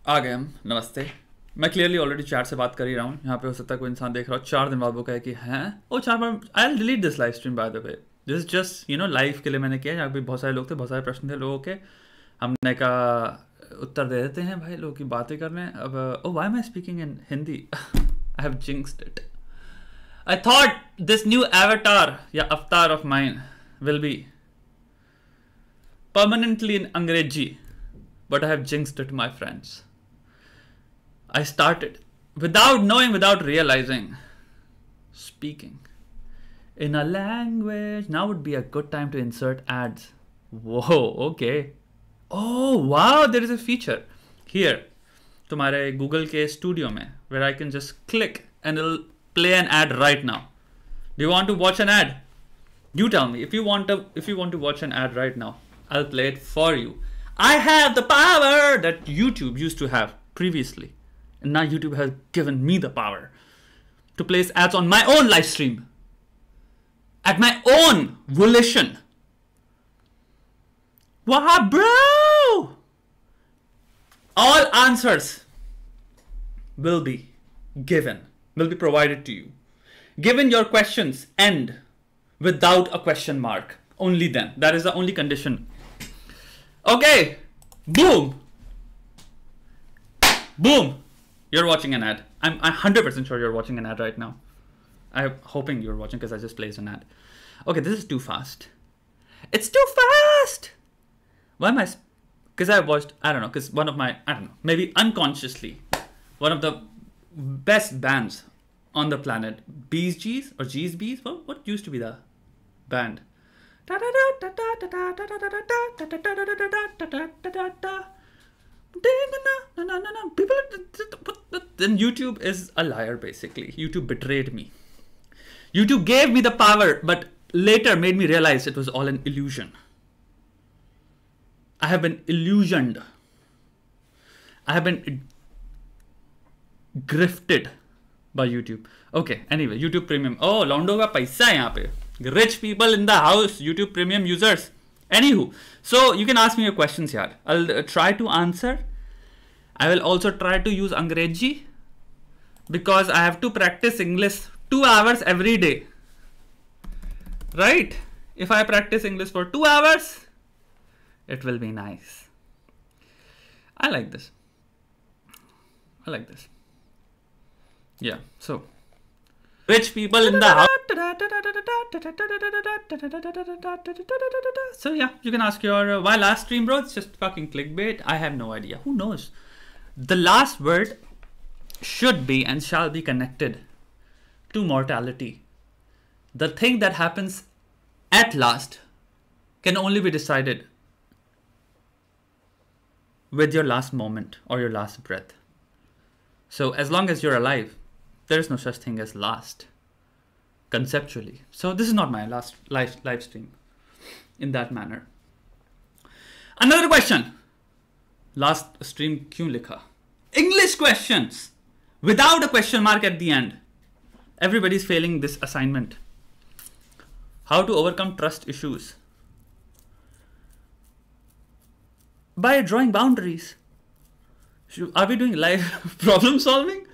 आ गए हम। नमस्ते। मैं क्लियरली ऑलरेडी चैट से बात कर ही रहा हूँ। यहाँ पे हो सकता है कोई इंसान देख रहा हो 4 दिन बाद वो कहे कि हैं वो 4 बार I will delete this live stream by the way. This is just live के लिए मैंने किया। यहाँ पे बहुत सारे लोग थे, बहुत सारे प्रश्न थे लोगों के। हमने कहा उत्तर दे देते हैं भाई, लोगों की बातें कर रहे हैं। अब oh why am I speaking in Hindi? I have jinxed it. I thought this new avatar या अवतार of mine will be permanently in Angrezi, but I have jinxed it, my friends. I started without knowing, without realizing, speaking in a language. Now would be a good time to insert ads. Whoa, okay. Oh wow, there is a feature here तुम्हारे Google के studio में where I can just click and it'll play an ad right now. Do you want to watch an ad? You tell me if you want to watch an ad right now. I'll play it for you. I have the power that YouTube used to have previously. And now YouTube has given me the power to place ads on my own live stream. At my own volition. Wow, bro! All answers will be given, will be provided to you. Given your questions end without a question mark. Only then. That is the only condition. Okay, boom, boom, you're watching an ad. I'm 100% sure you're watching an ad right now. I'm hoping you're watching because I just placed an ad. Okay, this is too fast. It's too fast. Why am I? Because I watched, I don't know, because one of my, I don't know, maybe unconsciously, one of the best bands on the planet, Bees G's or G's Bees, what used to be the band? People, then YouTube is a liar basically. YouTube betrayed me. YouTube gave me the power, but later made me realize it was all an illusion. I have been illusioned. I have been grifted by YouTube. Okay, anyway, YouTube Premium. Oh, Londo ka paisa hai yahan pe. Rich people in the house, YouTube Premium users. Anywho, so you can ask me your questions here. I'll try to answer. I will also try to use Angrezi because I have to practice English 2 hours every day. Right? If I practice English for 2 hours, it will be nice. I like this. I like this. Yeah, so rich people in the house. So yeah, you can ask your why last stream, bro? It's just fucking clickbait. I have no idea. Who knows? The last word should be and shall be connected to mortality. The thing that happens at last can only be decided with your last moment or your last breath. So as long as you're alive, there is no such thing as last, conceptually. So this is not my last live stream in that manner. Another question. Last stream kyun likha? English questions without a question mark at the end. Everybody's failing this assignment. How to overcome trust issues? By drawing boundaries. Are we doing live problem solving?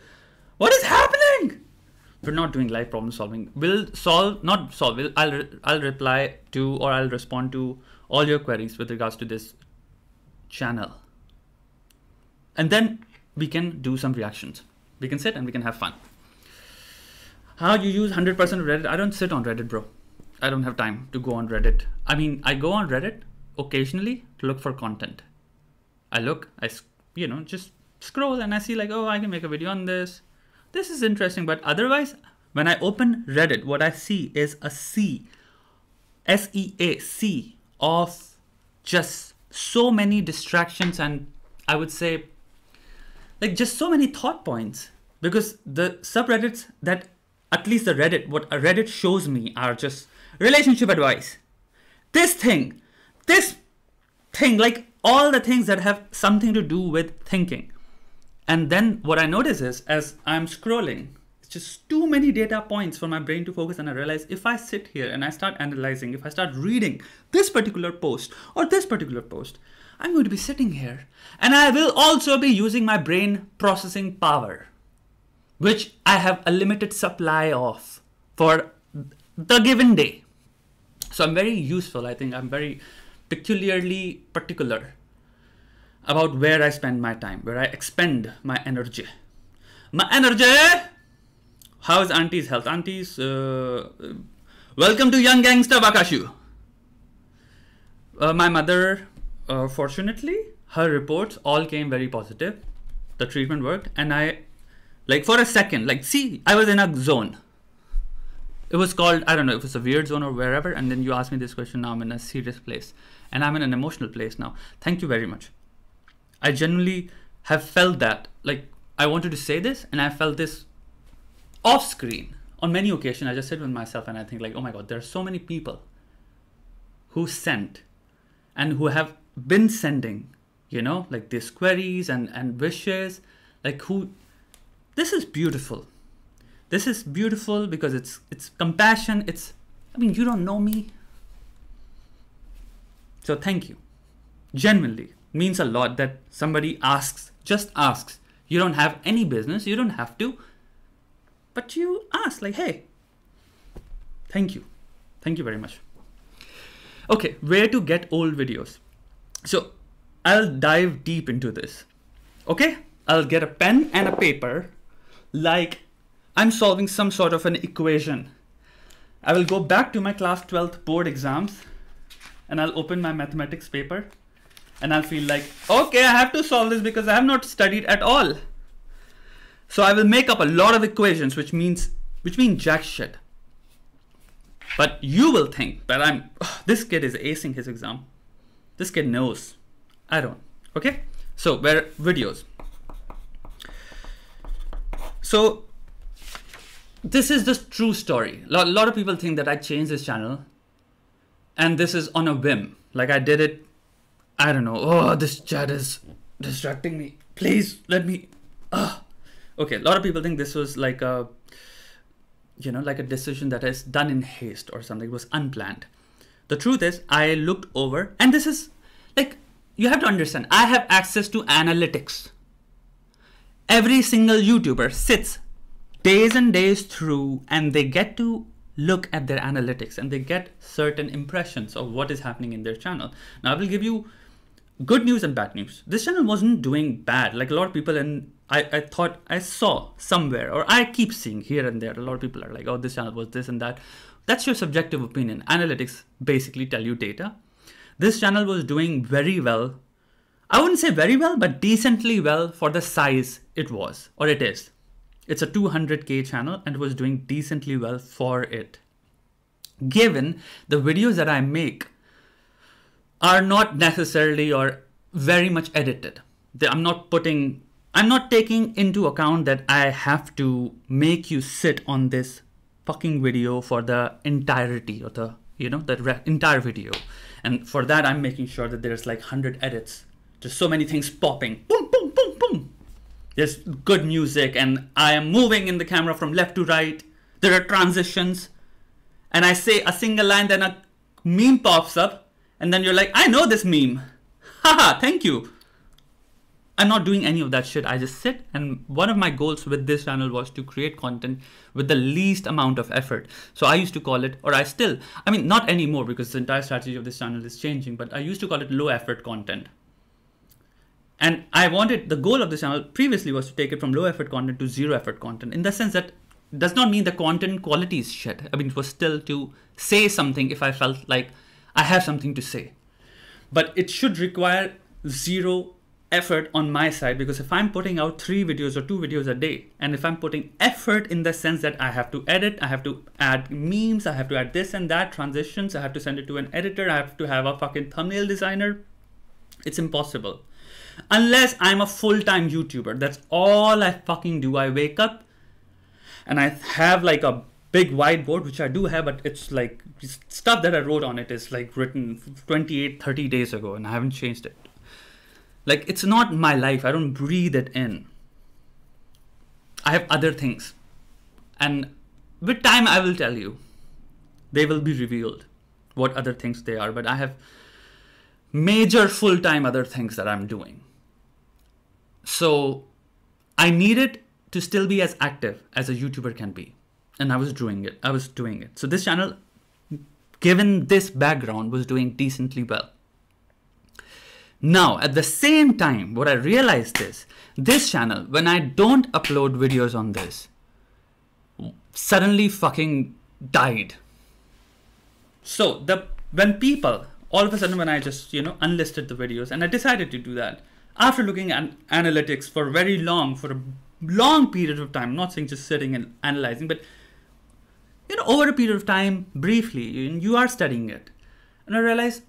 What is happening? We're not doing live problem solving. We'll solve, not solve. I'll reply to or I'll respond to all your queries with regards to this channel. And then we can do some reactions. We can sit and we can have fun. How you use 100% of Reddit? I don't sit on Reddit, bro. I don't have time to go on Reddit. I mean, I go on Reddit occasionally to look for content. I just scroll and I see like, oh, I can make a video on this. This is interesting, but otherwise, when I open Reddit, what I see is a sea, S-E-A-C, of just so many distractions and I would say, like just so many thought points. Because the subreddits that, at least the Reddit, what a Reddit shows me are just relationship advice. This thing, like all the things that have something to do with thinking. And then what I notice is, as I'm scrolling, It's just too many data points for my brain to focus. And I realize if I sit here and I start analyzing, if I start reading this particular post or this particular post, I'm going to be sitting here and I will also be using my brain processing power, which I have a limited supply of for the given day. So I'm very useful. I think I'm very peculiarly particular about where I spend my time, where I expend my energy. My energy! How is auntie's health? Aunties, welcome to Young Gangster Bakashu. My mother, fortunately, her reports all came very positive. The treatment worked, and I, like for a second, like see, I was in a zone. It was called, I don't know if it's a weird zone or wherever, and then you asked me this question, now I'm in a serious place. And I'm in an emotional place now. Thank you very much. I genuinely have felt that, like, I wanted to say this, and I felt this off screen. On many occasions, I just sit with myself and I think like, oh my God, there are so many people who sent and who have been sending, you know, like these queries and wishes, like who, this is beautiful. This is beautiful because it's compassion. I mean, you don't know me. So thank you. Genuinely means a lot that somebody asks, just asks. You don't have any business. You don't have to. But you ask like, hey, thank you. Thank you very much. Okay, where to get old videos? So I'll dive deep into this. Okay, I'll get a pen and a paper like I'm solving some sort of an equation. I will go back to my class 12th board exams and I'll open my mathematics paper and I'll feel like, okay, I have to solve this because I have not studied at all. So I will make up a lot of equations, which mean jack shit. But you will think that this kid is acing his exam. This kid knows. I don't. Okay? So where videos. So this is the true story. A lot of people think that I changed this channel and this is on a whim. Like I did it. I don't know. Oh, this chat is distracting me. Please let me. Okay, a lot of people think this was like a, you know, like a decision that is done in haste or something. It was unplanned. The truth is, I looked over, and this is like, you have to understand, I have access to analytics. Every single YouTuber sits days and days through, and they get to look at their analytics, and they get certain impressions of what is happening in their channel. Now, I will give you good news and bad news. This channel wasn't doing bad. Like a lot of people, and I thought I saw somewhere, or I keep seeing here and there, a lot of people are like, oh, this channel was this and that. That's your subjective opinion. Analytics basically tell you data. This channel was doing very well. I wouldn't say very well, but decently well for the size it was, or it is. It's a 200K channel and it was doing decently well for it. Given the videos that I make are not necessarily or very much edited. I'm not taking into account that I have to make you sit on this fucking video for the entirety of the, you know, the entire video. And for that, I'm making sure that there's like 100 edits. Just so many things popping. Boom, boom, boom, boom. There's good music and I am moving in the camera from left to right. There are transitions. And I say a single line, then a meme pops up. And then you're like, I know this meme. Haha, thank you. I'm not doing any of that shit. I just sit, and one of my goals with this channel was to create content with the least amount of effort. So I used to call it, or I mean, not anymore because the entire strategy of this channel is changing, but I used to call it low effort content. And the goal of this channel previously was to take it from low effort content to zero effort content, in the sense that does not mean the content quality is shit. I mean, it was still to say something if I felt like I have something to say. But it should require zero effort on my side, because if I'm putting out 3 videos or 2 videos a day, and if I'm putting effort in the sense that I have to edit, I have to add memes, I have to add this and that, transitions, I have to send it to an editor, I have to have a fucking thumbnail designer, it's impossible. Unless I'm a full-time YouTuber. That's all I fucking do. I wake up and I have like a big whiteboard, which I do have, but it's like stuff that I wrote on it is like written 28, 30 days ago, and I haven't changed it. Like, it's not my life. I don't breathe it in. I have other things. And with time, I will tell you, they will be revealed what other things they are. But I have major full-time other things that I'm doing. So I needed to still be as active as a YouTuber can be. And I was doing it. So this channel, given this background, was doing decently well. Now, at the same time, what I realized is this channel, when I don't upload videos on this, suddenly fucking died. So when people, all of a sudden when I just, unlisted the videos, and I decided to do that after looking at analytics for a long period of time, I'm not saying just sitting and analyzing, but over a period of time, briefly, you are studying it. And I realized,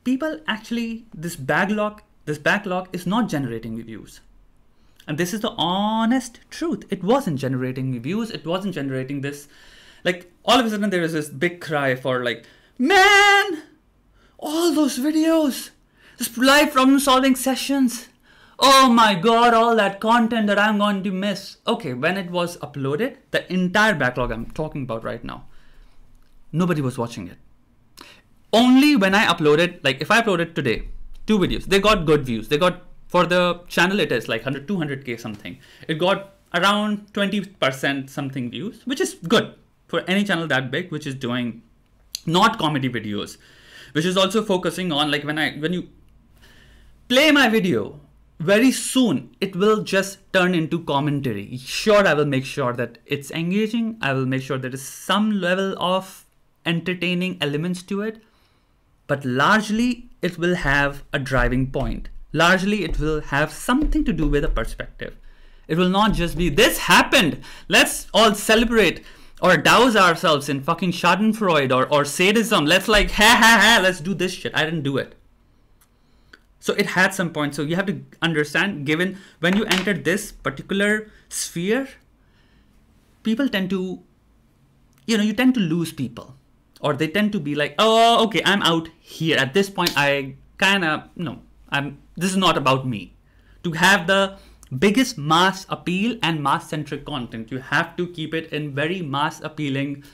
people actually, this backlog is not generating me views. And this is the honest truth. It wasn't generating me views. It wasn't generating this. Like, all of a sudden there was this big cry for like, man, all those videos, just live problem solving sessions. Oh my God, all that content that I'm going to miss. Okay, when it was uploaded, the entire backlog I'm talking about right now, nobody was watching it. Only when I uploaded, like if I uploaded today, 2 videos, they got good views. They got, for the channel, it is like 200K something. It got around 20% something views, which is good for any channel that big, which is doing not comedy videos, which is also focusing on like when you play my video, very soon it will just turn into commentary. Sure, I will make sure that it's engaging. I will make sure there is some level of entertaining elements to it, but largely it will have a driving point. Largely it will have something to do with a perspective. It will not just be, this happened, let's all celebrate or douse ourselves in fucking schadenfreude or sadism. Let's like, let's do this shit. I didn't do it. So it had some point. So you have to understand, given when you enter this particular sphere, people tend to, you tend to lose people, or they tend to be like, oh, okay, I'm out here. At this point, I kind of, this is not about me. To have the biggest mass appeal and mass centric content, you have to keep it in very mass appealing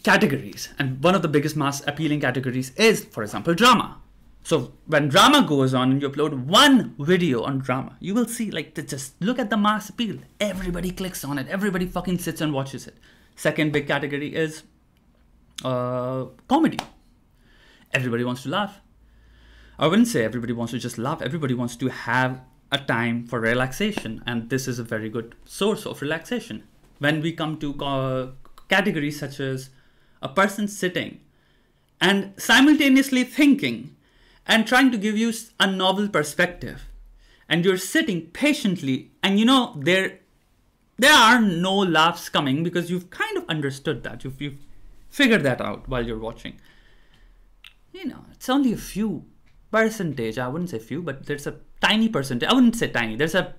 categories. And one of the biggest mass appealing categories is, for example, drama. So when drama goes on and you upload one video on drama, you will see like, just look at the mass appeal. Everybody clicks on it. Everybody fucking sits and watches it. Second big category is comedy. Everybody wants to laugh. I wouldn't say everybody wants to just laugh. Everybody wants to have a time for relaxation. And this is a very good source of relaxation. When we come to categories such as a person sitting and simultaneously thinking and trying to give you a novel perspective, and you're sitting patiently, and there are no laughs coming because you've kind of understood that. You've figured that out while you're watching. It's only a few percentage. I wouldn't say few, but there's a tiny percentage. I wouldn't say tiny. There's a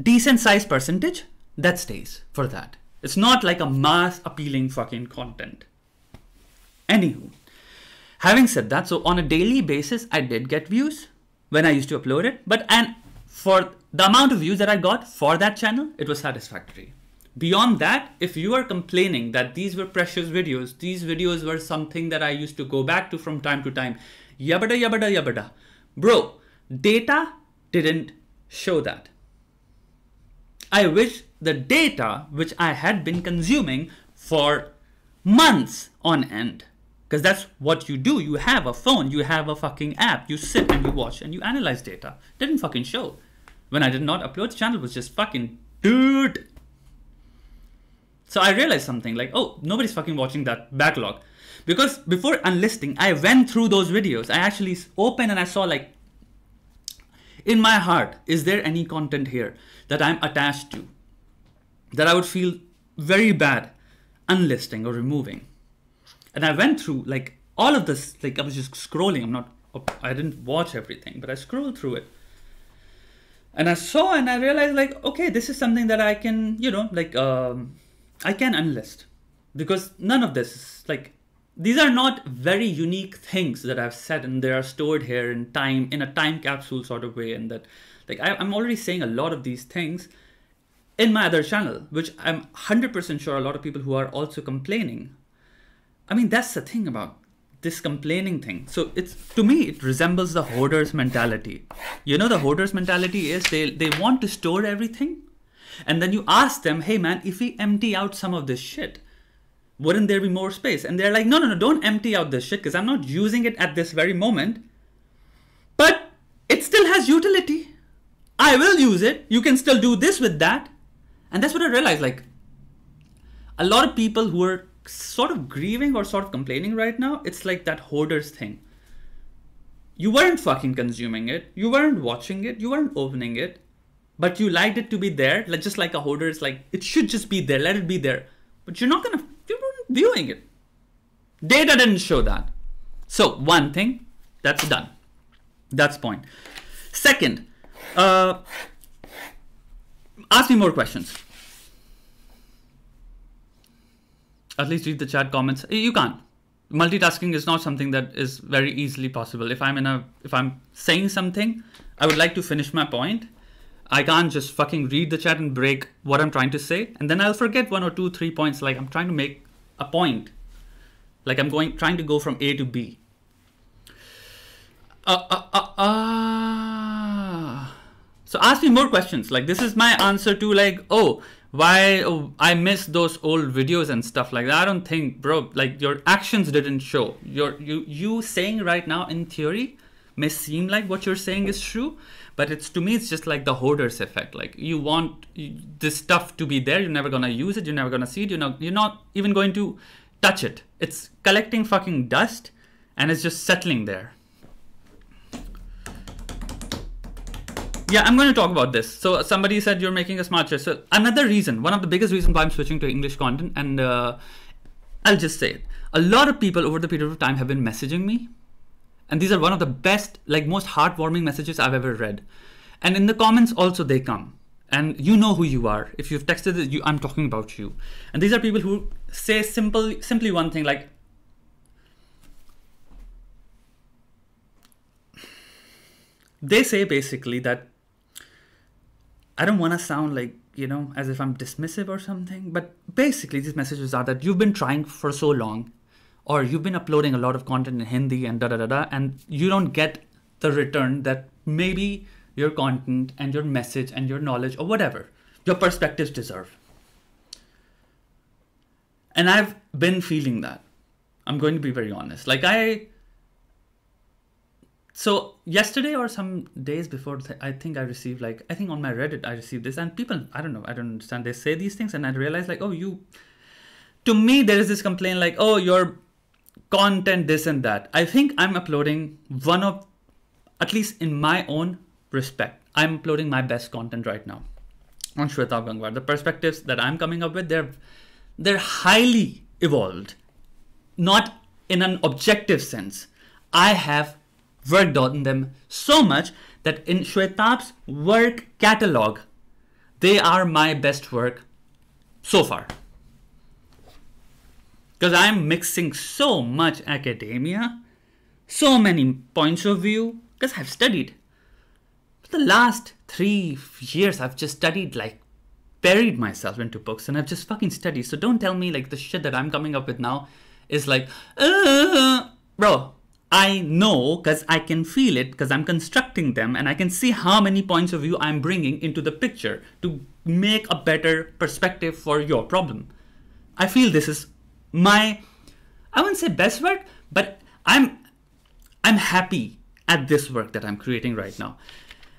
decent sized percentage that stays for that. It's not like a mass appealing fucking content. Anywho, having said that, so on a daily basis, I did get views when I used to upload it, and for the amount of views that I got for that channel, it was satisfactory. Beyond that, if you are complaining that these were precious videos, these videos were something that I used to go back to from time to time, yabada, yabada, yabada. Bro, data didn't show that. I wish the data which I had been consuming for months on end, because that's what you do. You have a phone, you have a fucking app, you sit and you watch and you analyze data. Didn't fucking show. When I did not upload, the channel was just fucking dude. So I realized something like, oh, nobody's fucking watching that backlog. Because before unlisting, I went through those videos. I actually opened and I saw like, in my heart, is there any content here that I'm attached to that I would feel very bad unlisting or removing? And I went through like all of this, like I was just scrolling. I didn't watch everything, but I scrolled through it. And I saw and I realized like, okay, this is something that I can, I can unlist, because none of this is like, these are not very unique things that I've said, and they are stored here in time, in a time capsule sort of way. And that, like, I'm already saying a lot of these things in my other channel, which I'm 100% sure a lot of people who are also complaining. I mean, that's the thing about this complaining thing. So it's, to me, it resembles the hoarders mentality. You know, the hoarders mentality is they want to store everything. And then you ask them, hey man, if we empty out some of this shit, wouldn't there be more space? And they're like, no, don't empty out this shit because I'm not using it at this very moment. But it still has utility. I will use it. You can still do this with that. And that's what I realized. Like, a lot of people who are sort of grieving or sort of complaining right now, it's like that hoarders thing. You weren't fucking consuming it. You weren't watching it. You weren't opening it. But you liked it to be there. Like, just like a hoarder is like, it should just be there. Let it be there. But you weren't viewing it. Data didn't show that. So one thing, that's done. That's point. Second, ask me more questions. At least read the chat comments. You can't. Multitasking is not something that is very easily possible. If I'm saying something, I would like to finish my point. I can't just fucking read the chat and break what I'm trying to say, and then I'll forget 1 or 2, 3 points. Like, I'm trying to make a point. Like, I'm trying to go from A to B. So ask me more questions. Like, this is my answer to, like, why I miss those old videos and stuff like that. I don't think, bro, like, your actions didn't show. You saying right now in theory may seem like what you're saying is true, but to me, it's just like the hoarders effect. Like, you want this stuff to be there. You're never going to use it. You're never going to see it. You're not even going to touch it. It's collecting fucking dust and it's just settling there. Yeah, I'm going to talk about this. So somebody said you're making a smart choice. So another reason, one of the biggest reasons why I'm switching to English content, and I'll just say it. A lot of people over the period of time have been messaging me. And these are one of the best, like, most heartwarming messages I've ever read. And in the comments also they come. And you know who you are. If you've texted it, I'm talking about you. And these are people who say simply one thing, like, they say basically that I don't want to sound like, you know, as if I'm dismissive or something. But basically these messages are that you've been trying for so long, or you've been uploading a lot of content in Hindi and and you don't get the return that maybe your content and your message and your knowledge or whatever, your perspectives deserve. And I've been feeling that. I'm going to be very honest. Like, so yesterday or some days before, I think I received, like, I think on my Reddit, I received this, and people, I don't know, I don't understand. They say these things and I realize, like, to me, there is this complaint like, your content, this and that. I think I'm uploading one of, at least in my own respect, I'm uploading my best content right now on Shweta Gangwar. The perspectives that I'm coming up with, they're highly evolved, not in an objective sense. I have worked on them so much that in Shweta's work catalog, they are my best work so far. Because I'm mixing so much academia, so many points of view, because I've studied. For the last 3 years, I've just studied, like, buried myself into books, and I've just fucking studied. So don't tell me, like, the shit that I'm coming up with now is like, bro, I know because I can feel it, because I'm constructing them, and I can see how many points of view I'm bringing into the picture to make a better perspective for your problem. I feel this is my, I wouldn't say best work, but I'm happy at this work that I'm creating right now.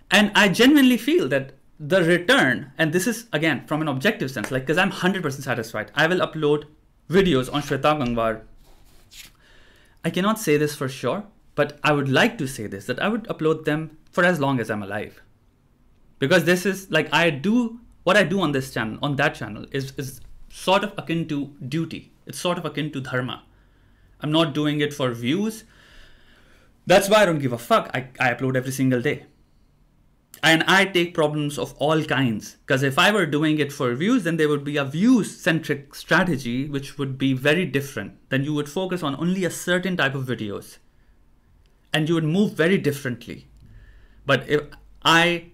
And I genuinely feel that the return, and this is again from an objective sense, like, because I'm 100% satisfied. I will upload videos on Shweta Gangwar. I cannot say this for sure, but I would like to say this, that I would upload them for as long as I'm alive. Because this is like, what I do on this channel, on that channel is sort of akin to duty. It's sort of akin to dharma. I'm not doing it for views. That's why I don't give a fuck. I upload every single day. And I take problems of all kinds, because if I were doing it for views, then there would be a views-centric strategy, which would be very different. Then you would focus on only a certain type of videos, and you would move very differently. But if I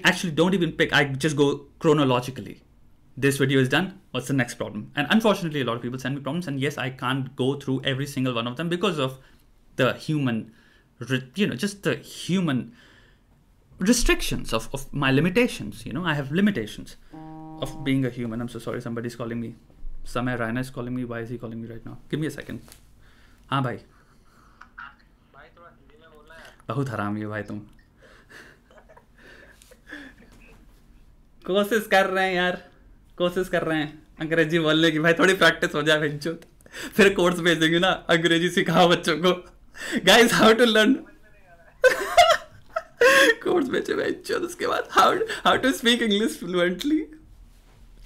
actually don't even pick, I just go chronologically. This video is done, what's the next problem? And unfortunately, a lot of people send me problems, and yes, I can't go through every single one of them because of the human, just the human restrictions of my limitations. I have limitations of being a human. I'm so sorry, somebody's calling me. Samay Raina is calling me. Why is he calling me right now? Give me a second. हाँ भाई, बहुत हरामी हो भाई तुम. कोशिश कर रहे हैं यार, कोशिश कर रहे हैं अंग्रेजी बोलने की. भाई थोड़ी प्रैक्टिस हो जाए बच्चों, फिर कोर्स भेजेंगे ना, अंग्रेजी सिखाओ बच्चों को. Guys how to learn course भेजे बच्चों. उसके बाद how to speak English fluently.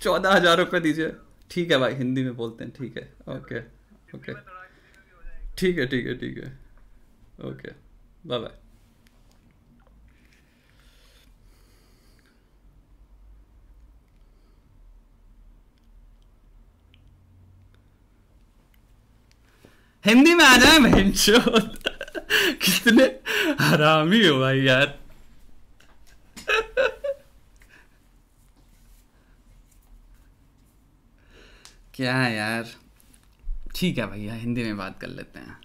14,000 रुपये दीजिए. ठीक है भाई, हिंदी में बोलते हैं. ठीक है, ओके ओके, ठीक है ठीक है ठीक है, ओके, बाय बाय. हिंदी में आ जाए बहनचोद. कितने हरामी हो भाई यार. क्या यार. ठीक है भैया, हिंदी में बात कर लेते हैं.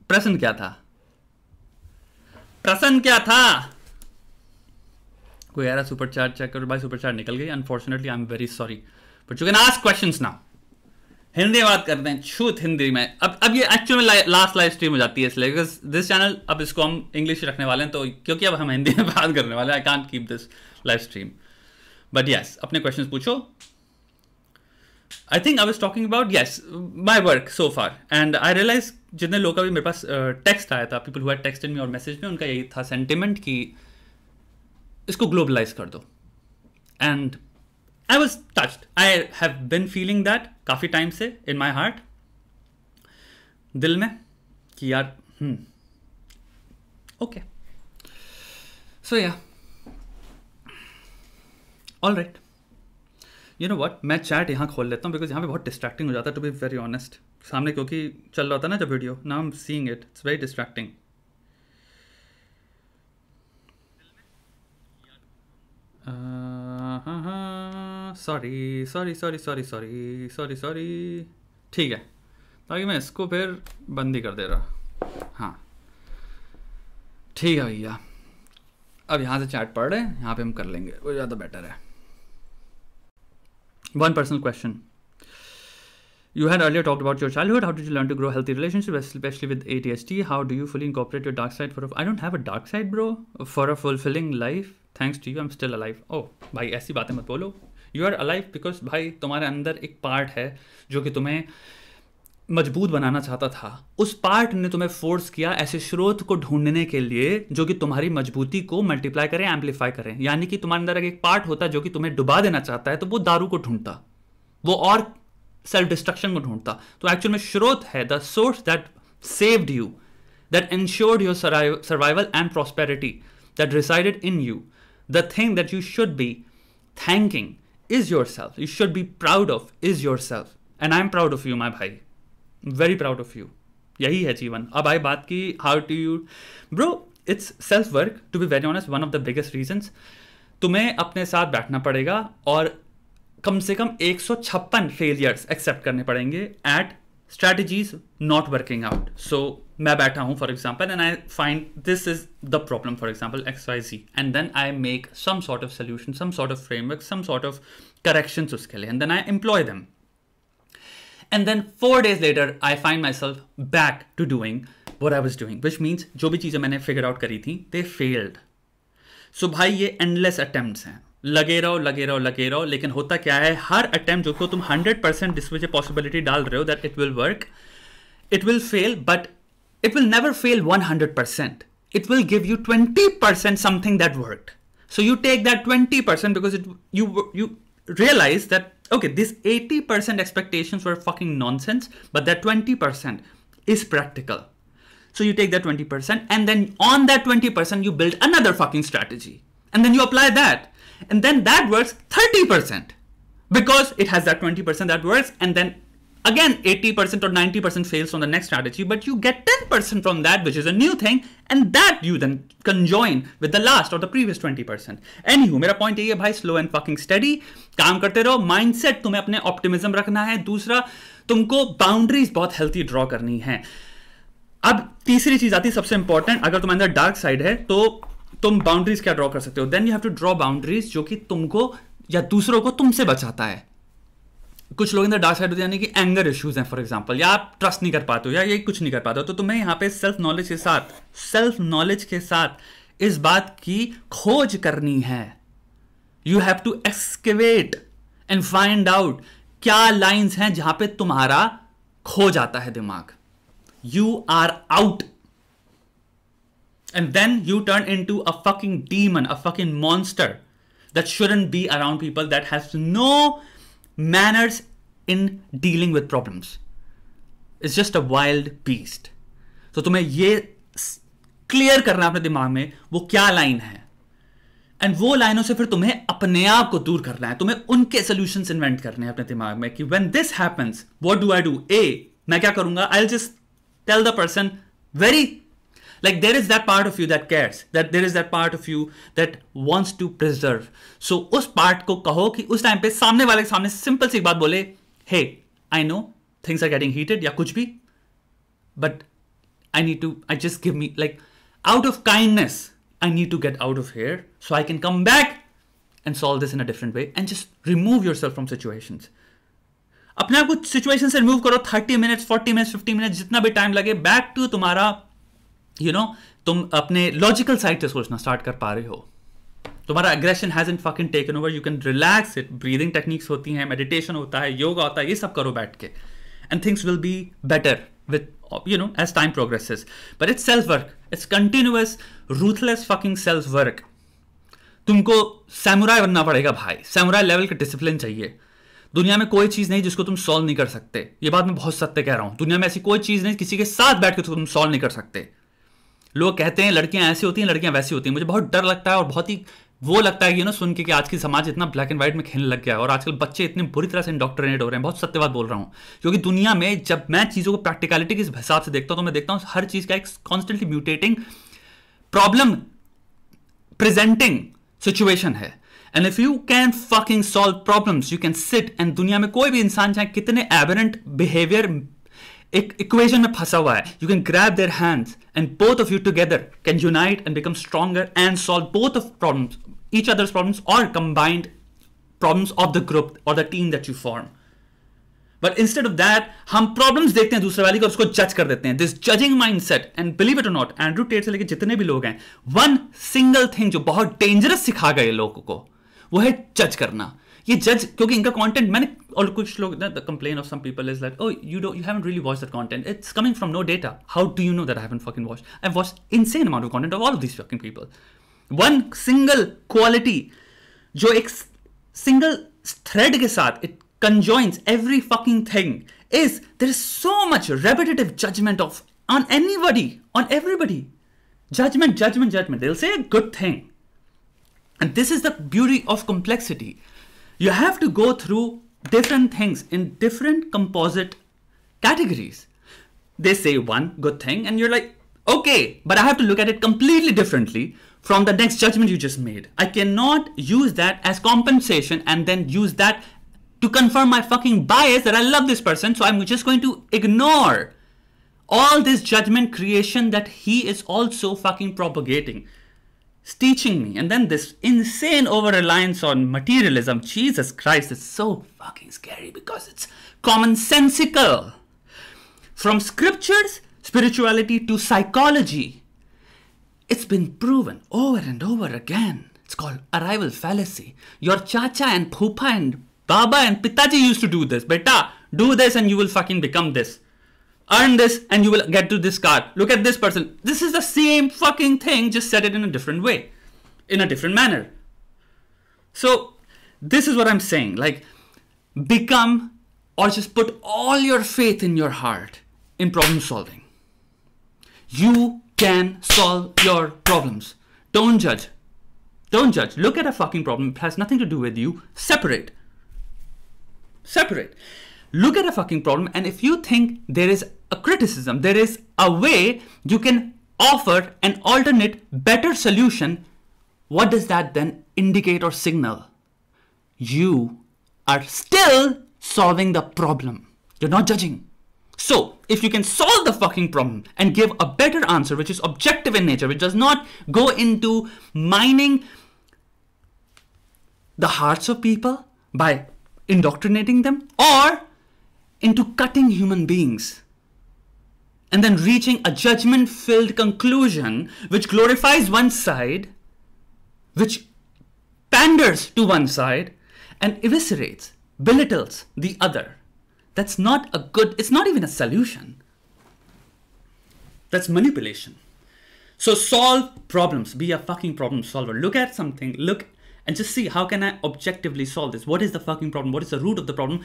प्रश्न क्या था? प्रश्न क्या था? कोई यार सुपर चार्ट चेक करो. भाई सुपर चार्ट निकल गई. Unfortunately I am very sorry, but you can ask questions now. Hindi में बात करते हैं, छूत हिंदी में. अब ये एक्चुअली लास्ट लाइव स्ट्रीम हो जाती है इसलिए, बिकॉज दिस चैनल अब इसको हम इंग्लिश रखने वाले हैं, तो क्योंकि अब हम हिंदी में बात करने वाले हैं. I can't keep this live stream. But yes, अपने क्वेश्चंस पूछो. I think I was talking about my work so far, and I realise जितने लोग का भी मेरे पास टेक्स्ट आया था, people who had texted me और मैसेज में, उनका यही था सेंटिमेंट कि इसको ग्लोबलाइज कर दो. And I was touched. I have been feeling that काफी टाइम से in my heart, दिल में, कि यार okay. So yeah, all right. You know what? मैं चैट यहाँ खोल लेता हूँ because यहाँ पे बहुत डिस्ट्रैक्टिंग हो जाता है, to be very honest. सामने क्योंकि चल रहा था ना जब video, now I'm seeing it. It's very distracting. Sorry. ठीक है, ताकि मैं इसको फिर बंद ही कर दे रहा. हाँ ठीक है भैया, अब यहाँ से चैट पढ़ रहे हैं, यहाँ पे हम कर लेंगे, वो ज़्यादा बेटर है. One personal question. You had earlier talked about your childhood. How did you learn to grow healthy relationships, especially with ADHD? How do you fully incorporate your dark side I don't have a dark side, bro. For a fulfilling life, thanks to you, I'm still alive. Oh, भाई ऐसी बातें मत बोलो. You are alive because भाई तुम्हारे अंदर एक part है जो कि तुम्हें मजबूत बनाना चाहता था. उस पार्ट ने तुम्हें फोर्स किया ऐसे स्रोत को ढूंढने के लिए जो कि तुम्हारी मजबूती को मल्टीप्लाई करें, एम्पलीफाई करें. यानी कि तुम्हारे अंदर एक पार्ट होता है जो कि तुम्हें डुबा देना चाहता है, तो वो दारू को ढूंढता, वो और सेल्फ डिस्ट्रक्शन को ढूंढता. तो एक्चुअल में स्रोत है the source that saved you, that insured your survival and prosperity, that resided in you. The thing that you should be thanking is your self, you should be proud of is your self. And I am proud of you माई भाई, very proud of you. यही है जीवन. अब आई बात की how to you bro, it's self work. To be very honest, one of the biggest reasons. तुम्हें अपने साथ बैठना पड़ेगा और कम से कम 156 फेलियर्स एक्सेप्ट करने पड़ेंगे at strategies not working out. So मैं बैठा हूँ for example and I find this is the problem, for example XYZ, and then I make some sort of solution, some sort of framework, some sort of corrections उसके लिए, and then I employ them. And then 4 days later, I find myself back to doing what I was doing, which means जो भी चीज़ें मैंने figure out करी थी, they failed. So भाई ये endless attempts हैं. लगे रहो, लेकिन होता क्या है, हर attempt जो को तुम 100% जिसमें possibility डाल रहे हो that it will work, it will fail, but it will never fail 100%. It will give you 20% something that worked. So you take that 20% because you realize that okay, this 80% expectations were fucking nonsense, but that 20% is practical. So you take that 20% and then on that 20% you build another fucking strategy. And then you apply that. And then that works 30% because it has that 20% that works. And then again, 80% or 90% fails on the next strategy, but you get 10% from that, which is a new thing. And that you then conjoin with the last or the previous 20%. Anywho, मेरा point ये है भाई, slow and fucking steady. काम करते रहो. Mindset तुम्हें अपने optimism रखना है. दूसरा, तुमको boundaries बहुत healthy draw करनी है. अब तीसरी चीज आती है सबसे इंपॉर्टेंट. अगर तुम्हारे अंदर डार्क साइड है तो तुम बाउंड्रीज क्या ड्रॉ कर सकते हो. Then you have to draw boundaries जो कि तुमको या दूसरों को तुमसे बचाता है. कुछ लोग अंदर डार्क साइड होते हैं, यानी कि एंगर इश्यूज हैं फॉर एग्जांपल, या आप ट्रस्ट नहीं कर पाते हो या ये कुछ नहीं कर पाते हो, तो तुम्हें यहाँ पे सेल्फ नॉलेज के साथ इस बात की खोज करनी है. You have to excavate and find out क्या लाइंस हैं जहां पे तुम्हारा खो जाता है दिमाग. You are out. And then you turn into a fucking demon, a fucking monster that shouldn't be around people, that has no manners in dealing with problems. It's just a wild beast. So तुम्हें ये clear करना अपने दिमाग में वो क्या line है. And वो लाइनों से फिर तुम्हें अपने आप को दूर करना है. तुम्हें उनके solutions invent करने हैं अपने दिमाग में कि when this happens, what do I do? मैं क्या करूंगा? I'll just tell the person very, like there is that part of you that cares, that there is that part of you that wants to preserve. So उस part को कहो कि उस time पे सामने वाले के सामने simple सी एक बात बोले, hey, I know things are getting heated या कुछ भी, but I just give me, like, out of kindness, I need to get out of here so I can come back and solve this in a different way and just remove yourself from situations. अपने आप को situation से remove करो. 30 minutes, 40 minutes, 50 minutes, जितना भी time लगे, back to तुम्हारा तुम अपने लॉजिकल साइड से सोचना स्टार्ट कर पा रहे हो. तुम्हारा aggression hasn't fucking taken over. You can relax it. Breathing techniques होती हैं, मेडिटेशन होता है, योगा होता है, ये सब करो बैठ के, and things will be better with as time progresses. But it's self work. It's continuous ruthless fucking self work. तुमको सैमुराई बनना पड़ेगा भाई. सैमुराई लेवल का डिसिप्लिन चाहिए. दुनिया में कोई चीज नहीं जिसको तुम सॉल्व नहीं कर सकते. ये बात मैं बहुत सत्य कह रहा हूं. दुनिया में ऐसी कोई चीज नहीं किसी के साथ बैठ के तुम सॉल्व नहीं कर सकते. लोग कहते हैं लड़कियां ऐसी होती हैं, लड़कियां वैसी होती हैं. मुझे बहुत डर लगता है और बहुत ही वो लगता है सुन के कि आज की समाज इतना ब्लैक एंड व्हाइट में खेलने लग गया है और आजकल बच्चे इतनी बुरी तरह से इंडोक्ट्रिनेट हो रहे हैं. बहुत सत्य बात बोल रहा हूं, क्योंकि दुनिया में जब मैं चीजों को प्रैक्टिकलिटी के हिसाब से देखता हूं तो मैं देखता हूं हर चीज का एक constantly mutating problem presenting situation है. And if you can fucking solve problems, you can sit and दुनिया में कोई भी इंसान चाहे कितने aberrant behavior एक equation में फंसा हुआ है, you can grab their hands and both of you together can unite and become stronger and solve both of problems, each other's problems or combined problems of the group or the team that you form. But instead of that, हम problems देखते हैं दूसरे वाले को और उसको judge कर देते हैं. This judging mindset, and believe it or not, Andrew Tate से लेके जितने भी लोग हैं, one single thing जो बहुत dangerous सिखा गए लोगों को, वो है जज करना. ये जज, क्योंकि इनका कंटेंट मैंने, और कुछ लोग the complain of some people is like, oh you haven't really watched that content, it's coming from no data, how do you know that I haven't fucking watched, I have watched insane amount of content of all of this fucking people. One single quality जो एक single thread के साथ it conjoins every fucking thing is there is so much repetitive judgement of on anybody, on everybody. Judgement. They'll say a good thing. And this is the beauty of complexity. You have to go through different things in different composite categories. They say one good thing and you're like, okay, but I have to look at it completely differently from the next judgment you just made. I cannot use that as compensation and then use that to confirm my fucking bias that I love this person, so I'm just going to ignore all this judgment creation that he is also fucking propagating. It's teaching me. And then this insane over-reliance on materialism. Jesus Christ, it's so fucking scary because it's commonsensical. From scriptures, spirituality to psychology, it's been proven over and over again. It's called arrival fallacy. Your chacha and poopa and baba and pitaji used to do this. Beta, do this and you will fucking become this. Earn this and you will get to this car. Look at this person. This is the same fucking thing, just said it in a different way, in a different manner. So this is what I'm saying. Like, become or just put all your faith in your heart in problem solving. You can solve your problems. Don't judge. Don't judge. Look at a fucking problem. It has nothing to do with you. Separate. Separate. Look at a fucking problem, and if you think there is a criticism, there is a way you can offer an alternate, better solution, what does that then indicate or signal? You are still solving the problem. You're not judging. So, if you can solve the fucking problem and give a better answer, which is objective in nature, which does not go into mining the hearts of people by indoctrinating them, or into cutting human beings and then reaching a judgment-filled conclusion which glorifies one side, which panders to one side and eviscerates, belittles the other. That's not a good, it's not even a solution. That's manipulation. So solve problems, be a fucking problem solver. Look at something, look and just see, how can I objectively solve this? What is the fucking problem? What is the root of the problem?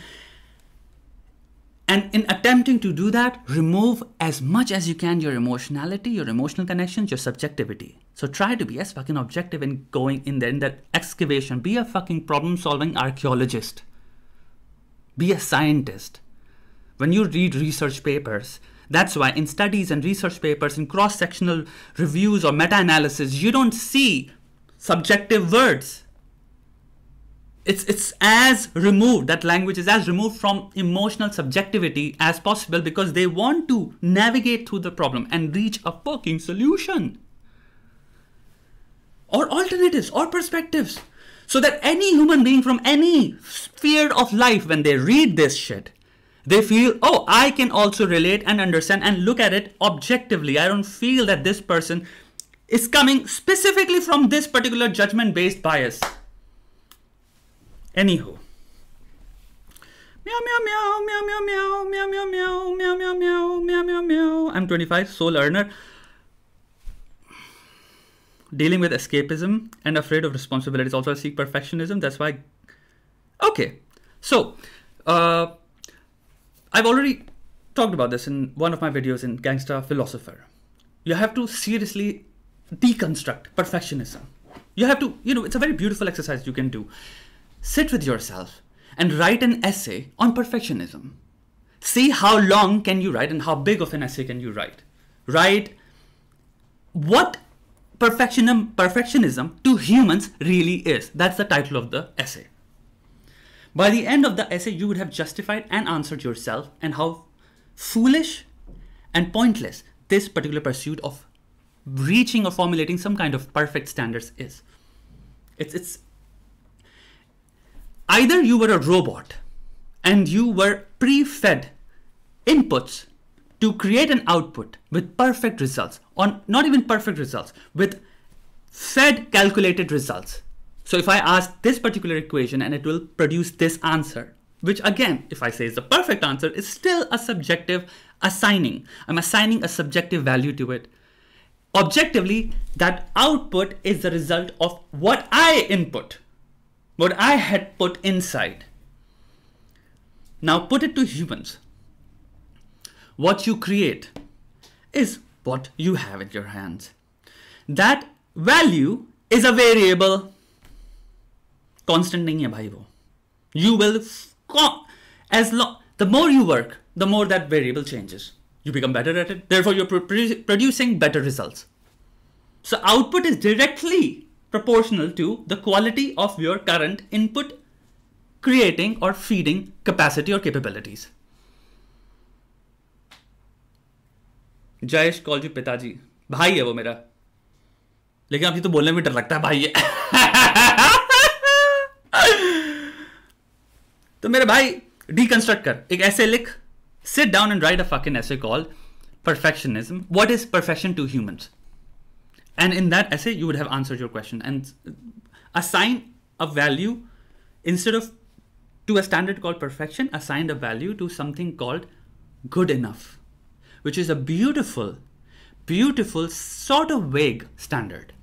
And in attempting to do that, remove as much as you can your emotionality, your emotional connections, your subjectivity. So try to be as fucking objective in going in there, in that excavation. Be a fucking problem-solving archaeologist. Be a scientist. When you read research papers, that's why in studies and research papers, in cross-sectional reviews or meta-analysis, you don't see subjective words. It's as removed, that language is as removed from emotional subjectivity as possible, because they want to navigate through the problem and reach a fucking solution. Or alternatives, or perspectives. So that any human being from any sphere of life, when they read this shit, they feel, oh, I can also relate and understand and look at it objectively. I don't feel that this person is coming specifically from this particular judgment-based bias. Anywho. Meow, meow, meow, meow, meow, meow, meow, meow, meow, meow, meow, meow, meow, meow, meow. I'm 25, soul earner. Dealing with escapism and afraid of responsibilities. Also, I seek perfectionism. That's why. Okay. So, I've already talked about this in one of my videos in Gangsta Philosopher. You have to seriously deconstruct perfectionism. You have to, it's a very beautiful exercise you can do. Sit with yourself and write an essay on perfectionism. See how long can you write and how big of an essay can you write. Write what perfectionism to humans really is. That's the title of the essay. By the end of the essay, you would have justified and answered yourself and how foolish and pointless this particular pursuit of reaching or formulating some kind of perfect standards is. It's either you were a robot and you were pre-fed inputs to create an output with perfect results, or not even perfect results, with fed calculated results. So if I ask this particular equation and it will produce this answer, which again, if I say is the perfect answer, is still a subjective assigning. I'm assigning a subjective value to it. Objectively, that output is the result of what I input, what I had put inside. Now put it to humans. What you create is what you have in your hands. That value is a variable. Constant nahi hai bhai wo. You will, the more you work, the more that variable changes. You become better at it. Therefore, you're producing better results. So output is directly proportional to the quality of your current input, creating or feeding capacity or capabilities. Jayesh called you पिताजी. भाई है वो मेरा. लेकिन अभी तो बोलने में डर लगता है भाई है. तो मेरे भाई deconstruct कर, एक essay लिख, sit down and write a fucking essay called Perfectionism. What is perfection to humans? And in that essay, you would have answered your question and assign a value instead of to a standard called perfection, assign a value to something called good enough, which is a beautiful, beautiful sort of vague standard.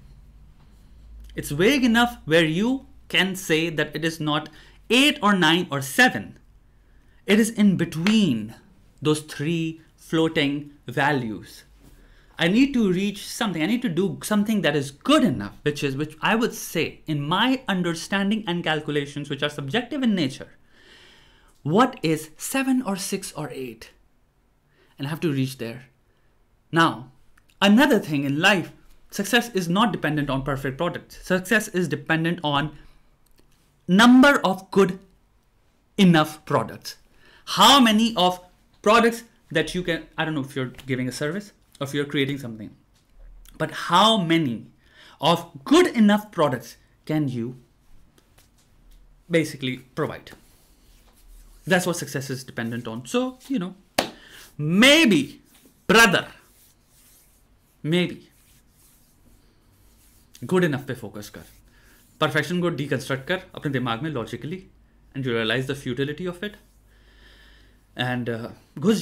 It's vague enough where you can say that it is not 8 or 9 or 7. It is in between those three floating values. I need to reach something. I need to do something that is good enough, which I would say, in my understanding and calculations, which are subjective in nature, what is 7 or 6 or 8? And I have to reach there. Now, another thing in life, success is not dependent on perfect products. Success is dependent on number of good enough products. How many of products that you can, I don't know if you're giving a service or if you're creating something, but how many of good enough products can you basically provide? That's what success is dependent on. So, maybe, brother, maybe good enough पे focus कर, perfection को deconstruct कर अपने दिमाग में logically, and you realize the futility of it, and घुस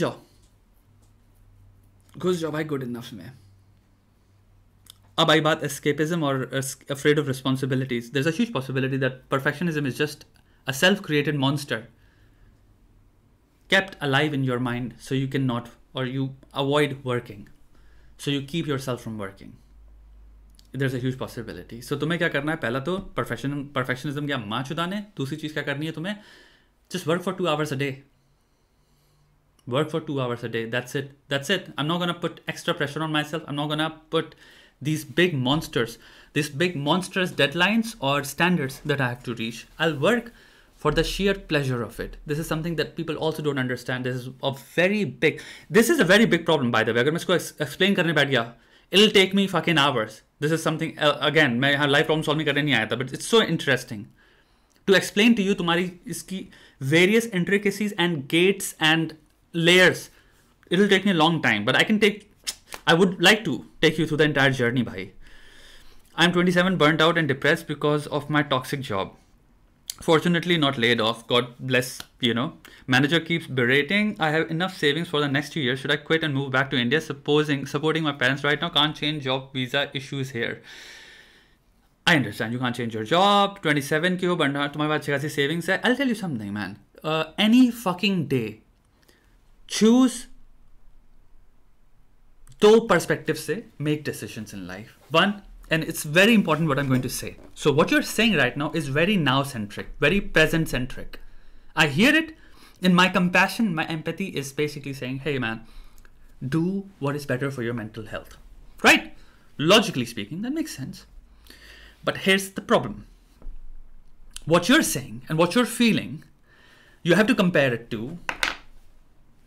जाओ भाई good enough में. अब आई बात escapism or afraid of responsibilities. There's a huge possibility that perfectionism is just a self-created monster kept alive in your mind so you cannot, or you avoid working, so you keep yourself from working. There's a huge possibility. So तुम्हें क्या करना है? पहला तो perfectionism क्या माँ चुदाने. दूसरी चीज़ क्या करनी है तुम्हें? Just work for 2 hours a day. Work for 2 hours a day. That's it. That's it. I'm not gonna put extra pressure on myself. I'm not gonna put these big monstrous deadlines or standards that I have to reach. I'll work for the sheer pleasure of it. This is something that people also don't understand. This is a very big problem, by the way. अगर मैं इसको explain करने बैठ गया, it'll take me fucking hours. This is something, again, मैं यहाँ life problem solving करने नहीं आया था, but it's so interesting to explain to you तुम्हारी इसकी various intricacies and gates and layers. It'll take me a long time, but I would like to take you through the entire journey, bhai. I'm 27, burnt out and depressed because of my toxic job. Fortunately, not laid off. God bless, Manager keeps berating. I have enough savings for the next 2 years. Should I quit and move back to India? Supporting my parents right now. Can't change job, visa issues here. I understand. You can't change your job. 27 क्यों बढ़ना? तुम्हारे पास अच्छी खासी savings है. I'll tell you something, man. Any fucking day, choose two perspectives से make decisions in life. One, and it's very important what I'm going to say. So what you're saying right now is very now-centric, very present-centric. I hear it. In my compassion, my empathy is basically saying, hey man, do what is better for your mental health. Right? Logically speaking, that makes sense. But here's the problem. What you're saying and what you're feeling, you have to compare it to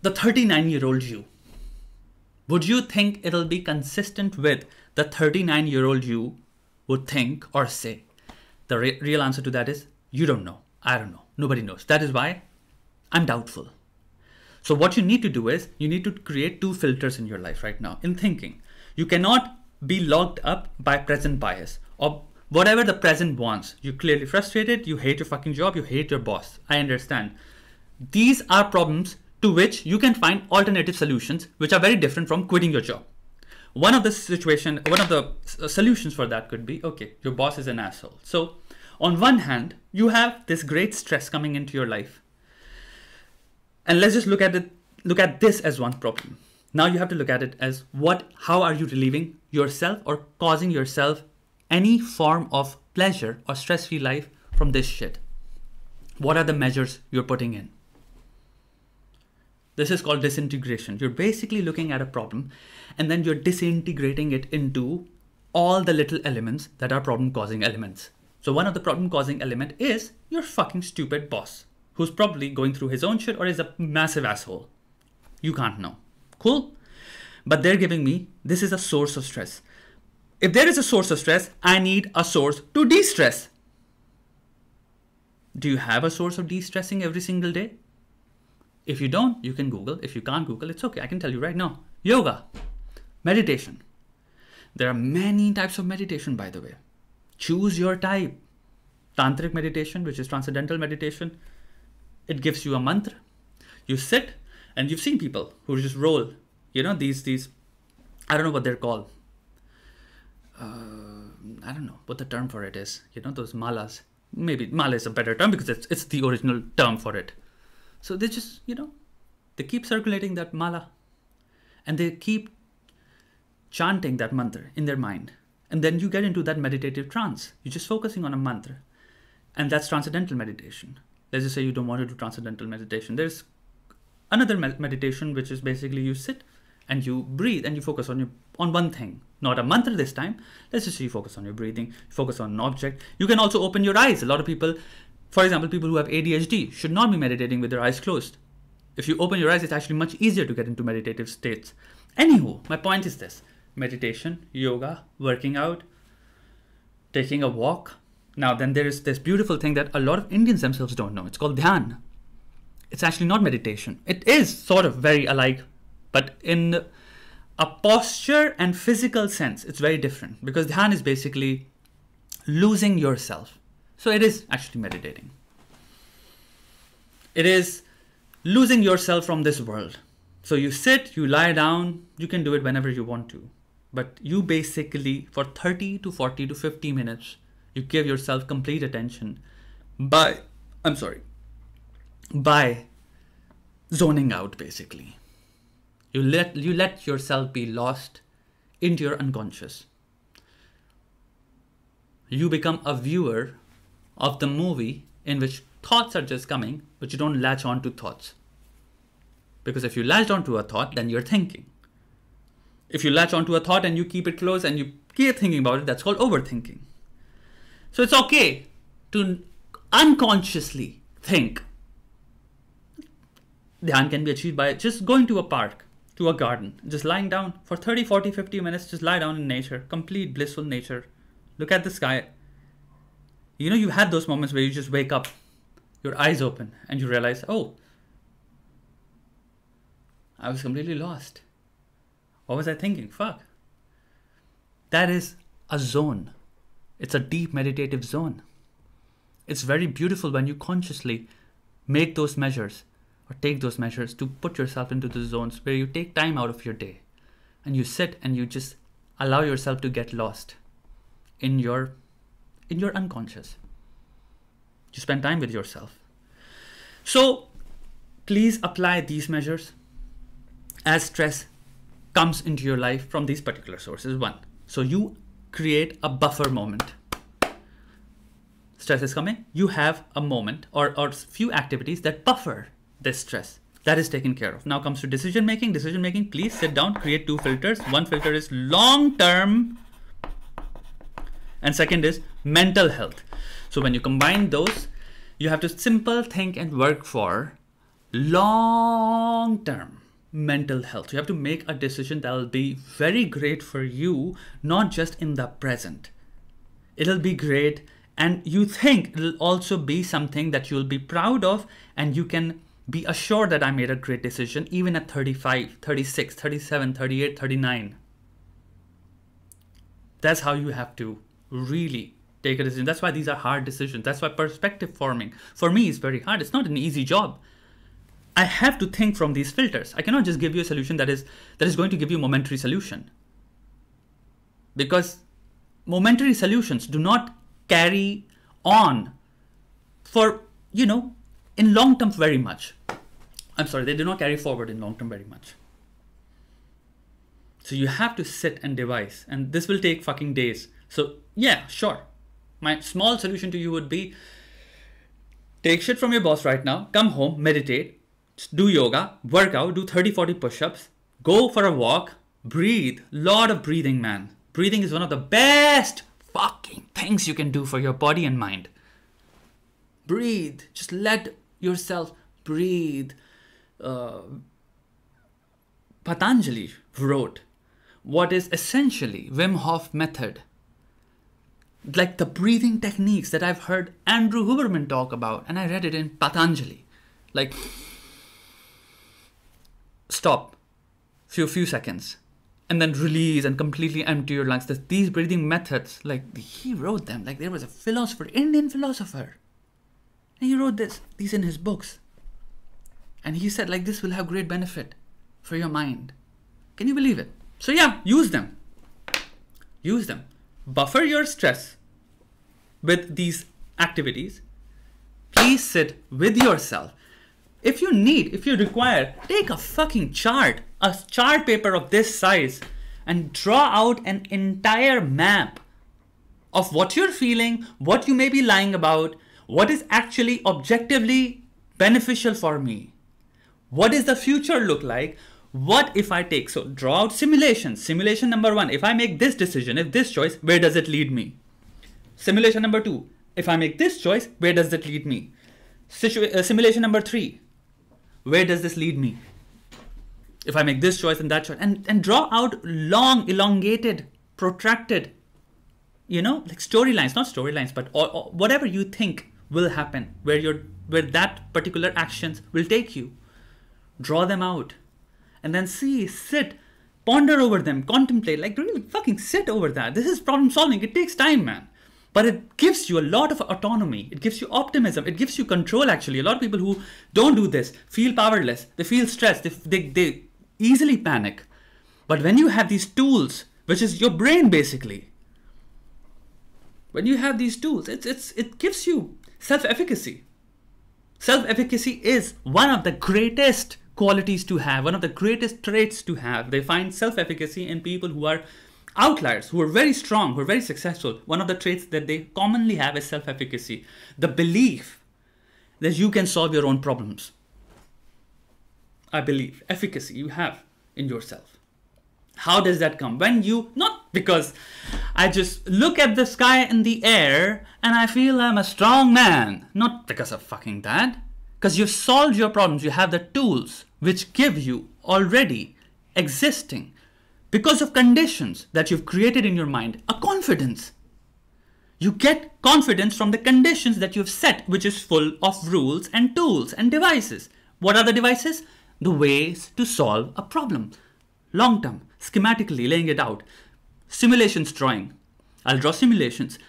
the 39-year-old you. Would you think it'll be consistent with the 39-year-old you would think or say? The real answer to that is, you don't know. I don't know. Nobody knows. That is why I'm doubtful. So what you need to do is, you need to create two filters in your life right now. In thinking, you cannot be locked up by present bias or whatever the present wants. You're clearly frustrated. You hate your fucking job. You hate your boss. I understand. These are problems to which you can find alternative solutions, which are very different from quitting your job. One of the solutions for that could be, okay, your boss is an asshole. So on one hand, you have this great stress coming into your life. And let's just look at this as one problem. Now you have to look at it as how are you relieving yourself or causing yourself any form of pleasure or stress-free life from this shit? What are the measures you're putting in? This is called disintegration. You're basically looking at a problem and then you're disintegrating it into all the little elements that are problem-causing elements. So one of the problem-causing element is your fucking stupid boss, who's probably going through his own shit or is a massive asshole. You can't know. Cool? But they're giving me, this is a source of stress. If there is a source of stress, I need a source to de-stress. Do you have a source of de-stressing every single day? If you don't, you can Google. If you can't Google, it's okay. I can tell you right now. Yoga, meditation. There are many types of meditation, by the way. Choose your type. Tantric meditation, which is transcendental meditation. It gives you a mantra. You sit, and you've seen people who just roll. These, I don't know what they're called. I don't know what the term for it is. Those malas. Maybe mala is a better term because it's the original term for it. So they just, they keep circulating that mala and they keep chanting that mantra in their mind. And then you get into that meditative trance. You're just focusing on a mantra. And that's transcendental meditation. Let's just say you don't want to do transcendental meditation. There's another meditation, which is basically you sit and you breathe and you focus on one thing. Not a mantra this time. Let's just say you focus on your breathing, focus on an object. You can also open your eyes. A lot of people, for example, people who have ADHD should not be meditating with their eyes closed. If you open your eyes, it's actually much easier to get into meditative states. Anywho, my point is this. Meditation, yoga, working out, taking a walk. Now then there is this beautiful thing that a lot of Indians themselves don't know. It's called dhyan. It's actually not meditation. It is sort of very alike, but in a posture and physical sense, it's very different, because dhyan is basically losing yourself. So it is actually meditating. It is losing yourself from this world. So you sit, you lie down, you can do it whenever you want to. But you basically, for 30 to 40 to 50 minutes, you give yourself complete attention by zoning out, basically. You let yourself be lost into your unconscious. You become a viewer of the movie in which thoughts are just coming, but you don't latch on to thoughts. Because if you latch onto a thought, then you're thinking. If you latch onto a thought and you keep it close and you keep thinking about it, that's called overthinking. So it's okay to unconsciously think. Dhyan can be achieved by just going to a park, to a garden, just lying down for 30, 40, 50 minutes, just lie down in nature, complete blissful nature. Look at the sky. You know, you've had those moments where you just wake up, your eyes open, and you realize, oh, I was completely lost. What was I thinking? Fuck. That is a zone. It's a deep meditative zone. It's very beautiful when you consciously make those measures or take those measures to put yourself into the zones where you take time out of your day and you sit and you just allow yourself to get lost in your unconscious. You spend time with yourself. So please apply these measures as stress comes into your life from these particular sources. One, so you create a buffer moment. Stress is coming, you have a moment or few activities that buffer this stress. That is taken care of. Now comes to decision making. Decision making, please sit down, create two filters. One filter is long term and second is mental health. So when you combine those, you have to simple think and work for long term mental health. You have to make a decision that will be very great for you, not just in the present. It'll be great, and you think it'll also be something that you'll be proud of, and you can be assured that I made a great decision even at 35, 36, 37, 38, 39. That's how you have to really take a decision. That's why these are hard decisions. That's why perspective forming for me is very hard. It's not an easy job. I have to think from these filters. I cannot just give you a solution that is going to give you a momentary solution. Because momentary solutions do not carry on for, in long term very much. They do not carry forward in long term very much. So you have to sit and devise, and this will take fucking days. So yeah, sure. My small solution to you would be, take shit from your boss right now, come home, meditate, do yoga, work out, do 30, 40 push-ups, go for a walk, breathe. Lot of breathing, man. Breathing is one of the best fucking things you can do for your body and mind. Breathe. Just let yourself breathe. Patanjali wrote what is essentially Wim Hof method. Like the breathing techniques that I've heard Andrew Huberman talk about, and I read it in Patanjali. Like, stop few seconds and then release and completely empty your lungs. These breathing methods, like he wrote them, like there was a philosopher, Indian philosopher, and he wrote these in his books, and he said like this will have great benefit for your mind. Can you believe it? So yeah, use them. Buffer your stress with these activities. Please sit with yourself. If you require, take a fucking chart, a chart paper of this size, and draw out an entire map of what you're feeling, what you may be lying about, what is actually objectively beneficial for me. What does the future look like? What if I take, so draw out simulations. Simulation number 1, if I make this decision, if this choice, where does it lead me? Simulation number 2, if I make this choice, where does it lead me? Simulation number 3, where does this lead me? If I make this choice and that choice, and draw out long, elongated, protracted, like storylines, not storylines, but or whatever you think will happen, where that particular actions will take you. Draw them out, and then sit, ponder over them, contemplate, like really fucking sit over that. This is problem solving. It takes time, man. But it gives you a lot of autonomy. It gives you optimism. It gives you control, actually. A lot of people who don't do this feel powerless. They feel stressed. They easily panic. But when you have these tools, which is your brain, basically, when you have these tools, it gives you self-efficacy. Self-efficacy is one of the greatest qualities to have, one of the greatest traits to have. They find self-efficacy in people who are outliers, who are very strong, who are very successful. One of the traits that they commonly have is self-efficacy. The belief that you can solve your own problems. I believe efficacy you have in yourself. How does that come? When you, not because I just look at the sky and the air and I feel I'm a strong man. Not because of fucking that. Because you've solved your problems. You have the tools which give you already existing, because of conditions that you've created in your mind, a confidence. You get confidence from the conditions that you've set, which is full of rules and tools and devices. What are the devices? The ways to solve a problem. Long term, schematically laying it out. Simulations drawing. I'll draw simulations.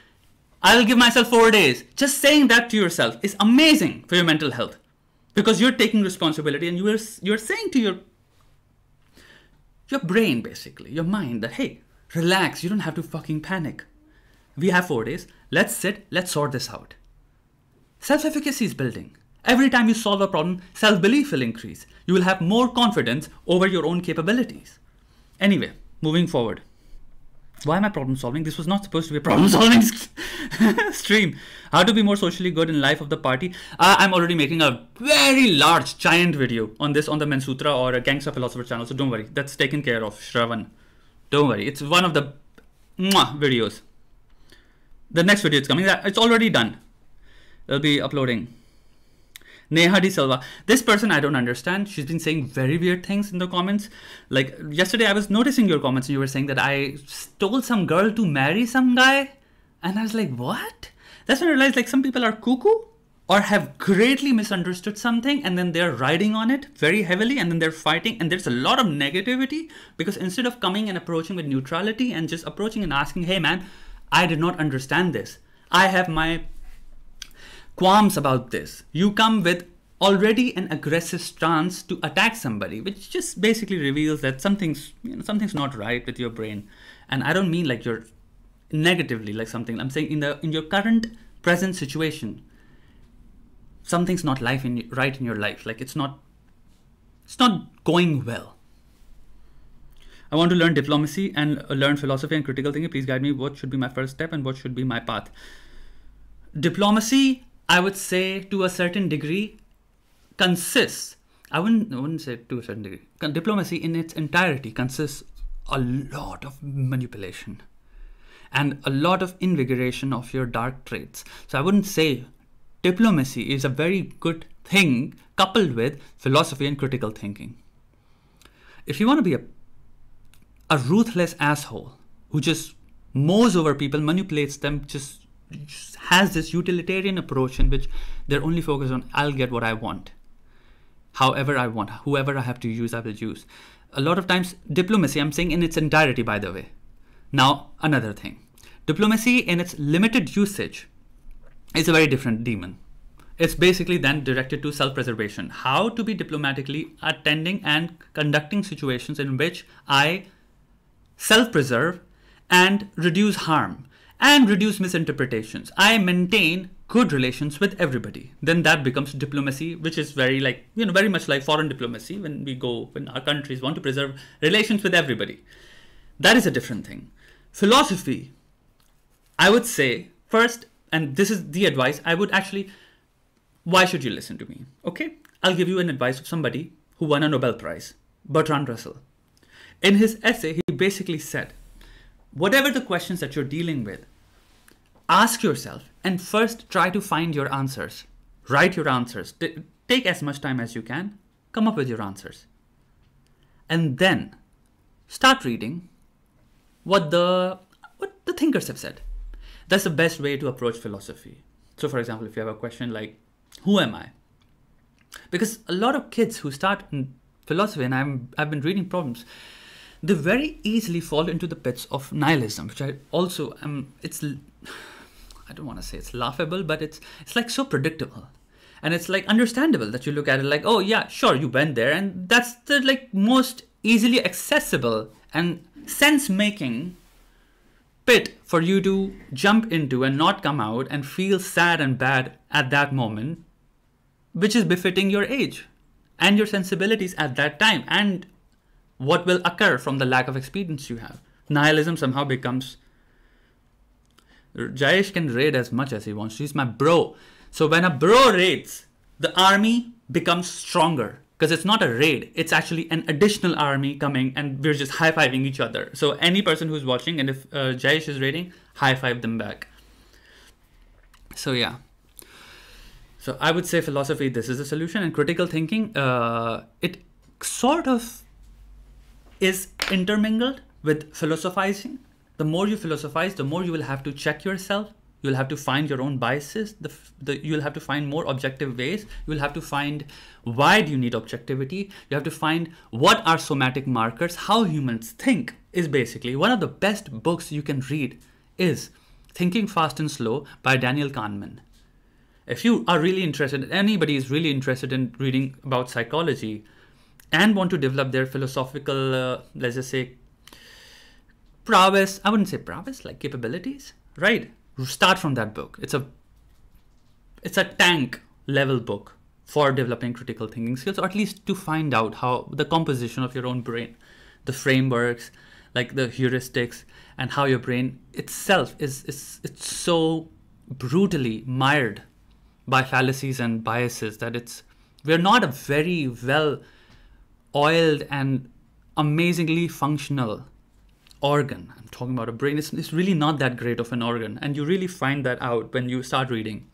I'll give myself 4 days. Just saying that to yourself is amazing for your mental health. Because you're taking responsibility and you're saying to your brain, basically, your mind, that, hey, relax, you don't have to fucking panic. We have 4 days. Let's sit, let's sort this out. Self-efficacy is building. Every time you solve a problem, self-belief will increase. You will have more confidence over your own capabilities. Anyway, moving forward. Why am I problem solving? This was not supposed to be a problem solving stream. How to be more socially good in life of the party. I'm already making a very large, giant video on this on the Mansutra or a Gangsta Philosopher channel. So don't worry. That's taken care of, Shravan. Don't worry. It's one of the videos. The next video is coming. It's already done. They'll be uploading. Neha Di Silva. This person I don't understand. She's been saying very weird things in the comments. Like yesterday I was noticing your comments and you were saying that I told some girl to marry some guy. And I was like, what? That's when I realized like some people are cuckoo or have greatly misunderstood something and then they're riding on it very heavily and then they're fighting and there's a lot of negativity because instead of coming and approaching with neutrality and just approaching and asking, hey man, I did not understand this. I have my qualms about this. You come with already an aggressive stance to attack somebody, which just basically reveals that something's not right with your brain. And I don't mean like you're negatively like something. I'm saying in your current present situation, something's not right in your life. Like it's not going well. I want to learn diplomacy and learn philosophy and critical thinking. Please guide me. What should be my first step and what should be my path? Diplomacy, I would say to a certain degree, consists, I wouldn't say to a certain degree. Diplomacy in its entirety consists a lot of manipulation and a lot of invigoration of your dark traits. So I wouldn't say diplomacy is a very good thing coupled with philosophy and critical thinking. If you want to be a ruthless asshole who just mows over people, manipulates them, just has this utilitarian approach in which they're only focused on, I'll get what I want. However I want, whoever I have to use, I will use. A lot of times, diplomacy, I'm saying in its entirety, by the way. Now, another thing. Diplomacy in its limited usage is a very different demon. It's basically then directed to self-preservation. How to be diplomatically attending and conducting situations in which I self-preserve and reduce harm and reduce misinterpretations. I maintain good relations with everybody. Then that becomes diplomacy, which is very much like foreign diplomacy when our countries want to preserve relations with everybody. That is a different thing. Philosophy, I would say first, and this is the advice I would actually, why should you listen to me? Okay, I'll give you an advice of somebody who won a Nobel Prize, Bertrand Russell. In his essay, he basically said, whatever the questions that you're dealing with, ask yourself and first try to find your answers. Write your answers. Take as much time as you can. Come up with your answers. And then start reading what the thinkers have said. That's the best way to approach philosophy. So for example, if you have a question like, who am I? Because a lot of kids who start in philosophy, and I've been reading problems, they very easily fall into the pits of nihilism, which I also I don't want to say it's laughable, but it's like so predictable. And it's like understandable that you look at it like, oh yeah, sure, you went there, and that's the like most easily accessible and sense-making pit for you to jump into and not come out and feel sad and bad at that moment, which is befitting your age and your sensibilities at that time and what will occur from the lack of experience you have. Nihilism somehow becomes, Jayesh can raid as much as he wants. He's my bro. So when a bro raids, the army becomes stronger because it's not a raid. It's actually an additional army coming and we're just high-fiving each other. So any person who's watching, and if Jayesh is raiding, high-five them back. So yeah. So I would say philosophy, this is the solution. And critical thinking, it sort of is intermingled with philosophizing. The more you philosophize, the more you will have to check yourself. You'll have to find your own biases. You'll have to find more objective ways. You'll have to find why do you need objectivity. You have to find what are somatic markers. How humans think is basically one of the best books you can read is Thinking Fast and Slow by Daniel Kahneman. If you are really interested, anybody is really interested in reading about psychology and want to develop their philosophical, let's just say, prowess, I wouldn't say prowess, like capabilities, right? Start from that book. It's a tank level book for developing critical thinking skills, or at least to find out how the composition of your own brain, the frameworks, like the heuristics, and how your brain itself it's so brutally mired by fallacies and biases that we're not a very well oiled and amazingly functional organ. I'm talking about a brain. It's really not that great of an organ, and you really find that out when you start reading,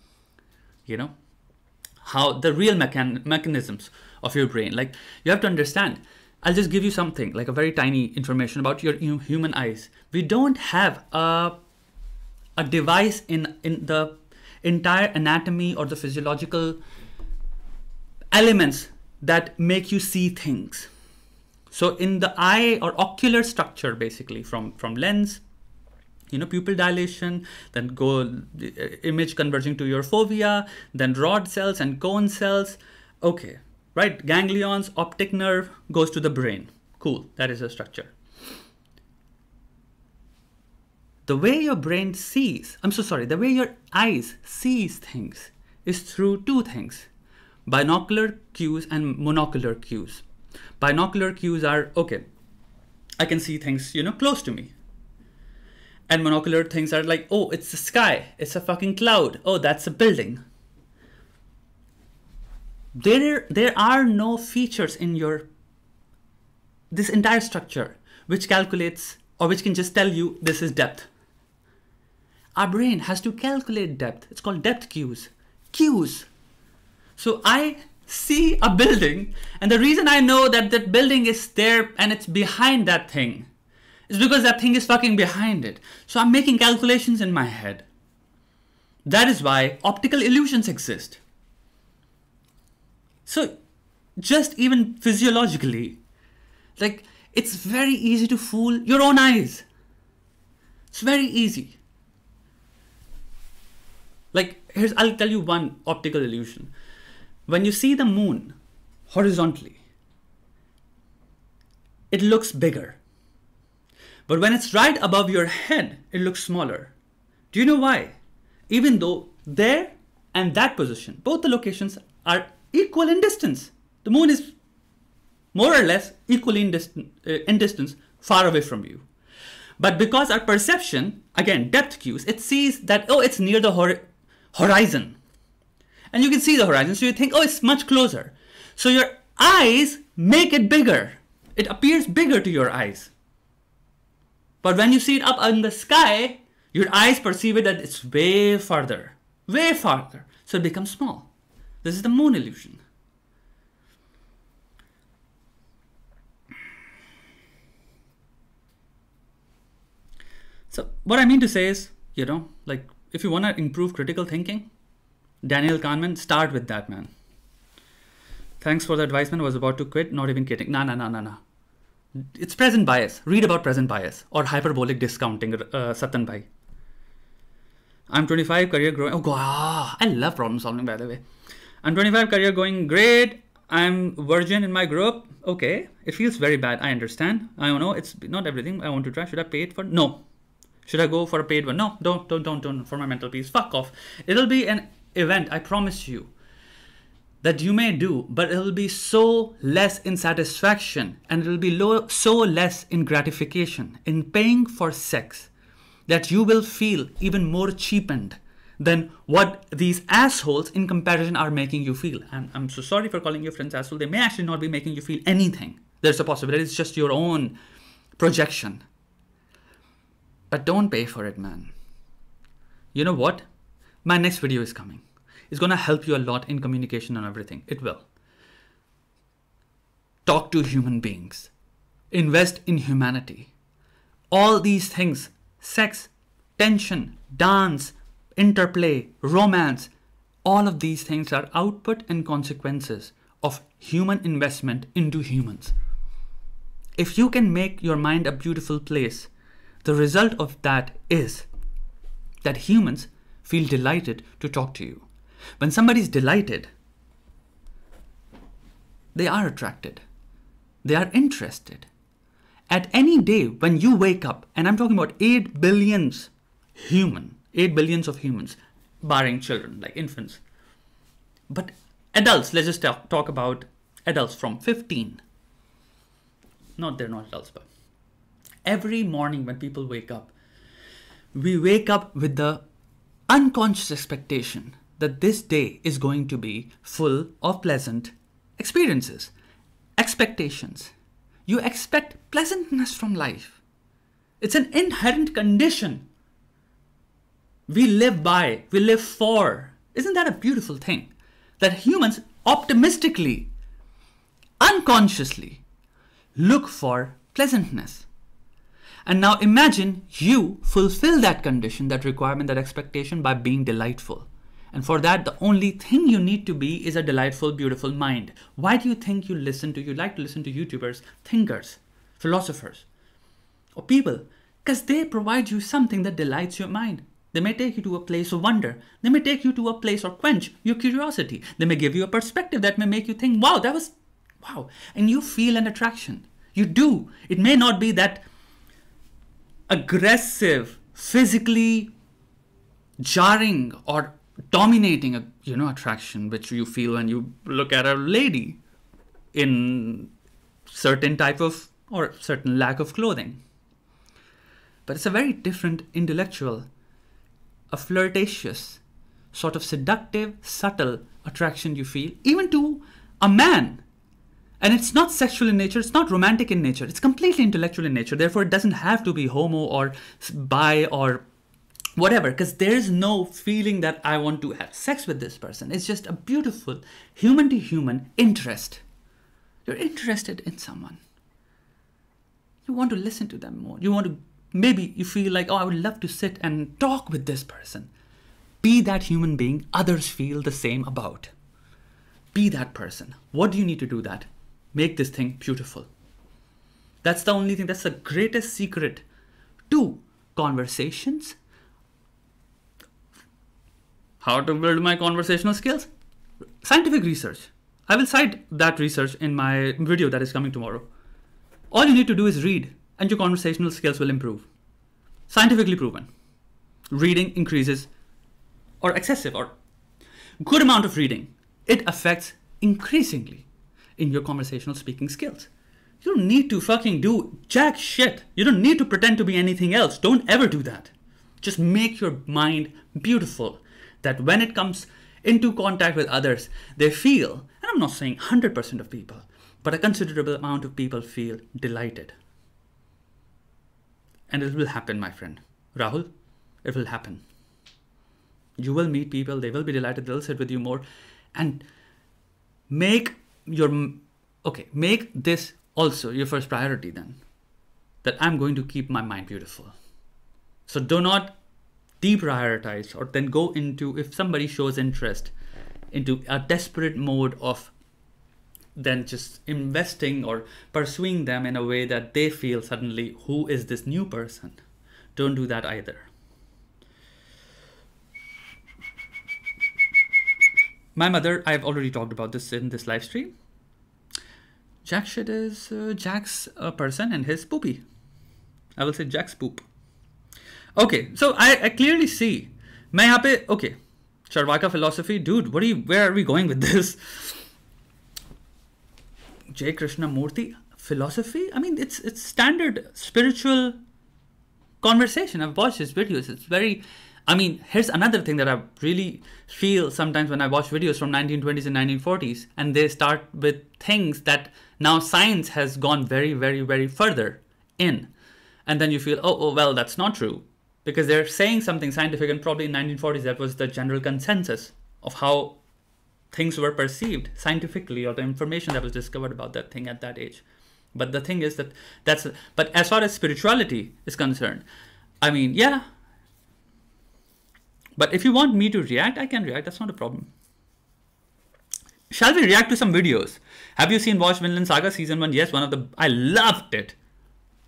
how the real mechanisms of your brain. Like, you have to understand. I'll just give you something like a very tiny information about your human eyes. We don't have a device in the entire anatomy or the physiological elements that make you see things. So in the eye or ocular structure, basically from lens, pupil dilation, then image converging to your fovea, then rod cells and cone cells. Okay, right? Ganglions, optic nerve goes to the brain. Cool, that is a structure. The way your brain sees, the way your eyes sees things is through two things: binocular cues and monocular cues. Binocular cues are, okay, I can see things, close to me. And monocular things are like, oh, it's the sky, it's a fucking cloud, oh, that's a building. There are no features in this entire structure which calculates or which can just tell you this is depth. Our brain has to calculate depth. It's called depth cues. Cues. So I see a building, and the reason I know that that building is there and it's behind that thing is because that thing is fucking behind it. So I'm making calculations in my head. That is why optical illusions exist. So just even physiologically, like, it's very easy to fool your own eyes. It's very easy. Like, I'll tell you one optical illusion. When you see the moon horizontally, it looks bigger. But when it's right above your head, it looks smaller. Do you know why? Even though there and that position, both the locations are equal in distance. The moon is more or less equally in distance far away from you. But because our perception, again, depth cues, it sees that, oh, it's near the horizon. And you can see the horizon, so you think, oh, it's much closer. So your eyes make it bigger. It appears bigger to your eyes. But when you see it up in the sky, your eyes perceive it that it's way farther. Way farther. So it becomes small. This is the moon illusion. So what I mean to say is, like if you want to improve critical thinking, Daniel Kahneman, start with that, man. Thanks for the advice, man. I was about to quit. Not even kidding. Nah. It's present bias. Read about present bias or hyperbolic discounting, Satan Bhai. I'm 25, career growing. Oh, God. I love problem solving, by the way. I'm 25, career going great. I'm virgin in my group. Okay. It feels very bad. I understand. I don't know. It's not everything I want to try. Should I pay it for? No. Should I go for a paid one? No, don't. For my mental peace. Fuck off. It'll be an event, I promise you, that you may do, but it'll be so less in satisfaction and it'll be so less in gratification, in paying for sex, that you will feel even more cheapened than what these assholes in comparison are making you feel. And I'm so sorry for calling your friends asshole. They may actually not be making you feel anything. There's a possibility it's just your own projection. But don't pay for it, man. You know what? My next video is coming. It's going to help you a lot in communication and everything. It will. Talk to human beings. Invest in humanity. All these things, sex, tension, dance, interplay, romance, all of these things are output and consequences of human investment into humans. If you can make your mind a beautiful place, the result of that is that humans feel delighted to talk to you. When somebody's delighted, they are attracted. They are interested. At any day when you wake up, and I'm talking about 8 billions of humans, barring children, like infants. But adults, let's just talk about adults from 15. No, they're not adults, but every morning when people wake up, we wake up with the unconscious expectation that this day is going to be full of pleasant experiences, expectations. You expect pleasantness from life. It's an inherent condition. We live by, we live for. Isn't that a beautiful thing? That humans optimistically, unconsciously look for pleasantness. And now imagine you fulfill that condition, that requirement, that expectation by being delightful. And for that, the only thing you need to be is a delightful, beautiful mind. Why do you think you like to listen to YouTubers, thinkers, philosophers, or people? Because they provide you something that delights your mind. They may take you to a place of wonder. They may take you to a place or quench your curiosity. They may give you a perspective that may make you think, wow, that was, wow. And you feel an attraction. You do. It may not be that aggressive, physically jarring or dominating attraction which you feel when you look at a lady in certain type of or certain lack of clothing. But it's a very different intellectual, a flirtatious, sort of seductive, subtle attraction you feel even to a man. And it's not sexual in nature, it's not romantic in nature, it's completely intellectual in nature. Therefore, it doesn't have to be homo or bi or whatever, because there's no feeling that I want to have sex with this person. It's just a beautiful human to human interest. You're interested in someone. You want to listen to them more. Maybe you feel like, oh, I would love to sit and talk with this person. Be that human being others feel the same about. Be that person. What do you need to do that? Make this thing beautiful. That's the only thing, that's the greatest secret to conversations. How to build my conversational skills? Scientific research. I will cite that research in my video that is coming tomorrow. All you need to do is read and your conversational skills will improve. Scientifically proven. Reading increases, or excessive or good amount of reading, it affects increasingly in your conversational speaking skills. You don't need to fucking do jack shit. You don't need to pretend to be anything else. Don't ever do that. Just make your mind beautiful. That when it comes into contact with others, they feel, and I'm not saying 100% of people, but a considerable amount of people feel delighted. And it will happen, my friend. Rahul, it will happen. You will meet people, they will be delighted, they'll sit with you more. And make this also your first priority then. That I'm going to keep my mind beautiful. So do not deprioritize or then go into, if somebody shows interest, into a desperate mode of then just investing or pursuing them in a way that they feel suddenly, who is this new person? Don't do that either. My mother, I've already talked about this in this live stream. Jack shit is Jack's person and his poopy. I will say Jack's poop. Okay, so I clearly see. मैं यहाँ पे, okay, Charvaka philosophy, dude, where are we going with this? J. Krishnamurti philosophy? I mean, it's standard spiritual conversation. I've watched his videos. It's very, I mean, here's another thing that I really feel sometimes when I watch videos from 1920s and 1940s, and they start with things that now science has gone very, very, very further in. And then you feel, oh, well, that's not true. Because they're saying something scientific, and probably in 1940s, that was the general consensus of how things were perceived scientifically, or the information that was discovered about that thing at that age. But the thing is that but as far as spirituality is concerned, I mean, yeah. But if you want me to react, I can react. That's not a problem. Shall we react to some videos? Have you watched Vinland Saga season 1? Yes, I loved it.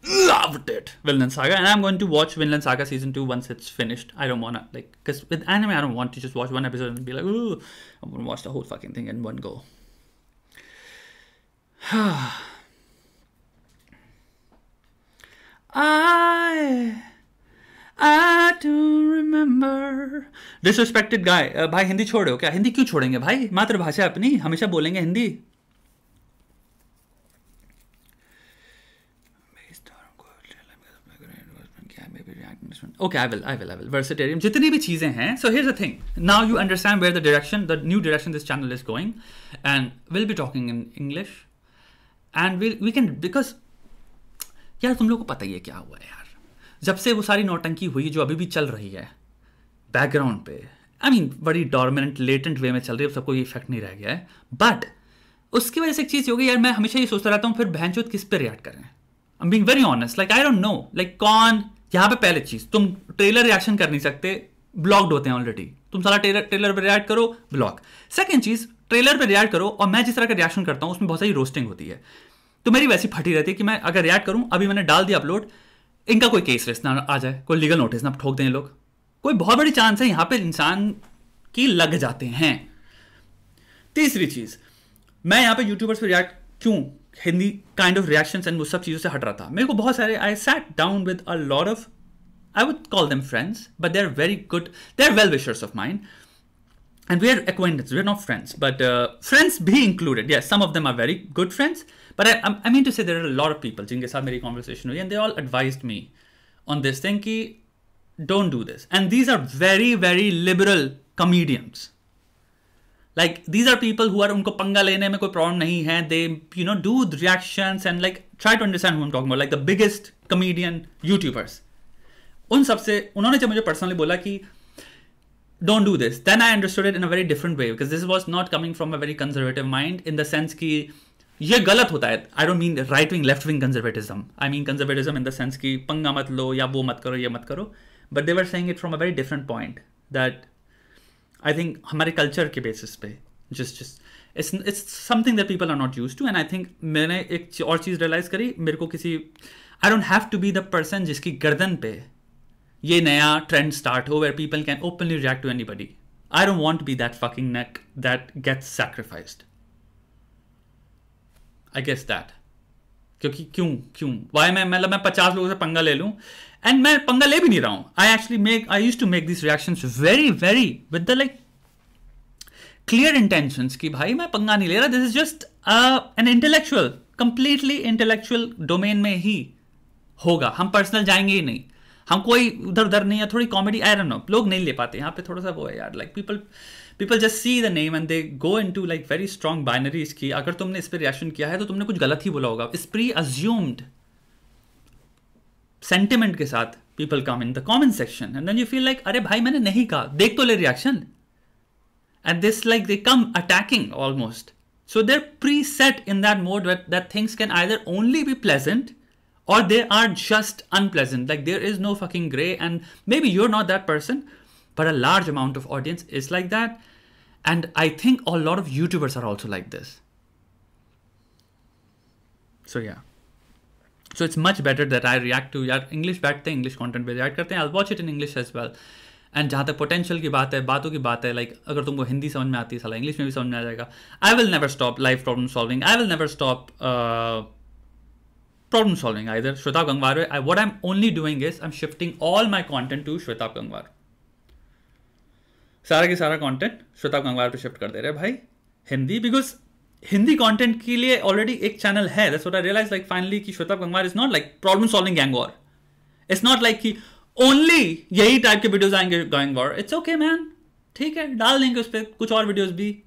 Loved it, Vinland Saga, and I'm going to watch Vinland Saga season 2 once it's finished. I don't want to, like, because with anime I don't want to just watch one episode and be like, ooh, I'm going to watch the whole fucking thing in one go. I don't remember. Disrespected guy. भाई हिंदी छोड़ो क्या? हिंदी क्यों छोड़ेंगे भाई? मातृभाषा अपनी, हमेशा बोलेंगे Hindi. Okay, I will. Versatarian. जितनी भी चीजें हैं. So here's the thing. Now you understand where the new direction this channel is going, and we'll be talking in English, and we can, because यार तुम लोग को पता ही है क्या हुआ है यार. जब से वो सारी नौटंकी हुई जो अभी भी चल रही है बैकग्राउंड पे, I mean बड़ी डोमिनेंट लेटेंट वे में चल रही है, सबको ये इफेक्ट नहीं रह गया है. बट उसकी वजह से एक चीज हो गई यार, मैं हमेशा ये सोचता रहता हूँ फिर बहनचोद किस पे रिएक्ट करें. I'm being very honest. Like I don't know. Like कौन यहाँ पे पहले चीज, तुम ट्रेलर रिएक्शन कर नहीं सकते, ब्लॉक्ड होते हैं ऑलरेडी. तुम सारा ट्रेलर पे रिएक्ट करो, ब्लॉक. सेकंड चीज, ट्रेलर पे रिएक्ट करो, और मैं जिस तरह का रिएक्शन करता हूँ उसमें बहुत सारी रोस्टिंग होती है, तो मेरी वैसी फटी रहती है कि मैं अगर रिएक्ट करूँ, अभी मैंने डाल दिया अपलोड, इनका कोई केस वेस ना आ जाए, कोई लीगल नोटिस ना ठोक दें लोग, कोई बहुत बड़ी चांस है यहाँ पे इंसान की लग जाते हैं. तीसरी चीज, मैं यहाँ पे यूट्यूबर्स पे रिएक्ट क्यों, Hindi kind of reactions and वो सब चीज़ों से हट रहा था. मेरे को बहुत सारे, I sat down with a lot of, I would call them friends, but they are very good, they are well wishers of mine, and we are acquaintances, we are not friends, but friends be included. Yes, some of them are very good friends, but I mean to say there are a lot of people जिनके साथ मेरी conversation हुई, and they all advised me on this thing कि don't do this. And these are very, very liberal comedians. Like these are people who are, उनको पंगा लेने में कोई प्रॉब्लम नहीं है. They, you know, do the reactions and like try to understand who I'm talking about. Like the biggest comedian YouTubers. उन सबसे उन्होंने जब मुझे personally बोला कि don't do this, then I understood it in a very different way, because this was not coming from a very conservative mind, in the sense कि ये गलत होता है. I don't mean right wing, left wing conservatism. I mean conservatism in the sense कि पंगा मत लो, या वो मत करो, ये मत करो. But they were saying it from a very different point, that I think हमारे कल्चर के बेसिस पे just it's something that people are not used to. And I think मैंने एक और चीज़ रियलाइज करी, मेरे को किसी, I don't have to be the person जिसकी गर्दन पे ये नया ट्रेंड स्टार्ट हो, where people can openly react to anybody. I don't want to be that fucking neck that gets sacrificed. I guess that. क्योंकि क्यों why मैं 50 लोगों से पंगा ले लूं, and मैं पंगा ले भी नहीं रहा हूं. I used to make these reactions very, very with the like clear intentions कि भाई मैं पंगा नहीं ले रहा, this is just an intellectual completely intellectual domain में ही होगा, हम पर्सनल जाएंगे ही नहीं, हम कोई उधर उधर नहीं है, थोड़ी कॉमेडी आई डोंट नो, लोग नहीं ले पाते यहाँ पे, थोड़ा सा वो है यार, like people just see the name and they go into like very strong binaries की अगर तुमने इस पर रिएक्शन किया है तो तुमने कुछ गलत ही बोला होगा, इस प्री अज्यूम्ड सेंटिमेंट के साथ people come in the comment section and then you feel like अरे भाई मैंने नहीं कहा, देख तो ले reaction, and this like they come attacking almost. So they're preset in that mode that things can either only be pleasant or they are just unpleasant. Like there is no fucking gray, and maybe you're not that person, but a large amount of audience is like that. And I think a lot of YouTubers are also like this. So yeah. So it's much better that I react to यार English बैठते हैं, English content पे react करते हैं, I'll watch it in English as well. And जहाँ तक potential की बात है, बातों की बात है, लाइक अगर तुमको हिंदी समझ में आती है साला इंग्लिश में भी समझ में आ जाएगा. I will never stop life problem solving, I will never stop problem solving either. Shweta Gangwar, what I am only doing is I am shifting all my content to Shweta Gangwar. सारा की सारा कॉन्टेंट श्वेता गंगवार पे शिफ्ट कर दे रहे भाई हिंदी, बिकॉज हिंदी कंटेंट के लिए already एक चैनल है. That's what I realize like finally कि Shweta Gangwar is not like problem solving gang war. It's not like कि ओनली यही टाइप के वीडियोस आएंगे going war. It's okay man, ठीक है, डाल देंगे उस पर कुछ और वीडियोस भी.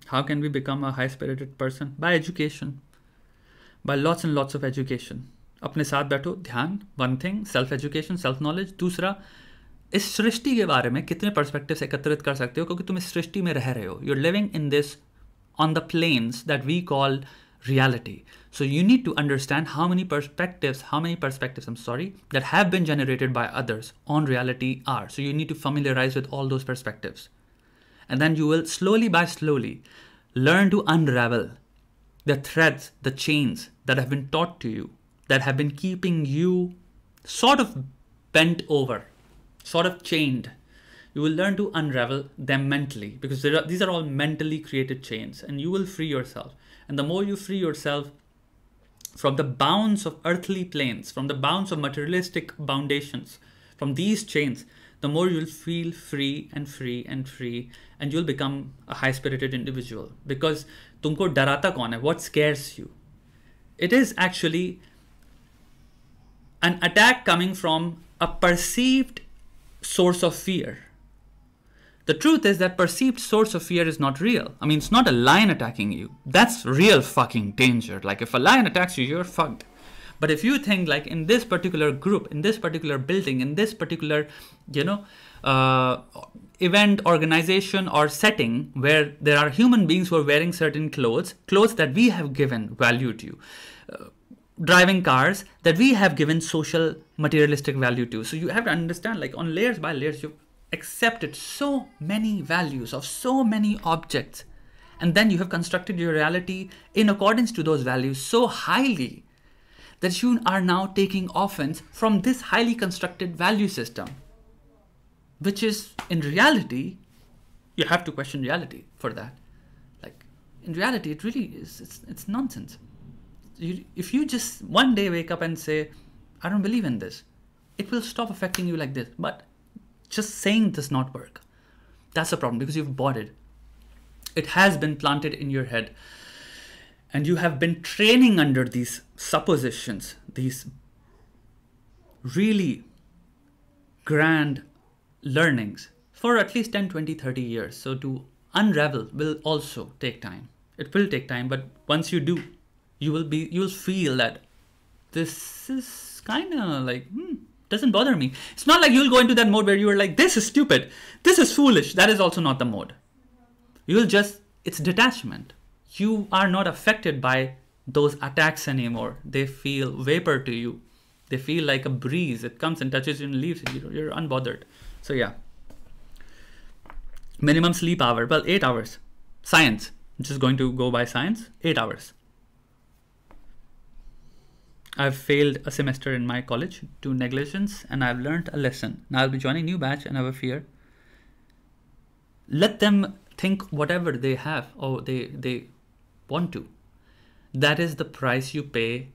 How can we become a high-spirited person? By education. By lots and lots of education. अपने साथ बैठो, ध्यान, one thing, self-education, self-knowledge. दूसरा, इस सृष्टि के बारे में कितने पर्सपेक्टिव्स एकत्रित कर सकते हो, क्योंकि तुम इस सृष्टि में रह रहे हो. You're living in this, on the planes that we call reality. So you need to understand how many perspectives, that have been generated by others on reality are. So you need to familiarize with all those perspectives. And then you will slowly learn to unravel the threads, the chains that have been taught to you, that have been keeping you sort of bent over, sort of chained. You will learn to unravel them mentally, because these are all mentally created chains, and you will free yourself. And the more you free yourself from the bounds of earthly planes, from the bounds of materialistic foundations, from these chains, the more you'll feel free and free and free, and you'll become a high-spirited individual. Because तुमको डराता कौन है? What scares you? It is actually an attack coming from a perceived source of fear. The truth is that perceived source of fear is not real. I mean, it's not a lion attacking you. That's real fucking danger. Like if a lion attacks you, you're fucked. But if you think like in this particular group, in this particular building, in this particular, event, organization or setting where there are human beings who are wearing certain clothes that we have given value to, driving cars that we have given social materialistic value to. So you have to understand, like on layers by layers, you've accepted so many values of so many objects, and then you have constructed your reality in accordance to those values so highly that you are now taking offense from this highly constructed value system, which is in reality, you have to question reality for that. Like in reality, it really is, it's nonsense. If you just one day wake up and say, I don't believe in this, it will stop affecting you like this. But just saying does not work. That's the problem, because you've bought it. It has been planted in your head. And you have been training under these suppositions, these really grand learnings for at least 10, 20, 30 years. So to unravel will also take time. It will take time, but once you do, you'll feel that this is kind of like, doesn't bother me. It's not like you'll go into that mode where you are like, this is stupid, this is foolish. That is also not the mode. It's detachment. You are not affected by those attacks anymore. They feel vapor to you. They feel like a breeze. It comes and touches you and leaves you. You're unbothered. So yeah. Minimum sleep hour. Well, 8 hours. Science. I'm just going to go by science. 8 hours. I've failed a semester in my college to negligence, and I've learned a lesson. Now I'll be joining a new batch, and never fear. Let them think whatever they have or they want to. That is the price you pay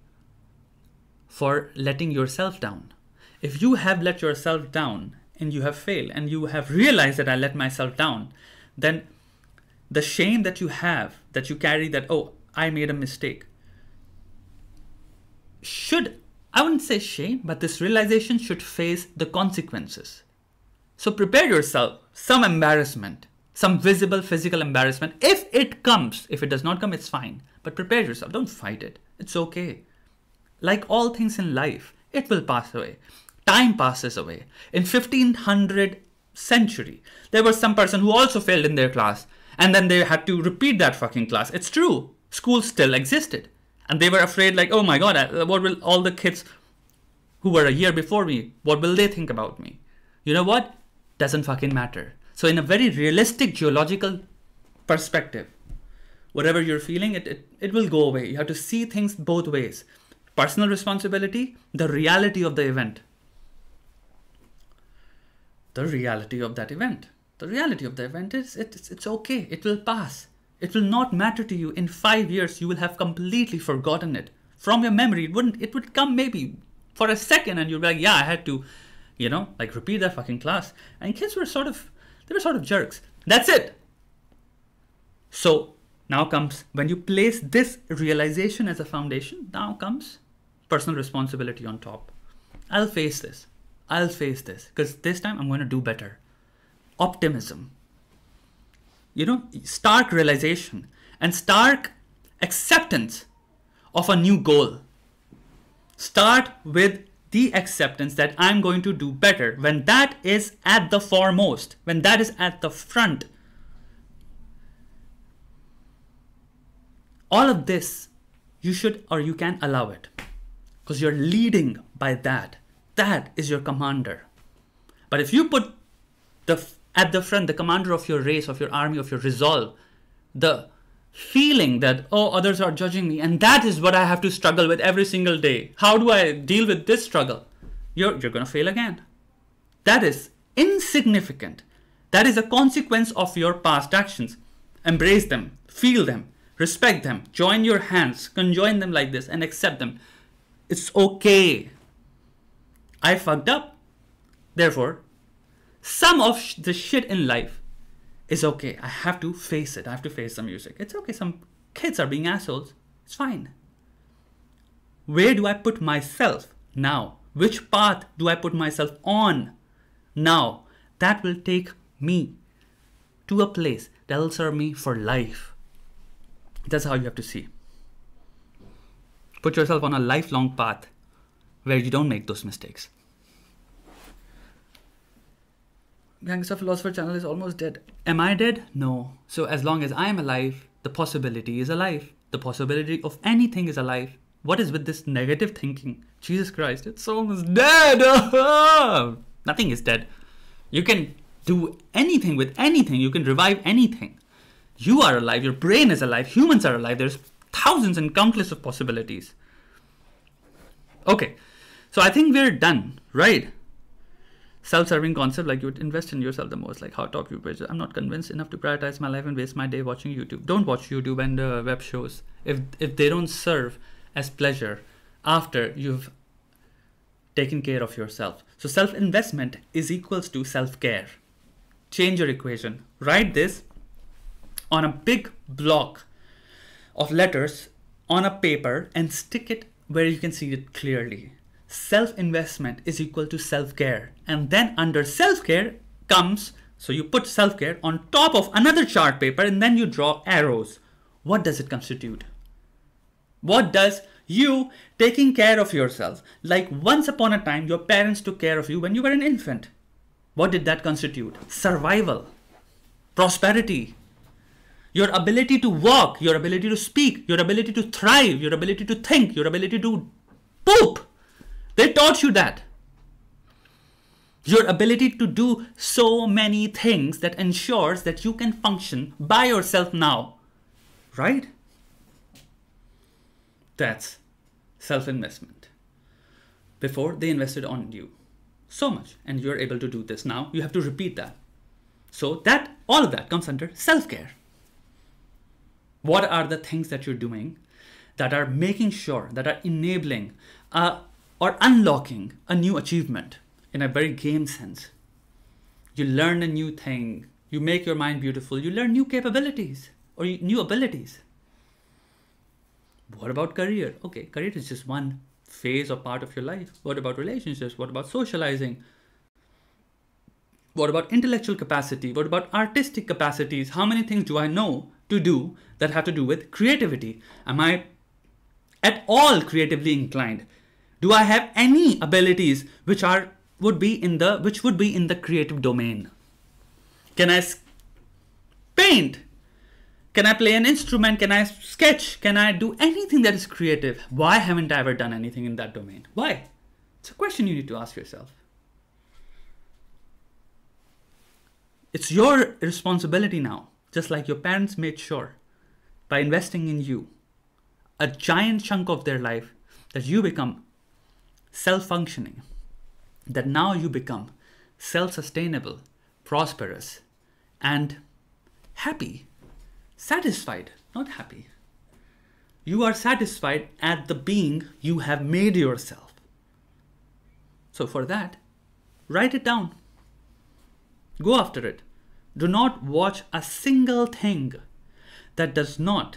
for letting yourself down. If you have let yourself down and you have failed and you have realized that I let myself down, then the shame that you have, that you carry, that, oh, I made a mistake, should, I wouldn't say shame, but this realization should face the consequences. So prepare yourself, some embarrassment, some visible physical embarrassment. If it comes, if it does not come, it's fine. But prepare yourself, don't fight it. It's okay. Like all things in life, it will pass away. Time passes away. In 1500 century, there was some person who also failed in their class, and then they had to repeat that fucking class. It's true. School still existed. And they were afraid, like, oh my God, what will all the kids who were a year before me, what will they think about me? You know what? Doesn't fucking matter. So in a very realistic geological perspective, whatever you're feeling, it will go away. You have to see things both ways. Personal responsibility, the reality of the event. The reality of that event. The reality of the event is it's okay. It will pass. It will not matter to you. In 5 years, you will have completely forgotten it. From your memory, it would come maybe for a second and you'll be like, yeah, I had to, like repeat that fucking class. And kids were sort of jerks. That's it. So now comes, when you place this realization as a foundation, now comes personal responsibility on top. I'll face this. Because this time I'm going to do better. Optimism. Stark realization and stark acceptance of a new goal. Start with the acceptance that I'm going to do better. When that is at the foremost, when that is at the front, all of this, you should or you can allow it. Because you're leading by that. That is your commander. But if you put at the front, the commander of your race, of your army, of your resolve, the feeling that, oh, others are judging me, and that is what I have to struggle with every single day. How do I deal with this struggle? You're going to fail again. That is insignificant. That is a consequence of your past actions. Embrace them, feel them, respect them, join your hands, conjoin them like this and accept them. It's okay. I fucked up. Therefore, some of the shit in life is okay. I have to face it. I have to face the music. It's okay. Some kids are being assholes. It's fine. Where do I put myself now? Which path do I put myself on now? That will take me to a place that will serve me for life. That's how you have to see. Put yourself on a lifelong path where you don't make those mistakes. Gangster Philosopher channel is almost dead. Am I dead? No. So as long as I am alive, the possibility is alive. The possibility of anything is alive. What is with this negative thinking? Jesus Christ, it's almost dead. Nothing is dead. You can do anything with anything. You can revive anything. You are alive. Your brain is alive. Humans are alive. There's thousands and countless of possibilities. Okay. So I think we're done, right? Self-serving concept, like you would invest in yourself the most, like how top you page. I'm not convinced enough to prioritize my life and waste my day watching YouTube. Don't watch YouTube and web shows if they don't serve as pleasure after you've taken care of yourself. So self-investment is equals to self-care. Change your equation. Write this on a big block of letters on a paper and stick it where you can see it clearly. Self-investment is equal to self-care. And then under self-care comes, so you put self-care on top of another chart paper and then you draw arrows. What does it constitute? What does you taking care of yourself, like once upon a time your parents took care of you when you were an infant? What did that constitute? Survival, prosperity, your ability to walk, your ability to speak, your ability to thrive, your ability to think, your ability to poop. They taught you that. Your ability to do so many things that ensures that you can function by yourself now. Right? That's self-investment. Before, they invested on you so much, and you're able to do this now. You have to repeat that. So that all of that comes under self-care. What are the things that you're doing that are making sure, that are enabling a or unlocking a new achievement in a very game sense. You learn a new thing, you make your mind beautiful, you learn new capabilities or new abilities. What about career? Okay, career is just one phase or part of your life. What about relationships? What about socializing? What about intellectual capacity? What about artistic capacities? How many things do I know to do that have to do with creativity? Am I at all creatively inclined? Do I have any abilities which would be in the creative domain? Can I paint? Can I play an instrument? Can I sketch? Can I do anything that is creative? Why haven't I ever done anything in that domain? Why? It's a question you need to ask yourself. It's your responsibility now, just like your parents made sure by investing in you a giant chunk of their life, that you become self-functioning, that now you become self-sustainable, prosperous, and happy, satisfied, not happy. You are satisfied at the being you have made yourself. So for that, write it down. Go after it. Do not watch a single thing that does not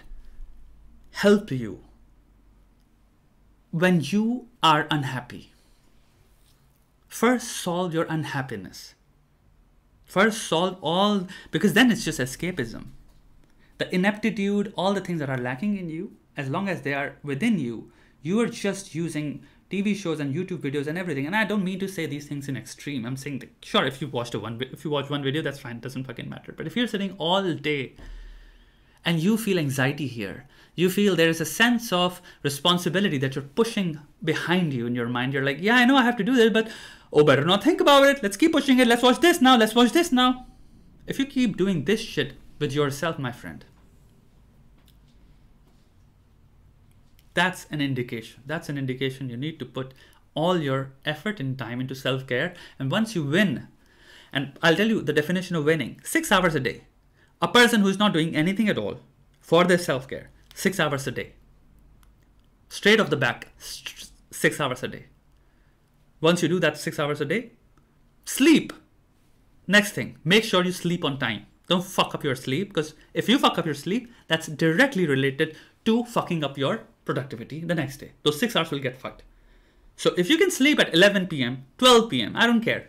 help you when you are unhappy. First, solve your unhappiness. First, solve all, because then it's just escapism. The ineptitude, all the things that are lacking in you, as long as they are within you, you are just using TV shows and YouTube videos and everything. And I don't mean to say these things in extreme. I'm saying that, sure, if you watch one video, that's fine. It doesn't fucking matter. But if you're sitting all day and you feel anxiety here, you feel there is a sense of responsibility that you're pushing behind you in your mind. You're like, yeah, I know I have to do this, but oh, better not think about it. Let's keep pushing it. Let's watch this now. Let's watch this now. If you keep doing this shit with yourself, my friend, that's an indication. That's an indication you need to put all your effort and time into self-care. And once you win, and I'll tell you the definition of winning, 6 hours a day. A person who's not doing anything at all for their self-care, 6 hours a day. Straight off the back, 6 hours a day. Once you do that 6 hours a day, sleep. Next thing, make sure you sleep on time. Don't fuck up your sleep, because if you fuck up your sleep, that's directly related to fucking up your productivity the next day. Those 6 hours will get fucked. So if you can sleep at 11 p.m., 12 p.m., I don't care.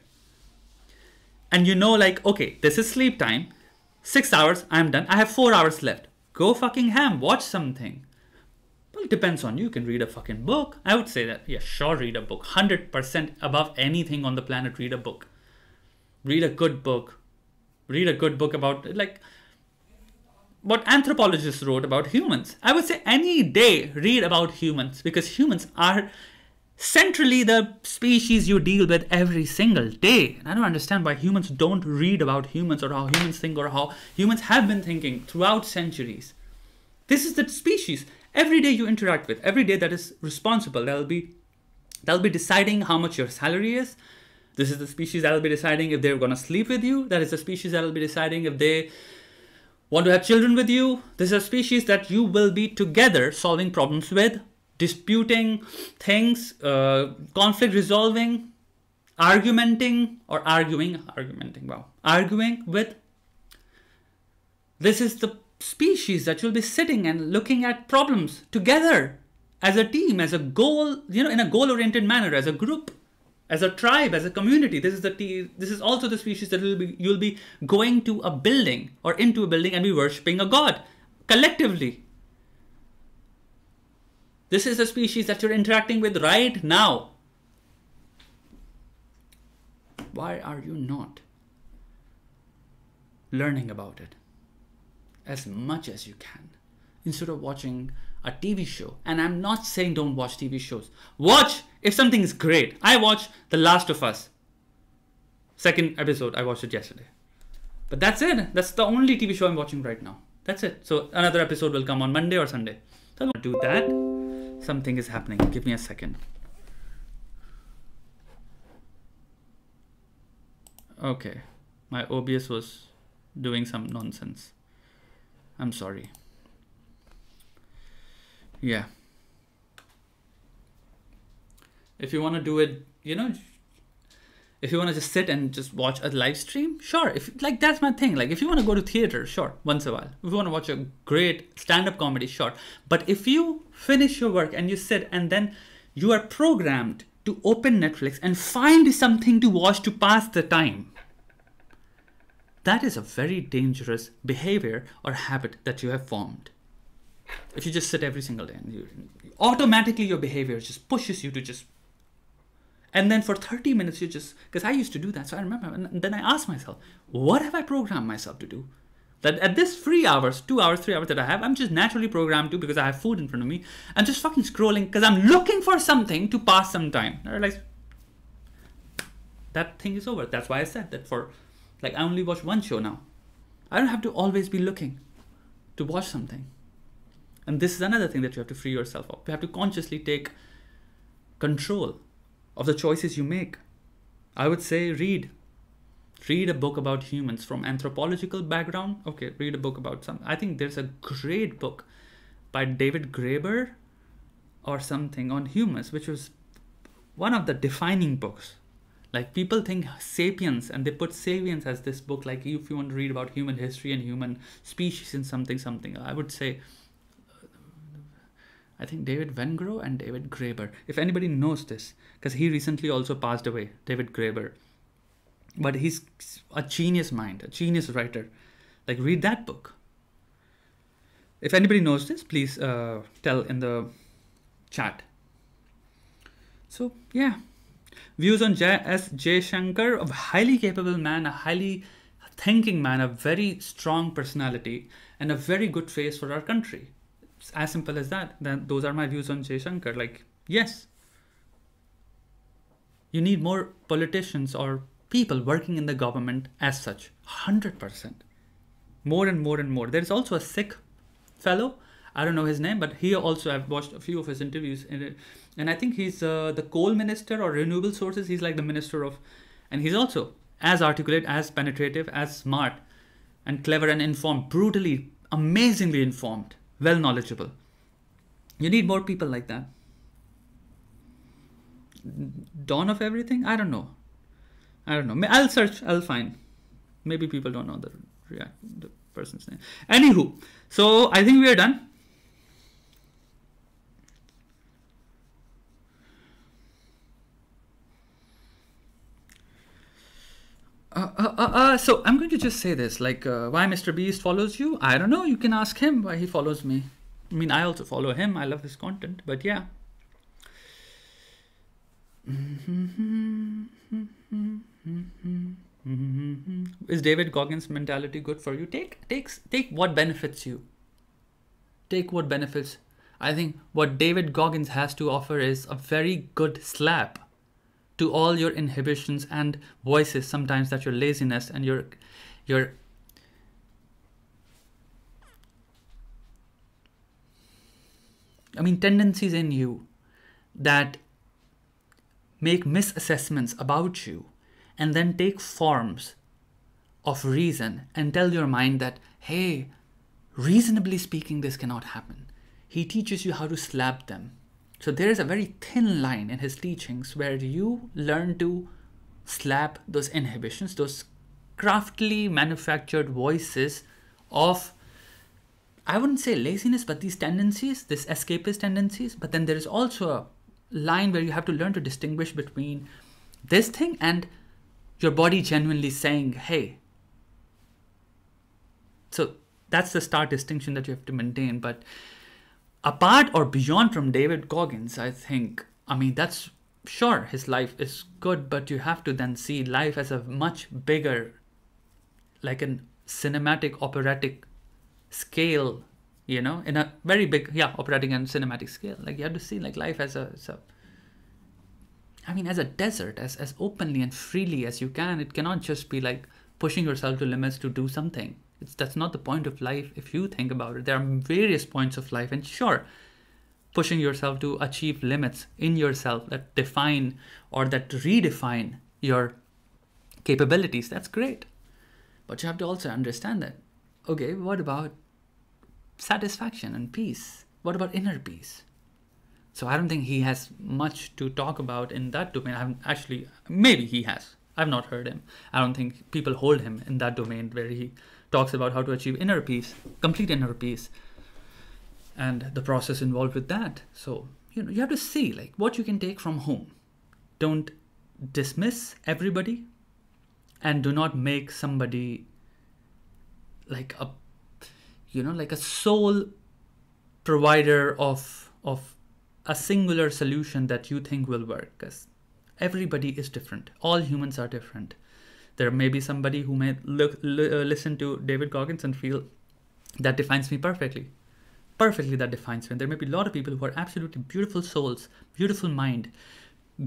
And you know, like, okay, this is sleep time. 6 hours, I'm done. I have 4 hours left. Go fucking ham, watch something. Well, it depends on you. You can read a fucking book. I would say that, yeah, sure, read a book. 100% above anything on the planet, read a book. Read a good book. Read a good book about, like, what anthropologists wrote about humans. I would say any day read about humans, because humans are centrally the species you deal with every single day. And I don't understand why humans don't read about humans, or how humans think, or how humans have been thinking throughout centuries. This is the species every day you interact with, every day that is responsible. That'll be deciding how much your salary is. This is the species that will be deciding if they're going to sleep with you. That is the species that will be deciding if they want to have children with you. This is a species that you will be together solving problems with, disputing things, conflict resolving, arguing with. This is the species that you'll be sitting and looking at problems together as a team, as a goal, in a goal-oriented manner, as a group, as a tribe, as a community. This is also the species that you'll be going to a building or into a building and be worshipping a god collectively. This is the species that you're interacting with right now. Why are you not learning about it as much as you can, instead of watching a TV show? And I'm not saying don't watch TV shows. Watch if something is great. I watched The Last of Us. 2nd episode, I watched it yesterday. But that's it. That's the only TV show I'm watching right now. That's it. So another episode will come on Monday or Sunday. So I'm going to do that. Something is happening. Give me a second. Okay. My OBS was doing some nonsense. I'm sorry. Yeah. If you want to do it, you know, if you want to just sit and just watch a live stream, sure. If like that's my thing. Like if you want to go to theater, sure, once a while. If you want to watch a great stand-up comedy, sure. But if you finish your work and you sit and then you are programmed to open Netflix and find something to watch to pass the time, that is a very dangerous behavior or habit that you have formed. If you just sit every single day and you automatically your behavior just pushes you to just, and then for 30 minutes you just, because I used to do that, so I remember, and then I asked myself, what have I programmed myself to do? That at this 3 hours, 2 hours, 3 hours that I have, I'm just naturally programmed to, because I have food in front of me, I'm just fucking scrolling because I'm looking for something to pass some time. I realized that thing is over. That's why I said that for, like, I only watch one show now. I don't have to always be looking to watch something. And this is another thing that you have to free yourself of. You have to consciously take control of the choices you make. I would say read a book about humans from anthropological background. Okay, read a book about some. I think there's a great book by David Graeber or something on humans, which was one of the defining books. Like people think Sapiens, and they put Sapiens as this book. Like if you want to read about human history and human species and something, I would say, I think David Wengrow and David Graeber. If anybody knows this, because he recently also passed away, David Graeber. But he's a genius mind, a genius writer. Like read that book. If anybody knows this, please tell in the chat. So yeah, views on S. J. Shankar, a highly capable man, a highly thinking man, a very strong personality, and a very good face for our country. It's as simple as that. Then those are my views on J. Shankar. Like, yes, you need more politicians or people working in the government as such. 100%. More and more and more. There is also a Sikh fellow. I don't know his name, but he also, I've watched a few of his interviews in it, and I think he's the coal minister or renewable sources. He's like the minister of, and he's also as articulate, as penetrative, as smart and clever and informed, brutally, amazingly informed, well knowledgeable. You need more people like that. Dawn of everything? I don't know. I'll search, I'll find. Maybe people don't know the person's name. Anywho, so I think we are done. So I'm going to just say this, like, why Mr. Beast follows you? I don't know. You can ask him why he follows me. I mean, I also follow him. I love his content, but yeah. Is David Goggins' mentality good for you? Take what benefits you. Take what benefits. I think what David Goggins has to offer is a very good slap to all your inhibitions and voices sometimes, that your laziness and your tendencies in you that make misassessments about you and then take forms of reason and tell your mind that, hey, reasonably speaking, this cannot happen. He teaches you how to slap them. So there is a very thin line in his teachings where you learn to slap those inhibitions, those craftily manufactured voices of, I wouldn't say laziness, but these tendencies, this escapist tendencies. But then there is also a line where you have to learn to distinguish between this thing and your body genuinely saying, hey. So that's the stark distinction that you have to maintain. But apart or beyond from David Goggins, I think, that's sure, his life is good, but you have to then see life as a much bigger, like a cinematic, operatic scale, in a very big, operatic and cinematic scale. Like you have to see like life as as a desert, as openly and freely as you can. It cannot just be like pushing yourself to limits to do something. That's not the point of life if you think about it. There are various points of life, and sure, pushing yourself to achieve limits in yourself that define or that redefine your capabilities, that's great. But you have to also understand that, okay, what about satisfaction and peace? What about inner peace? So I don't think he has much to talk about in that domain. I haven't actually, maybe he has. I've not heard him. I don't think people hold him in that domain where he talks about how to achieve inner peace, complete inner peace, and the process involved with that. So, you have to see like what you can take from whom. Don't dismiss everybody, and do not make somebody like a, like a sole provider of a singular solution that you think will work, because everybody is different. All humans are different. There may be somebody who may listen to David Goggins and feel that defines me perfectly. Perfectly, that defines me. There may be a lot of people who are absolutely beautiful souls, beautiful mind,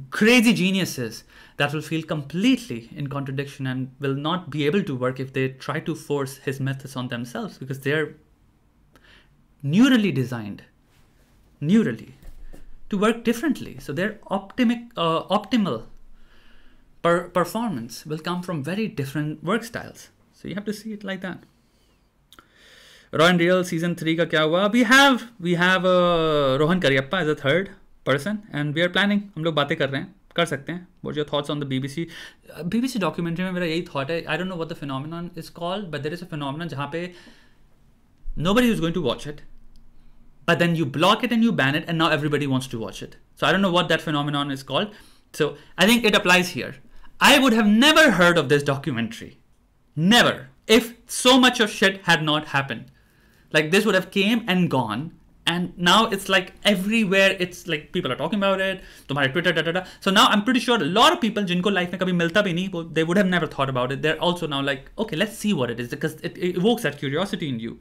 crazy geniuses that will feel completely in contradiction and will not be able to work if they try to force his methods on themselves, because they're neurally designed, to work differently. So their optimal performance will come from very different work styles. So you have to see it like that. Raw and Real season 3 का क्या हुआ? We have Rohan Cariappa as a third person, and we are planning. हम लोग बातें कर रहे हैं, कर सकते हैं. What's your thoughts on the BBC documentary में मेरा यही thought है. I don't know what the phenomenon is called, but there is a phenomenon जहाँ पे nobody is going to watch it, but then you block it and you ban it, and now everybody wants to watch it. So I don't know what that phenomenon is called. So I think it applies here. I would have never heard of this documentary. Never. If so much of shit had not happened. Like this would have came and gone. And now it's like everywhere. It's like people are talking about it. Tumhare Twitter, da. So now I'm pretty sure a lot of people jinko life mein kabhi milta bhi nahi, they would have never thought about it. They're also now like, okay, let's see what it is, because it evokes that curiosity in you.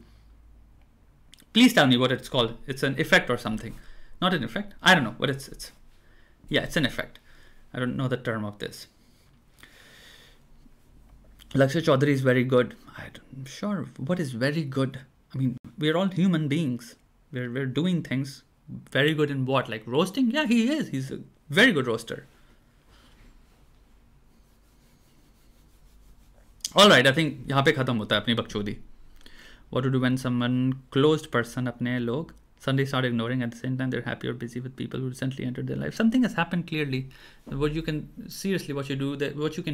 Please tell me what it's called. It's an effect or something. Not an effect. I don't know what it's. Yeah, it's an effect. I don't know the term of this. Lakshya Chaudhary is very good. I'm sure what is very good. I mean, we're all human beings. We're doing things. Very good in what? Like roasting? Yeah, he is. He's a very good roaster. All right, I think यहाँ पे खत्म होता है अपनी बकचोदी. What to do when someone closed person अपने लोग suddenly start ignoring, at the same time they're happy or busy with people who recently entered their life. Something has happened clearly. What you can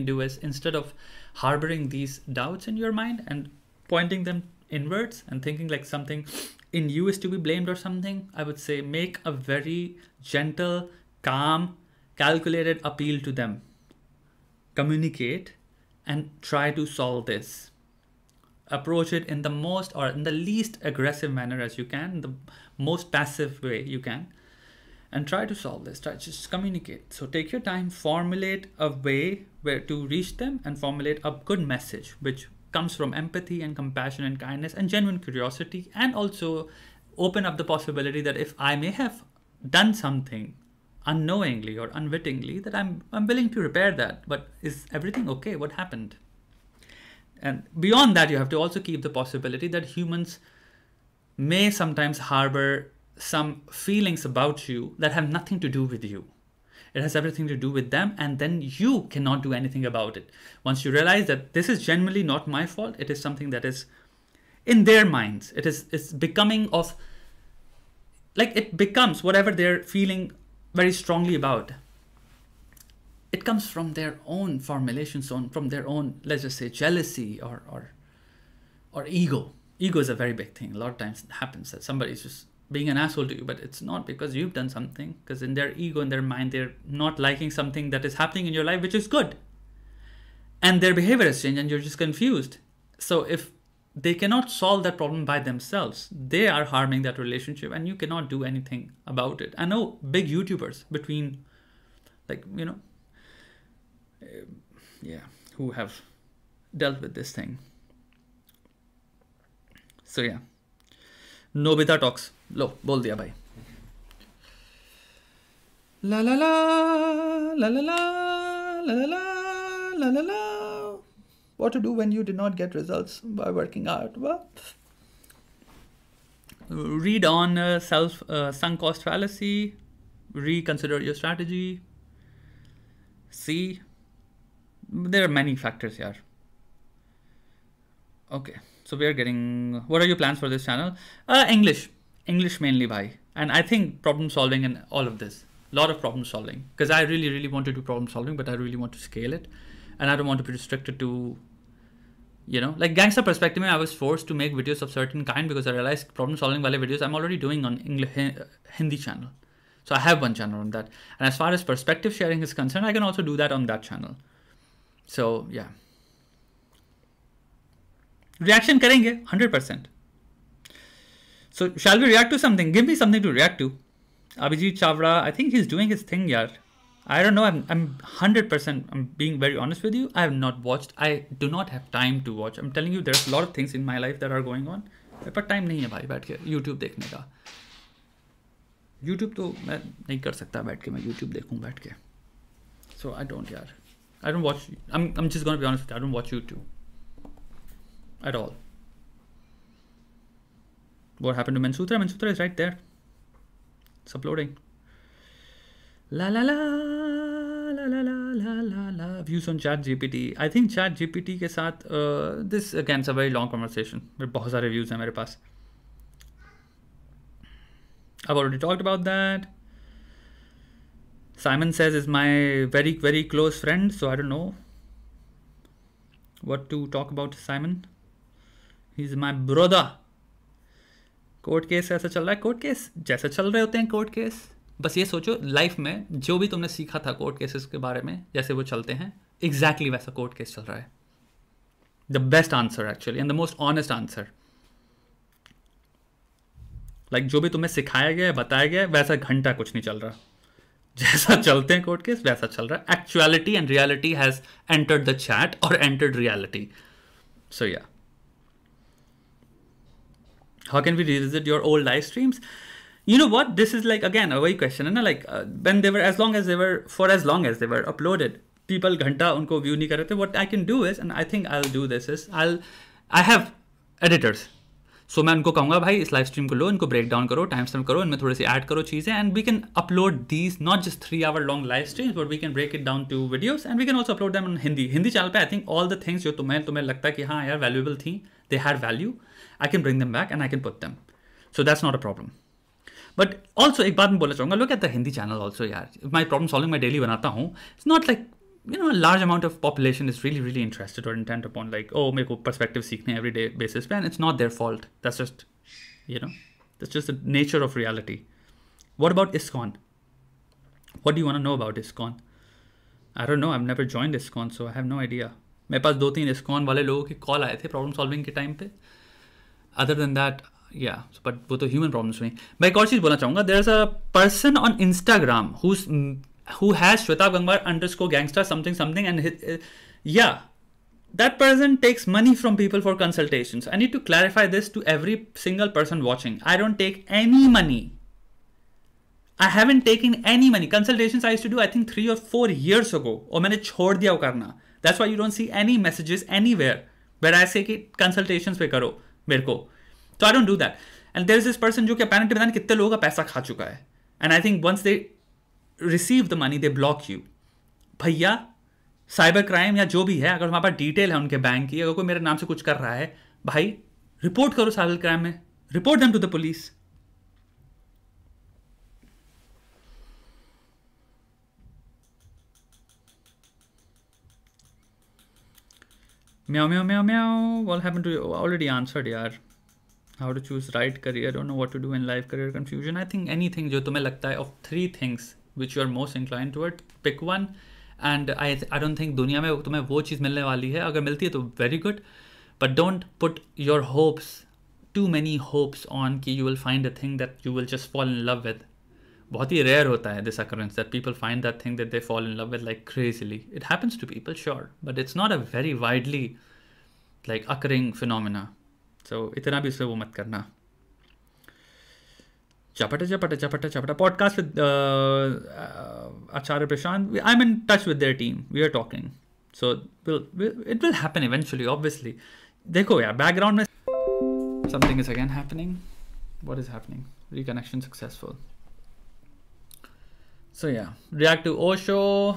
do is, instead of harboring these doubts in your mind and pointing them inwards and thinking like something in you is to be blamed or something, I would say make a very gentle, calm, calculated appeal to them. Communicate and try to solve this. Approach it in the most or in the least aggressive manner as you can, the most passive way you can, and try to solve this. Just communicate. So take your time, formulate a way where to reach them, and formulate a good message which comes from empathy and compassion and kindness and genuine curiosity, and also open up the possibility that if I may have done something unknowingly or unwittingly, that I'm willing to repair that. But is everything okay? What happened? And beyond that, you have to also keep the possibility that humans may sometimes harbor some feelings about you that have nothing to do with you. It has everything to do with them, and then you cannot do anything about it. Once you realize that this is genuinely not my fault, it is something that is in their minds. It's becoming of, like, it becomes whatever they're feeling very strongly about. It comes from their own formulations, from their own, let's just say, jealousy or ego. Ego is a very big thing. A lot of times it happens that somebody's just being an asshole to you, but it's not because you've done something, because in their ego, in their mind, they're not liking something that is happening in your life, which is good. And their behavior has changed and you're just confused. So if they cannot solve that problem by themselves, they are harming that relationship and you cannot do anything about it. I know big YouTubers between, like, who have dealt with this thing. So yeah, Nobita talks. Lo, bol diya bhai. La la la, la la la, la la la, la la la. What to do when you did not get results by working out? Well, read on sunk cost fallacy. Reconsider your strategy. See. There are many factors here. Okay, so we are getting. What are your plans for this channel? English mainly, bhai. And I think problem solving and all of this, a lot of problem solving, because I really, really want to do problem solving, but I really want to scale it. And I don't want to be restricted to, you know, like gangster perspective, I was forced to make videos of certain kind because I realized problem solving wale videos I'm already doing on English, Hindi channel. So I have one channel on that. And as far as perspective sharing is concerned, I can also do that on that channel. So yeah. Reaction karenge, 100%. So shall we react to something? Give me something to react to. Abhijit Chavra, I think he's doing his thing, yaar. I don't know. I'm 100%. I'm being very honest with you. I have not watched. I do not have time to watch. I'm telling you, there's a lot of things in my life that are going on. But time नहीं है भाई बैठ के YouTube देखने का. YouTube तो मैं नहीं कर सकता बैठ के मैं YouTube देखूं बैठ के. So I don't यार. I don't watch. I'm just gonna be honest with you. I don't watch YouTube at all. What happened to Mansutra? Mansutra is right there. It's uploading. La la la la la la la la. Views on Chat GPT. I think Chat GPT के साथ this again is a very long conversation. मेरे बहुत सारे views हैं मेरे पास. I've already talked about that. Simon says is my very, very close friend, so I don't know what to talk about Simon. He's my brother. Court case ऐसा चल रहा है. Court case जैसे चल रहे होते हैं कोर्ट केस. बस ये सोचो लाइफ में जो भी तुमने सीखा था कोर्ट केसेस के बारे में जैसे वो चलते हैं एग्जैक्टली वैसा कोर्ट केस चल रहा है. The best answer actually and the most honest answer. Like जो भी तुम्हें सिखाया गया बताया गया वैसा घंटा कुछ नहीं चल रहा. जैसा चलते हैं कोर्ट केस वैसा चल रहा है. Actuality and reality has entered the chat और एंटर्ड रियलिटी. सो या how can we revisit your old live streams? You know what, this is like again a very question, and like when they were for as long as they were uploaded, people घंटा उनको view नहीं कर रहे थे. What I can do is, and I think I'll do this is I have editors, so मैं उनको कहूँगा भाई इस live stream को लो, इनको break down करो, time stamp करो, इनमें थोड़ी सी add करो चीज़ें, and we can upload these not just 3-hour long live streams, but we can break it down to videos, and we can also upload them on Hindi channel पे. I think all the things जो तुम्हें लगता है कि हाँ यार valuable थी, they had value, I can bring them back and I can put them. So that's not a problem. But also एक बात मैं बोलना चाहूँगा, look at the Hindi channel also यार. My problem solving मैं daily बनाता हूँ. It's not like, you know, a large amount of population is really, really interested or intent upon like, oh मेरे को perspective सीखने everyday basis पे, and it's not their fault. That's just, you know, that's just the nature of reality. What about ISKCON? What do you want to know about ISKCON? I don't know. I've never joined ISKCON, so I have no idea. मेरे पास 2-3 ISKCON वाले लोगों की call आए थे problem solving के time पे. Other than that, yeah, but वो तो human problems में. मैं एक और चीज़ बोलना चाहूँगा. There's a person on Instagram who has Shweta Gangwar _gangster something and yeah, that person takes money from people for consultations. I need to clarify this to every single person watching. I don't take any money. I haven't taken any money. Consultations I used to do I think 3 or 4 years ago और मैंने छोड़ दिया वो करना. That's why you don't see any messages anywhere where I say कि consultations पे करो मेरे को. So I don't do that. And there is this person जो कि apparently पता नहीं कितने लोगों का पैसा खा चुका है. And I think once they receive the money, they block you. भैया साइबर क्राइम या जो भी है, अगर हमारे पास डिटेल है उनके बैंक की, अगर कोई मेरे नाम से कुछ कर रहा है, भाई रिपोर्ट करो साइबर क्राइम में. Report them to the police. Meow, meow, meow, meow. What happened to you? Already answered, yaar. How to choose right career. Don't know what to do in life. Career confusion. I think anything जो तुम्हें लगता है of 3 things which you are most inclined toward, pick one. And I don't think दुनिया में तुम्हें वो चीज़ मिलने वाली है. अगर मिलती है तो very good. But don't put your hopes, too many hopes on कि you will find a thing that you will just fall in love with. बहुत ही rare होता है this occurrence that people find that thing that they fall in love with like crazily. It happens to people, sure, but it's not a very widely like occurring phenomena. So इतना भी उससे वो मत करना. Chapata podcast with Acharya Prashant. I'm in touch with their team. We are talking. So it will happen eventually, obviously. देखो यार background में something is again happening. What is happening? Reconnection successful. So yeah, react to Osho.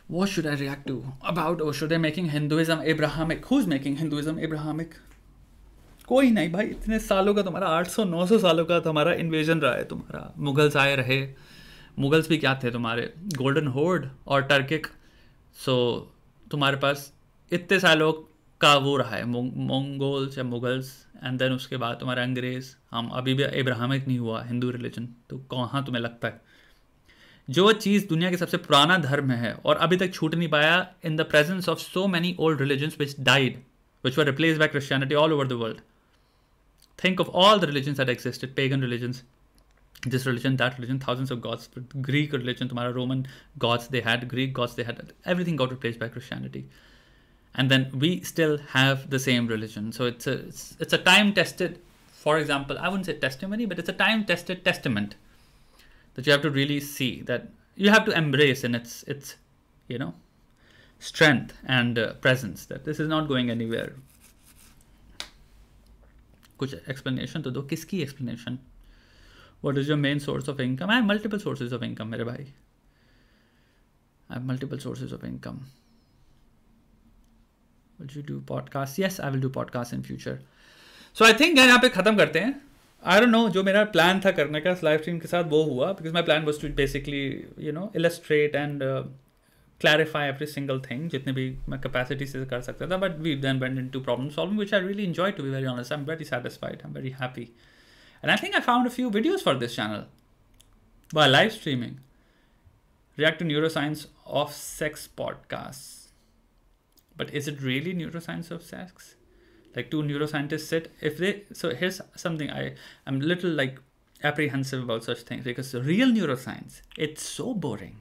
What should I react to about Osho? They're making Hinduism Abrahamic. Who's making Hinduism Abrahamic? कोई नहीं भाई, इतने सालों का तुम्हारा 800-900 सालों का तुम्हारा इन्वेजन रहा है तुम्हारा, मुगल्स आए रहे, मुगल्स भी क्या थे तुम्हारे, गोल्डन होर्ड और टर्किक, सो तुम्हारे पास इतने सालों का वो रहा है, मंगोल्स या मुगल्स, एंड देन उसके बाद तुम्हारे अंग्रेज़, हम अभी भी इब्राहिमिक नहीं हुआ हिंदू रिलीजन, तो कहाँ तुम्हें लगता है जो चीज़ दुनिया के सबसे पुराना धर्म है और अभी तक छूट नहीं पाया, in the presence of so many old religions which died, which were replaced by Christianity all over the world. Think of all the religions that existed, pagan religions, this religion, that religion, thousands of gods, Greek religion, tomorrow Roman gods they had, Greek gods they had, everything got replaced by Christianity. And then we still have the same religion. So it's a time-tested, for example, I wouldn't say testimony, but it's a time-tested testament that you have to really see, that you have to embrace in its you know, strength and presence, that this is not going anywhere. कुछ explanation तो दो, किसकी explanation? What is your main source of income? I have multiple sources of income मेरे भाई, I have multiple sources of income. Will you do podcast? Yes, I will do podcast in future. So I think यहाँ पे ख़त्म करते हैं. आई don't no, जो मेरा plan था करने का लाइव स्ट्रीम के साथ वो हुआ, because my plan was to basically you know illustrate and clarify every single thing जितने भी मैं capacity से कर सकता था, but we then went into problem solving, which I really enjoyed, to be very honest. I'm very satisfied, I'm very happy, and I think I found a few videos for this channel while live streaming. React to neuroscience of sex podcasts, but is it really neuroscience of sex? Like two neuroscientists sit, if they, so here's something I'm a little like apprehensive about such things, because real neuroscience, it's so boring.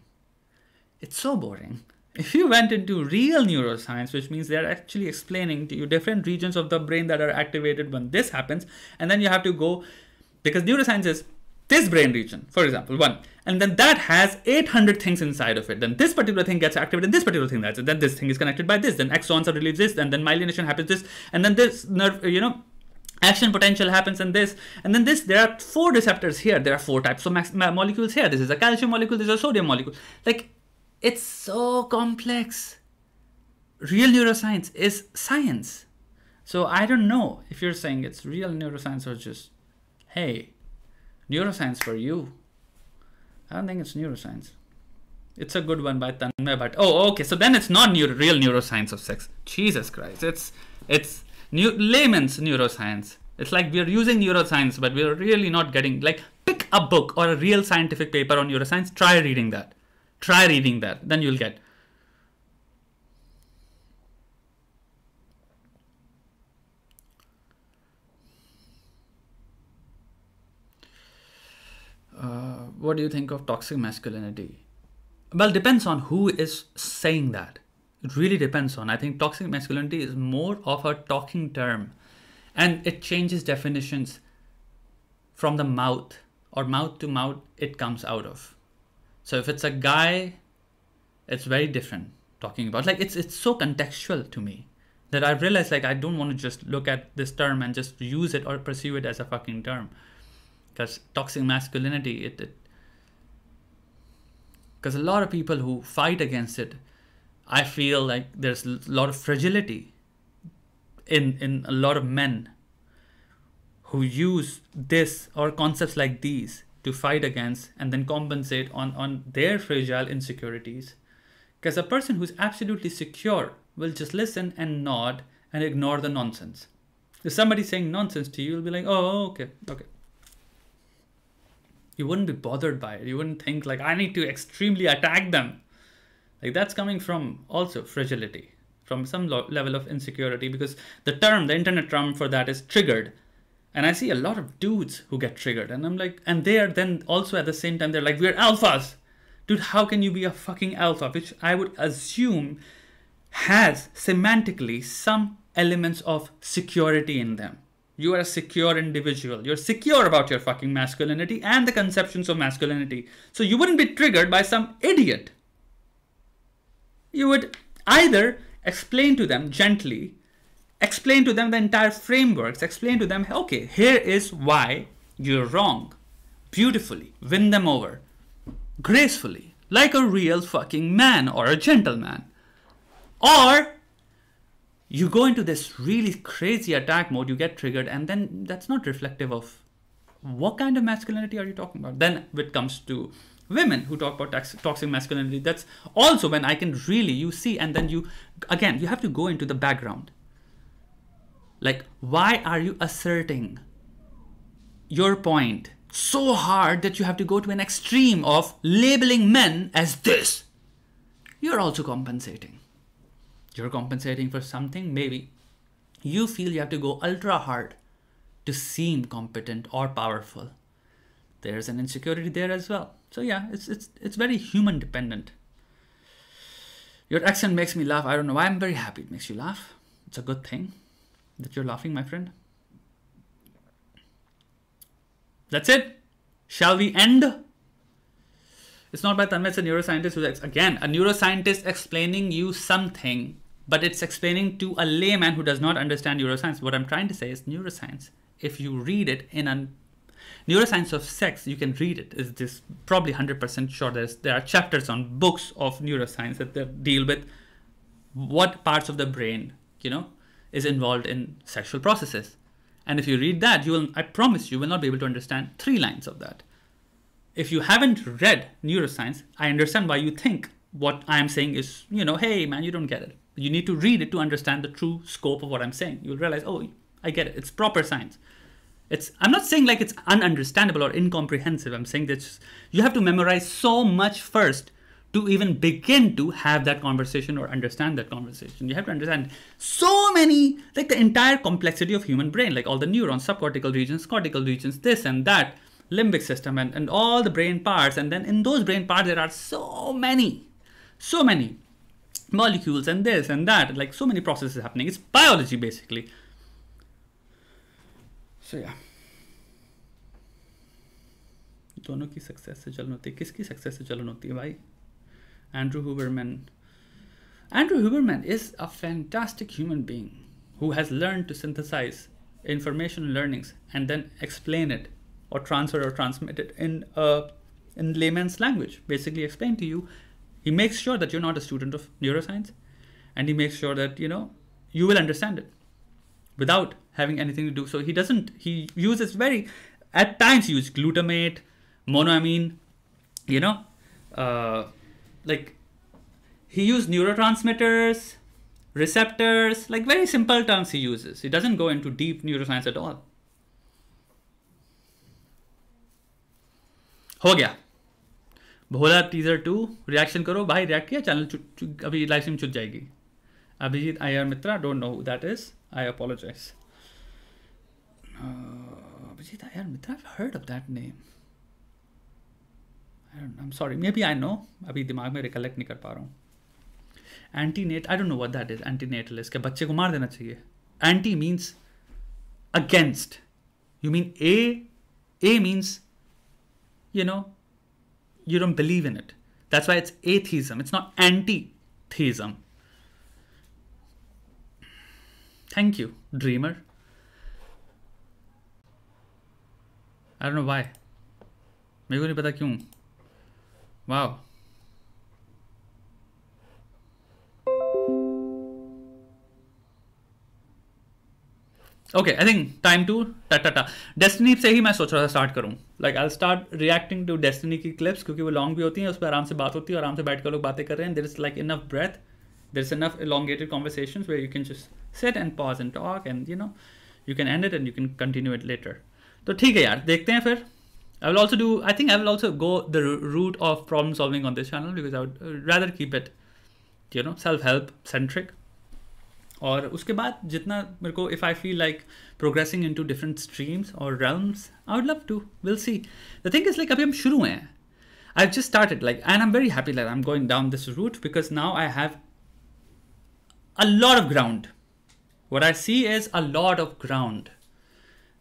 It's so boring. If you went into real neuroscience, which means they're actually explaining to you different regions of the brain that are activated when this happens, and then you have to go, because neuroscience is this brain region, for example, one, and then that has 800 things inside of it. Then this particular thing gets activated, and this particular thing that's it. Then this thing is connected by this. Then axons are released this, and then myelination happens this, and then this nerve, you know, action potential happens in this, and then this. There are 4 receptors here. There are 4 types of molecules here. This is a calcium molecule. This is a sodium molecule. Like, it's so complex. Real neuroscience is science. So I don't know if you're saying it's real neuroscience or just, hey, neuroscience for you. I don't think it's neuroscience. It's a good one by Tanmay Bhatt. Oh, okay. So then it's not real neuroscience of sex. Jesus Christ. It's layman's neuroscience. It's like we're using neuroscience, but we're really not getting, like, pick a book or a real scientific paper on neuroscience. Try reading that. Then you'll get. What do you think of toxic masculinity? Well, depends on who is saying that. It really depends on. I think toxic masculinity is more of a talking term, and it changes definitions from the mouth, or mouth to mouth it comes out of. So if it's a guy, it's very different talking about, like, it's so contextual to me that I've realized, like, I don't want to just look at this term and just use it or perceive it as a fucking term. Because toxic masculinity, because a lot of people who fight against it, I feel like there's a lot of fragility in a lot of men who use this or concepts like these to fight against and then compensate on their fragile insecurities. Because a person who's absolutely secure will just listen and nod and ignore the nonsense. If somebody's saying nonsense to you, you'll be like, oh, okay. You wouldn't be bothered by it. You wouldn't think, like, I need to extremely attack them. Like, that's coming from also fragility, from some level of insecurity, because the internet term for that is triggered. And I see a lot of dudes who get triggered, and I'm like, and they are then also at the same time, they're like, we're alphas. Dude, how can you be a fucking alpha? Which I would assume has semantically some elements of security in them. You are a secure individual. You're secure about your fucking masculinity and the conceptions of masculinity. So you wouldn't be triggered by some idiot. You would either explain to them gently, explain to them the entire frameworks, explain to them, okay, here is why you're wrong. Beautifully, win them over. Gracefully, like a real fucking man or a gentleman. Or you go into this really crazy attack mode, you get triggered, and then that's not reflective of what kind of masculinity are you talking about. Then when it comes to women who talk about toxic masculinity, that's also when I can really, you see, and then you, again, you have to go into the background. Like, why are you asserting your point so hard that you have to go to an extreme of labeling men as this? You're also compensating. You're compensating for something. Maybe you feel you have to go ultra hard to seem competent or powerful. There's an insecurity there as well. So yeah, it's very human dependent. Your accent makes me laugh. I don't know why. I'm very happy it makes you laugh. It's a good thing that you're laughing, my friend. That's it. Shall we end? It's not by Tanmay, it's a neuroscientist who's, again, a neuroscientist explaining you something, but it's explaining to a layman who does not understand neuroscience. What I'm trying to say is neuroscience, if you read it in a neuroscience of sex, you can read it. Is this probably 100% sure there are chapters on books of neuroscience that deal with what parts of the brain, is involved in sexual processes. And if you read that, I promise you will not be able to understand 3 lines of that. If you haven't read neuroscience, I understand why you think what I'm saying is, hey man, you don't get it. You need to read it to understand the true scope of what I'm saying. You'll realize, oh, I get it. It's proper science. I'm not saying like it's ununderstandable or incomprehensive. I'm saying that you have to memorize so much first to even begin to have that conversation or understand that conversation. You have to understand so many, like the entire complexity of human brain, like all the neurons, subcortical regions, cortical regions, this and that, limbic system, and all the brain parts. And then in those brain parts, there are so many molecules and this and that, like so many processes happening. It's biology basically. So yeah. दोनों की success से जलन होती है. किसकी success से जलन होती है भाई? Andrew Huberman. Andrew Huberman is a fantastic human being who has learned to synthesize information learnings and then explain it or transfer or transmit it in layman's language. Basically explain to you. He makes sure that you're not a student of neuroscience, and he makes sure that you will understand it without having anything to do. So he uses at times he uses glutamate, monoamine, like he used neurotransmitters, receptors, like very simple terms he uses. He doesn't go into deep neuroscience at all. हो गया भोला teaser 2 reaction करो भाई. React किया, channel अभी live stream छूट जाएगी. Abhijeet Iyer Mitra, don't know who that is, I apologize. Abhijeet Iyer Mitra, I've heard of that name. I'm sorry, maybe I know, अभी दिमाग में रिकलेक्ट नहीं कर पा रहा हूँ. Antinate, I don't know what that is. Antinatal, इसके बच्चे को मार देना चाहिए. Anti means against. You mean a means you don't believe in it. That's why it's atheism. It's not anti-theism. Thank you, dreamer. I don't know why. मेरे को नहीं पता क्यों. Wow. Okay, I think time to ta. Destiny से ही मैं सोच रहा था स्टार्ट करूँ. Like I'll start reacting to Destiny की clips क्योंकि वो लॉन्ग भी होती हैं, उस पर आराम से बात होती है, आराम से बैठ कर लोग बातें कर रहे हैं. There is like enough breath, there is enough elongated conversations where you can just sit and pause and talk, and you can end it and you can continue it later. तो ठीक है यार, देखते हैं फिर. I think I will also go the route of problem solving on this channel because I would rather keep it, self-help centric. और उसके बाद जितना मेरे को, if I feel like progressing into different streams or realms, I would love to. We'll see. The thing is, like, अभी हम शुरू हैं. I've just started, like, and I'm very happy that I'm going down this route because now I have a lot of ground. What I see is a lot of ground,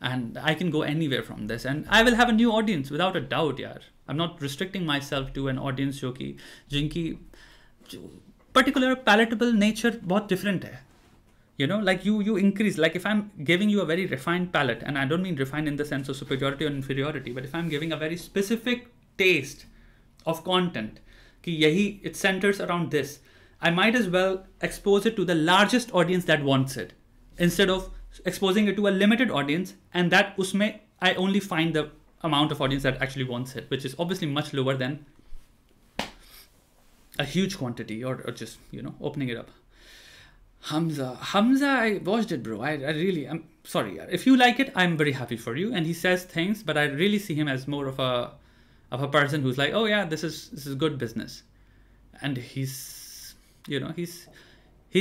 and I can go anywhere from this, and I will have a new audience without a doubt, yaar. I'm not restricting myself to an audience जिनकी particular palatable nature बहुत different है. Like you increase, like if I'm giving you a very refined palate, and I don't mean refined in the sense of superiority or inferiority, but if I'm giving a very specific taste of content, कि यही it centers around this, I might as well expose it to the largest audience that wants it, instead of exposing it to a limited audience, and that usme I only find the amount of audience that actually wants it, which is obviously much lower than a huge quantity, or just, you know, opening it up. Hamza, I watched it, bro. I really, I'm sorry. If you like it, I'm very happy for you. And he says things, but I really see him as more of a person who's like, oh yeah, this is good business. And he's, you know, he's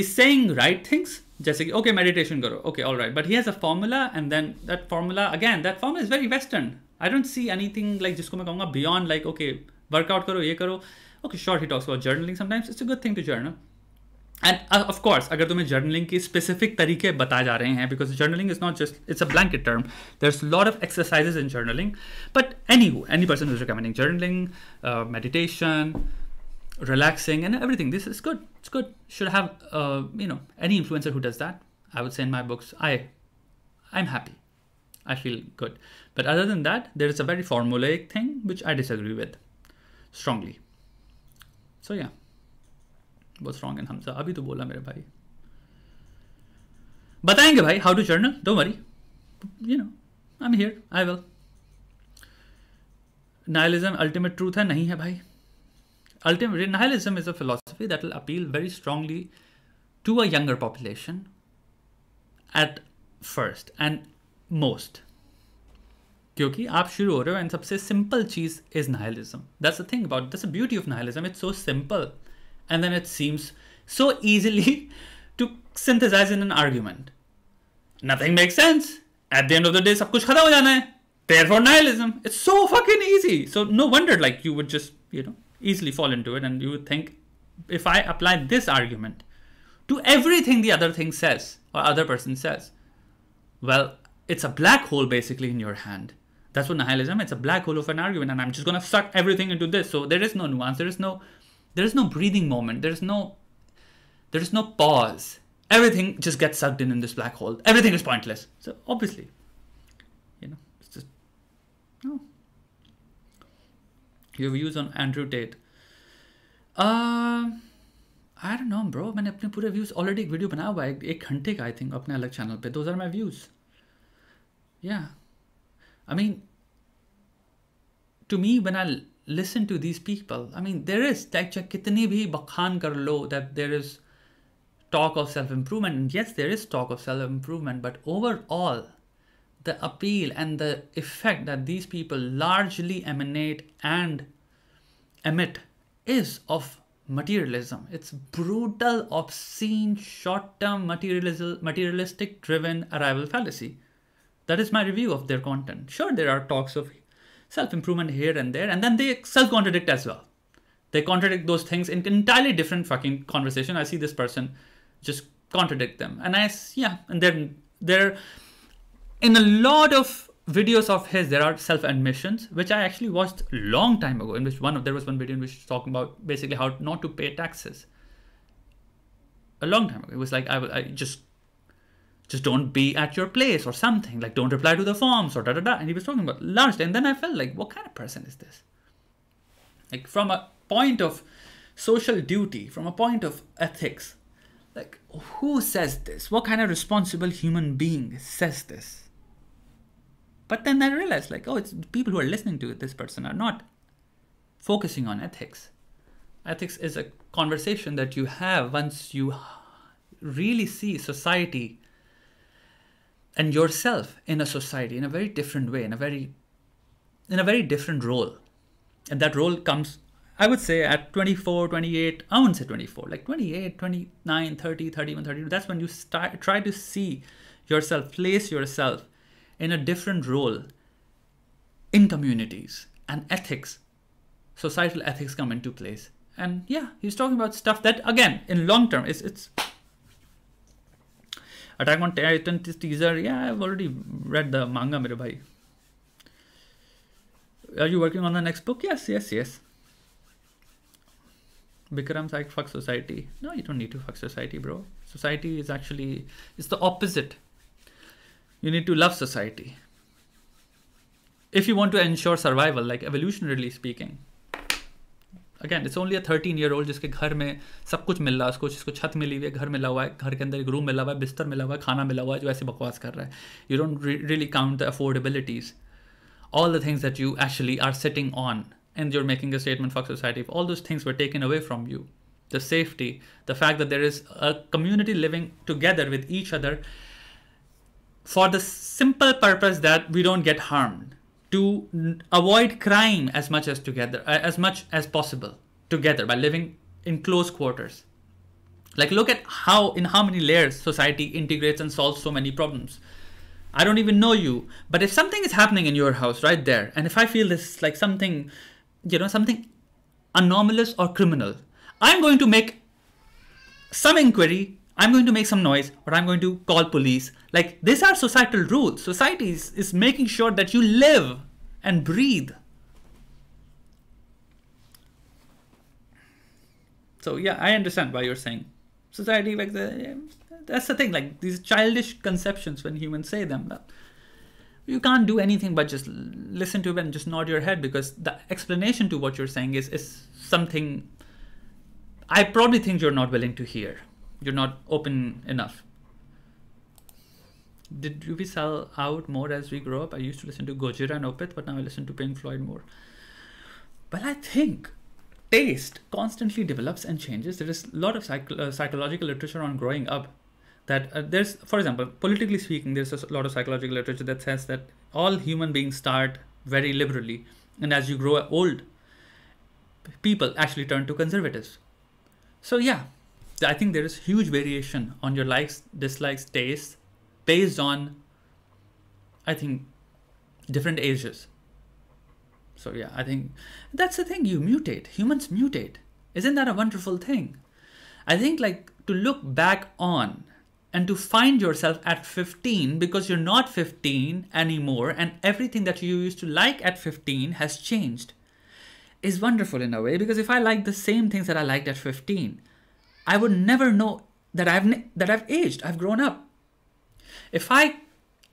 saying right things. Just like, okay, meditation karo. Okay, all right. But he has a formula, and then that formula, again, that formula is very Western. I don't see anything like jisko main kahunga beyond like, okay, workout karo, ye karo. Okay, sure, he talks about journaling sometimes. It's a good thing to journal. And of course, अगर तुम्हें journaling की specific तरीके बताए जा रहे हैं, because journaling is not just, it's a blanket term. There's a lot of exercises in journaling. But any person who's recommending journaling, meditation, relaxing, and everything, this is good. It's good. Should have, you know, any influencer who does that. I would say in my books, I'm happy. I feel good. But other than that, there is a very formulaic thing which I disagree with strongly. So yeah. What's wrong in Hamza? अभी तो बोला मेरे भाई. बताएंगे भाई how to journal. Don't worry. You know, I'm here. I will. Nihilism ultimate truth है? नहीं है भाई. Ultimate nihilism is a philosophy that will appeal very strongly to a younger population at first and most. क्योंकि आप शुरू हो रहे हो, and सबसे simple चीज is nihilism. That's the thing about it. That's the beauty of nihilism. It's so simple. And then it seems so easily to synthesize in an argument. Nothing makes sense. At the end of the day, सब कुछ खत्म हो जाना है. Therefore, nihilism. It's so fucking easy. So no wonder, like, you would just, you know, easily fall into it, and you would think, if I apply this argument to everything the other thing says or other person says, well, it's a black hole basically in your hand. That's what nihilism. It's a black hole of an argument, and I'm just gonna suck everything into this. So there is no nuance. There is no breathing moment. There is no pause. Everything just gets sucked in this black hole. Everything is pointless. So obviously, you know, it's just, no. Your views on Andrew Tate. I don't know, bro. मैंने अपने पूरे views already एक video बनाया हुआ है 1 घंटे का, I think, अपने अलग channel पे. Those are my views. Yeah. I mean, to me, when I listen to these people, I mean, there is, like, kitni bhi bakhan kar lo, that there is talk of self-improvement, and yes, there is talk of self-improvement, but overall, the appeal and the effect that these people largely emanate and emit is of materialism. It's brutal, obscene, short-term, materialistic driven arrival fallacy. That is my review of their content. Sure, there are talks of self-improvement here and there, and then they self-contradict as well. They contradict those things in entirely different fucking conversation. I see this person just contradict them, and and then there, in a lot of videos of his, there are self-admissions, which I actually watched a long time ago, in which there was one video in which he was talking about basically how not to pay taxes. A long time ago. It was like, I just don't be at your place or something, like don't reply to the forms or da-da-da. And he was talking about largely, and then I felt like, what kind of person is this? Like, from a point of social duty, from a point of ethics, like, who says this? What kind of responsible human being says this? But then I realized, like, oh, it's people who are listening to this person are not focusing on ethics. Ethics is a conversation that you have once you really see society and yourself in a society in a very different way, in a very different role. And that role comes, I would say, at 24, 28, I wouldn't say 24, like 28, 29, 30, 31, 32. That's when you try to see yourself, place yourself in a different role in communities, and ethics, societal ethics come into place. And yeah, he's talking about stuff that, again, in long term, it's Attack on Titan teaser. Yeah, I've already read the manga, mere bhai. Are you working on the next book? Yes. Bikram's like, fuck society. No, you don't need to fuck society, bro. Society is actually, it's the opposite. You need to love society. If you want to ensure survival, like evolutionarily speaking, again it's only a 13-year-old जिसके घर में सब कुछ मिल रहा है उसको, जिसको छत मिली हुई है, घर मिला हुआ है, घर के अंदर एक रूम मिला हुआ है, बिस्तर मिला हुआ है, खाना मिला हुआ है, जो ऐसे बकवास कर रहा है. You don't really count the affordabilities, all the things that you actually are sitting on, and you're making a statement for society. If all those things were taken away from you, the safety, the fact that there is a community living together with each other for the simple purpose that we don't get harmed, to avoid crime as much as possible together by living in close quarters. Like, look at in how many layers society integrates and solves so many problems. I don't even know you, but if something is happening in your house right there, and if I feel this like something, something anomalous or criminal, I'm going to make some inquiry, I'm going to make some noise, or I'm going to call police. Like, these are societal rules. Society is making sure that you live and breathe. So yeah, I understand why you're saying society, like that's the thing, like these childish conceptions when humans say them. You can't do anything but just listen to it and just nod your head, because the explanation to what you're saying is something I probably think you're not willing to hear. You're not open enough. Did we sell out more as we grow up? I used to listen to Gojira and Opeth, but now I listen to Pink Floyd more. But I think taste constantly develops and changes. There is a lot of psychological literature on growing up. That there's, for example, politically speaking, there's a lot of psychological literature that says that all human beings start very liberally, and as you grow old, people actually turn to conservatives. So yeah, I think there is huge variation on your likes, dislikes, tastes based on, I think, different ages. So yeah, I think that's the thing. You mutate. Humans mutate. Isn't that a wonderful thing? I think, like, to look back on and to find yourself at 15, because you're not 15 anymore and everything that you used to like at 15 has changed, is wonderful in a way. Because if I like the same things that I liked at 15, I would never know that I've aged, I've grown up. If I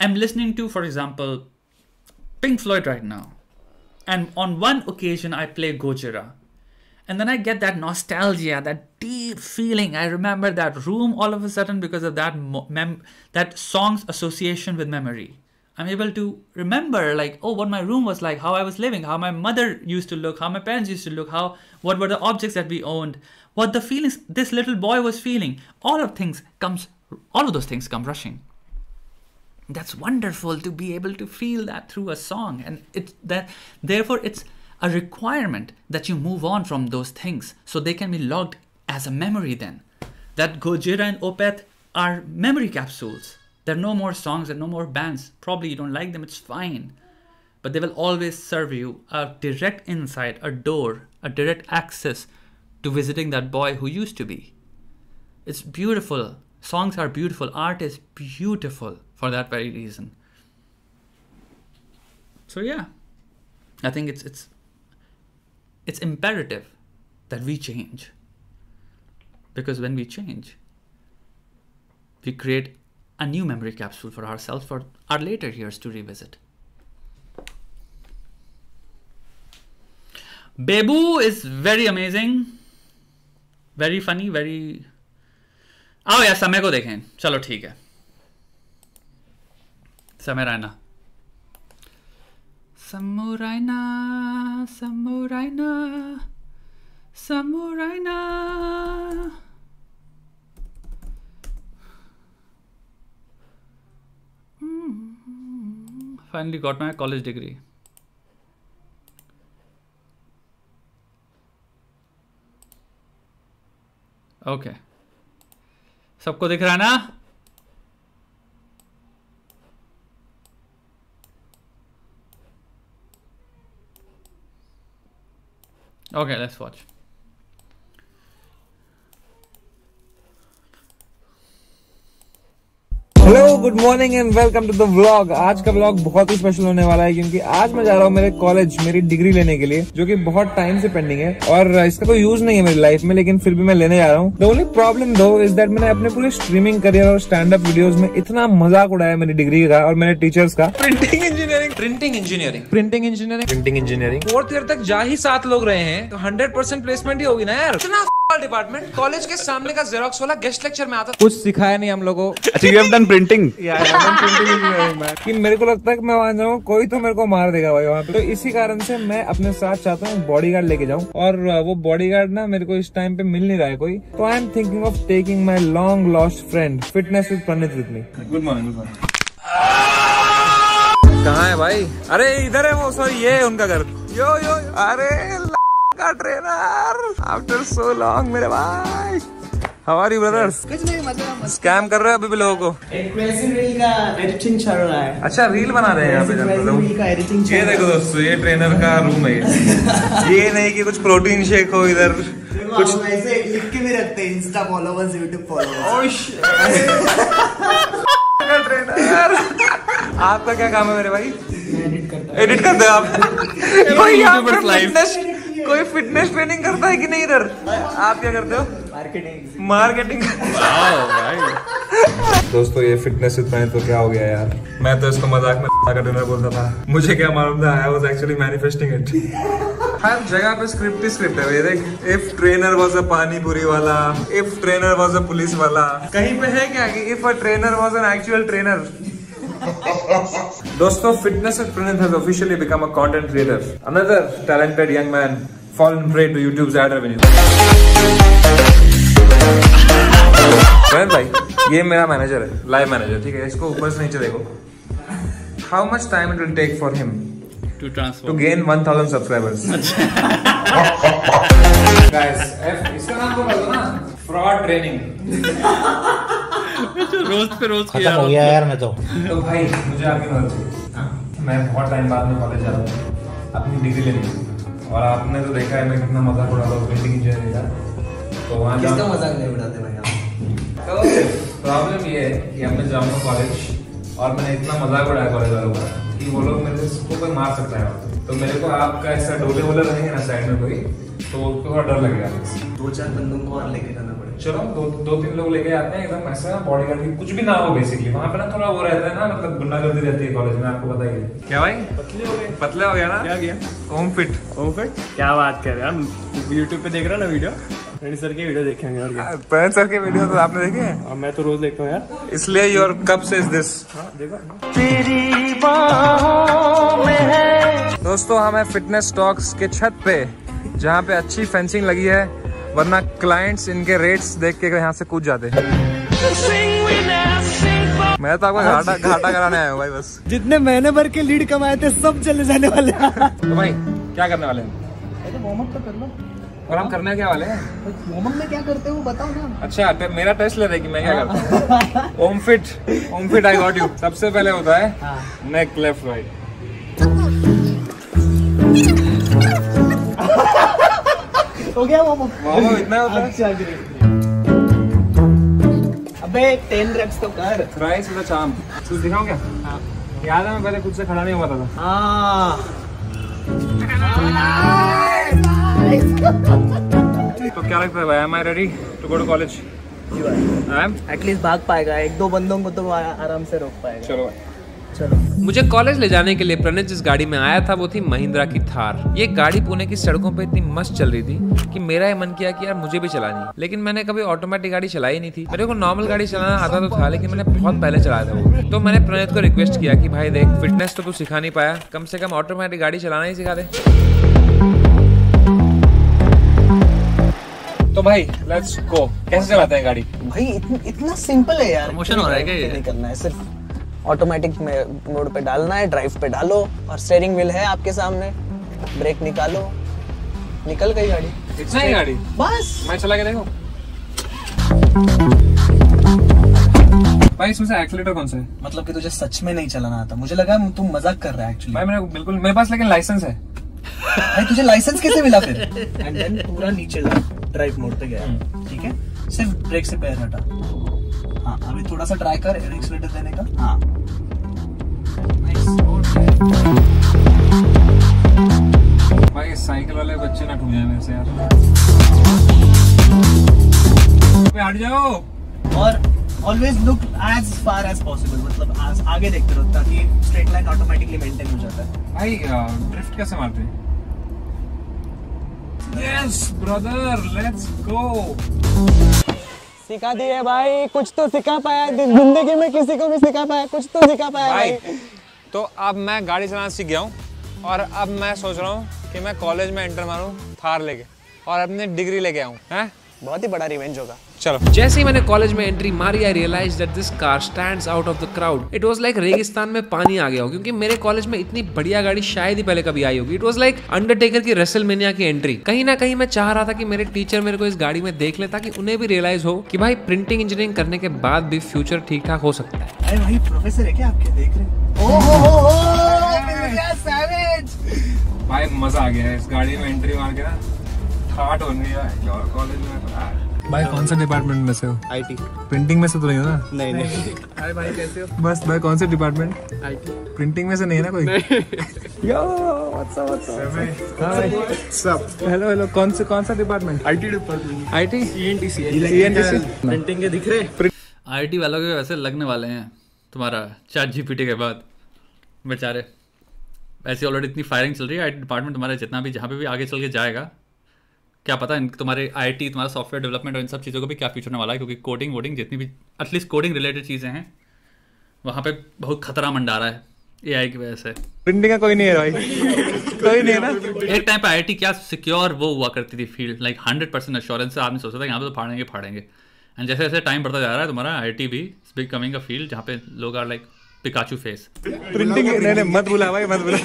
am listening to, for example, Pink Floyd right now, and on one occasion I play Gojira, and then I get that nostalgia, that deep feeling. I remember that room all of a sudden because of that song's association with memory. I'm able to remember, like, oh, what my room was like, how I was living, how my mother used to look, how my parents used to look, what were the objects that we owned, what the feelings this little boy was feeling. All of those things come rushing. That's wonderful to be able to feel that through a song, and therefore it's a requirement that you move on from those things so they can be logged as a memory then. That Gojira and Opeth are memory capsules. There are no more songs and no more bands. Probably you don't like them, it's fine. But they will always serve you a direct insight, a door, a direct access to visiting that boy who used to be. It's beautiful. Songs are beautiful. Art is beautiful for that very reason. So yeah, I think it's imperative that we change, because when we change, we create a new memory capsule for ourselves for our later years to revisit. Bebu is very amazing, very funny, very... आओ यार समय को देखें. चलो ठीक है, समय Raina. Samuraina, Samuraina, Samuraina. Finally got my college degree. Okay. सबको दिख रहा है ना? Okay, let's watch. Hello, good morning and welcome to the vlog. आज का व्लॉग बहुत ही स्पेशल होने वाला है क्योंकि आज मैं जा रहा हूँ मेरे कॉलेज मेरी डिग्री लेने के लिए, जो कि बहुत टाइम से पेंडिंग है और इसका कोई यूज नहीं है मेरी लाइफ में, लेकिन फिर भी मैं लेने जा रहा हूँ। द ओनली प्रॉब्लम दो इज दैट मैंने अपने पूरे स्ट्रीमिंग करियर और स्टैंड अप वीडियोस में इतना मजाक उड़ाया मेरी डिग्री का और मेरे टीचर्स का। Printing engineering printing engineering. Printing engineering 4th year तक जा ही 7 लोग रहे हैं तो 100% प्लेसमेंट ही होगी ना यार। इतना डिपार्टमेंट कॉलेज के सामने का जेरोक्स वाला गेस्ट लेक्चर में आता, कुछ सिखाया नहीं हम लोगों को। अच्छा, यू हैव डन प्रिंटिंग? कि मेरे को लगता है कि मैं वहाँ जाऊँ कोई तो मेरे को मार देगा भाई वहाँ पे, तो इसी कारण से मैं अपने साथ चाहता हूँ बॉडीगार्ड लेके जाऊँ, और वो बॉडीगार्ड ना मेरे को इस टाइम पे मिल नहीं रहा है कोई, तो I am thinking of taking my long lost friend fitness with Praneet with me. Good morning. कहाँ है भाई? अरे इधर है वो, सॉरी ये है उनका घर। यो यो अरे का ट्रेनर आफ्टर सो लॉन्ग मेरे भाई। How are you brothers? कुछ नहीं, मतलब स्कैम कर रहे हो अभी भी लोगों को? एक वैसी रील का एडिटिंग चल रहा है। अच्छा, रील बना रहे हैं यहाँ पे रील का एडिटिंग। ये देखो दोस्तों, ये ट्रेनर का रूम है ये नहीं कि कुछ प्रोटीन शेक हो इधर, कुछ ऐसे लिख के भी रखते हैं, Insta followers, YouTube followers. Trainer आपका क्या काम है मेरे भाई? एडिट करते हो आप? कोई फिटनेस ट्रेनिंग करता है कि नहीं इधर? आप क्या करते हो? मार्केटिंग। दोस्तों ये फिटनेस इतना तो क्या हो गया यार, मैं तो इसको मजाक में का ट्रेनर बोलता था, मुझे क्या मालूम था I was actually manifesting it. हर जगह पे स्क्रिप्ट ही स्क्रिप्ट है ये देख। इफ ट्रेनर वाज अ पानी पूरी वाला, if trainer was a police वाला, कहीं पे है क्या कि if a trainer was an actual trainer. दोस्तों, fitness with Praneet has officially become a content creator, another talented young man fallen prey to YouTube's ad revenue. प्रणीत भाई, ये मेरा मैनेजर है, लाइव मैनेजर, ठीक है? इसको ऊपर से नीचे देखो। How much time it will take for him to gain 1000 subscribers? Guys, इसका नाम तो कर दो ना, fraud training। रोज पे रोज खत्म हो गया यार मैं तो भाई मुझे आपकी मदद चाहिए। मैं बहुत टाइम बाद में कॉलेज जा रहा हूँ अपनी डिग्री लेने, और आपने तो देखा है मैं कितना मजाक उड़ाता हूँ प्रिंटिंग इंजीनियरिंग का, तो वहाँ किसका मजाक नहीं उड़ाते भाई आप? तो प्रॉब्लम ये है कि अब मैं जाऊँगा कॉलेज और मैंने इतना मजाक उड़ाया कॉलेज वालों का कि वो लोग मेरे को कोई मार सकता है, तो मेरे को आपका ऐसा डोले वोले रहेंगे ना साइड में कोई, तो उसको थोड़ा डर लगेगा। 2-4 बंदों को और लेके जाना पड़ेगा। चलो 2-3 लोग लेके आते हैं, एकदम ऐसा बॉडीगार्ड की कुछ भी ना हो बेसिकली। वहाँ पे ना थोड़ा वो रहता है ना, मतलब गुंडागर्दी रहती है कॉलेज में, आपको पता ही है। क्या भाई पतले हो गया ना? क्या गया? होम फिट क्या बात कर रहे हैं? यूट्यूब पे देख रहा ना वीडियो, प्रणीत सर के वीडियो देखेंगे और क्या। प्रणीत सर के वीडियो तो आपने देखे हैं? और मैं तो रोज देखता हूँ यार, इसलिए योर कप सेज दिस। तेरी बाहों में है। दोस्तों, हम है फिटनेस टॉक्स के छत पे, जहाँ पे अच्छी फेंसिंग लगी है, वरना क्लाइंट्स इनके रेट्स देख के यहाँ से कूद जाते हैं। मैं तो आपको घाटा कराने आया हूँ भाई, बस। जितने महीने भर के लीड कमाए थे सब चले जाने वाले हैं। तो भाई क्या करने वाले हैं? वार्म अप तो कर लो। और हम करने क्या वाले हैं? वार्म अप में क्या करते हो बताओ ना। अच्छा, मेरा टेस्ट ले रहे कि मैं क्या करता हूँ? Home fit I got you. सबसे पहले होता है नेक लेफ्ट राइट। हो गया वार्म अप? इतना होता है? अच्छा ग्रेट। अबे 10 रेप्स तो कर। राइस विद चाम। कुछ दिखाऊं क्या? हाँ। याद है मैं पहले खुद से खड़ा नहीं हुआ था। हाँ। तो क्या लगता है भाई, am I ready to go to college? I am? At least भाग पाएगा, 1-2 बंदों को तो आराम से रोक पाएगा। चलो चलो। मुझे कॉलेज ले जाने के लिए प्रणीत जिस गाड़ी में आया था वो थी महिंद्रा की थार। ये गाड़ी पुणे की सड़कों पे इतनी मस्त चल रही थी कि मेरा ये मन किया कि यार मुझे भी चलानी, लेकिन मैंने कभी ऑटोमेटिक गाड़ी चलाई नहीं थी। मेरे को नॉर्मल गाड़ी चलाना आता तो था, लेकिन मैंने बहुत पहले चलाया था वो। तो मैंने प्रणीत को रिक्वेस्ट किया कि भाई देख, फिटनेस तो तू सिखा नहीं पाया, कम से कम ऑटोमेटिक गाड़ी चलाना ही सिखा दे। तो भाई लेट्स गो। कैसे चलाते हैं गाड़ी भाई? इतना सिंपल है यार। प्रमोशन हो रहा है क्या ये? नहीं करना है, सिर्फ ऑटोमेटिक मोड पे डालना है, ड्राइव पे डालो और स्टीयरिंग व्हील है आपके सामने, ब्रेक निकालो, निकल गई गाड़ी। इतना ही गाड़ी? बस। मैं चला के देखो भाई। इसमें से एक्सीलेटर कौन सा है? मतलब कि तुझे सच में नहीं चलाना आता? मुझे लगा तुम मजाक कर रहा है एक्चुअली। भाई मैंने बिल्कुल, मेरे पास लेकिन लाइसेंस है। भाई तुझे लाइसेंस कैसे मिला फिर? एंड देन पूरा नीचे जा, ड्राइव मोड पे गया, ठीक है? सिर्फ ब्रेक से पैर हटा। हाँ, अभी थोड़ा सा ट्राई कर एक्सीलेटर देने का। हाँ भाई साइकिल वाले बच्चे ना ठूक जाए मेरे से यार। हट जाओ। और always look as far as possible, मतलब आगे देखते रहो ताकि स्ट्रेट लाइन ऑटोमेटिकली मेंटेन हो जाता है। भाई ड्रिफ्ट कैसे मारते हैं? Yes brother, let's go. सिखा दिए भाई, कुछ तो सिखा पाया जिंदगी में, किसी को भी सिखा पाया, कुछ तो सिखा पाया भाई। तो अब मैं गाड़ी चलाना सीख गया हूँ और अब मैं सोच रहा हूँ कि मैं कॉलेज में एंटर मारूँ थार लेके और अपनी डिग्री लेके आऊँ। हैं, बहुत ही बड़ा रिवेंज होगा। चलो। जैसे ही मैंने कॉलेज में एंट्री मारी, I realize that this car stands out of the crowd. It was like रेगिस्तान में पानी आ गया हो, क्योंकि मेरे कॉलेज में इतनी बढ़िया गाड़ी शायद ही पहले कभी आई होगी। इट वाज लाइक अंडरटेकर की रेसलमेनिया की एंट्री। कहीं ना कहीं मैं चाह रहा था कि मेरे टीचर मेरे को इस गाड़ी में देख ले, ताकि उन्हें भी रियलाइज हो कि भाई प्रिंटिंग इंजीनियरिंग करने के बाद भी फ्यूचर ठीक ठाक हो सकता है। अरे भाई प्रोफेसर है क्या आपके, देख रहे? भाई मजा आ गया है इस गाड़ी में एंट्री मार के ना, ठाट होने है कॉलेज में। भाई कौन सा डिपार्टमेंट में से हो? आईटी। प्रिंटिंग में से तो नहीं हो ना? नहीं नहीं। अरे भाई कैसे हो? बस भाई कौन से डिपार्टमेंट? आईटी। प्रिंटिंग में से नहीं है ना कोई? यो व्हाट्स अप सब। हेलो हेलो, कौन सा department? IT department. IT, CNTC. Printing के दिख रहे? आईटी वालों के वैसे लगने वाले हैं तुम्हारा चैट जीपीटी के बाद, बेचारे। ऐसी ऑलरेडी इतनी फायरिंग चल रही है आईटी डिपार्टमेंट तुम्हारा, जितना भी जहाँ पे भी आगे चल के जाएगा, क्या पता तुम्हारे आईटी, तुम्हारा सॉफ्टवेयर डेवलपमेंट और इन सब चीज़ों को भी क्या फ्यूचर होने वाला है। क्योंकि कोडिंग वोडिंग जितनी भी एटलीस्ट कोडिंग रिलेटेड चीज़ें हैं, वहाँ पे बहुत खतरा मंडा रहा है एआई की वजह से। प्रिंटिंग का कोई नहीं है भाई, कोई नहीं है ना। एक टाइम पे आईटी क्या सिक्योर वो हुआ करती थी फील्ड, लाइक 100% एश्योरेंस से आदमी सोचता था यहाँ पे तो फाड़ेंगे। एंड जैसे जैसे टाइम बढ़ता जा रहा है, तुम्हारा आईटी भी इज बिकमिंग अ फील्ड जहाँ पे लोग are like Pikachu face. Printing नहीं मत बुला भाई, मत बुला।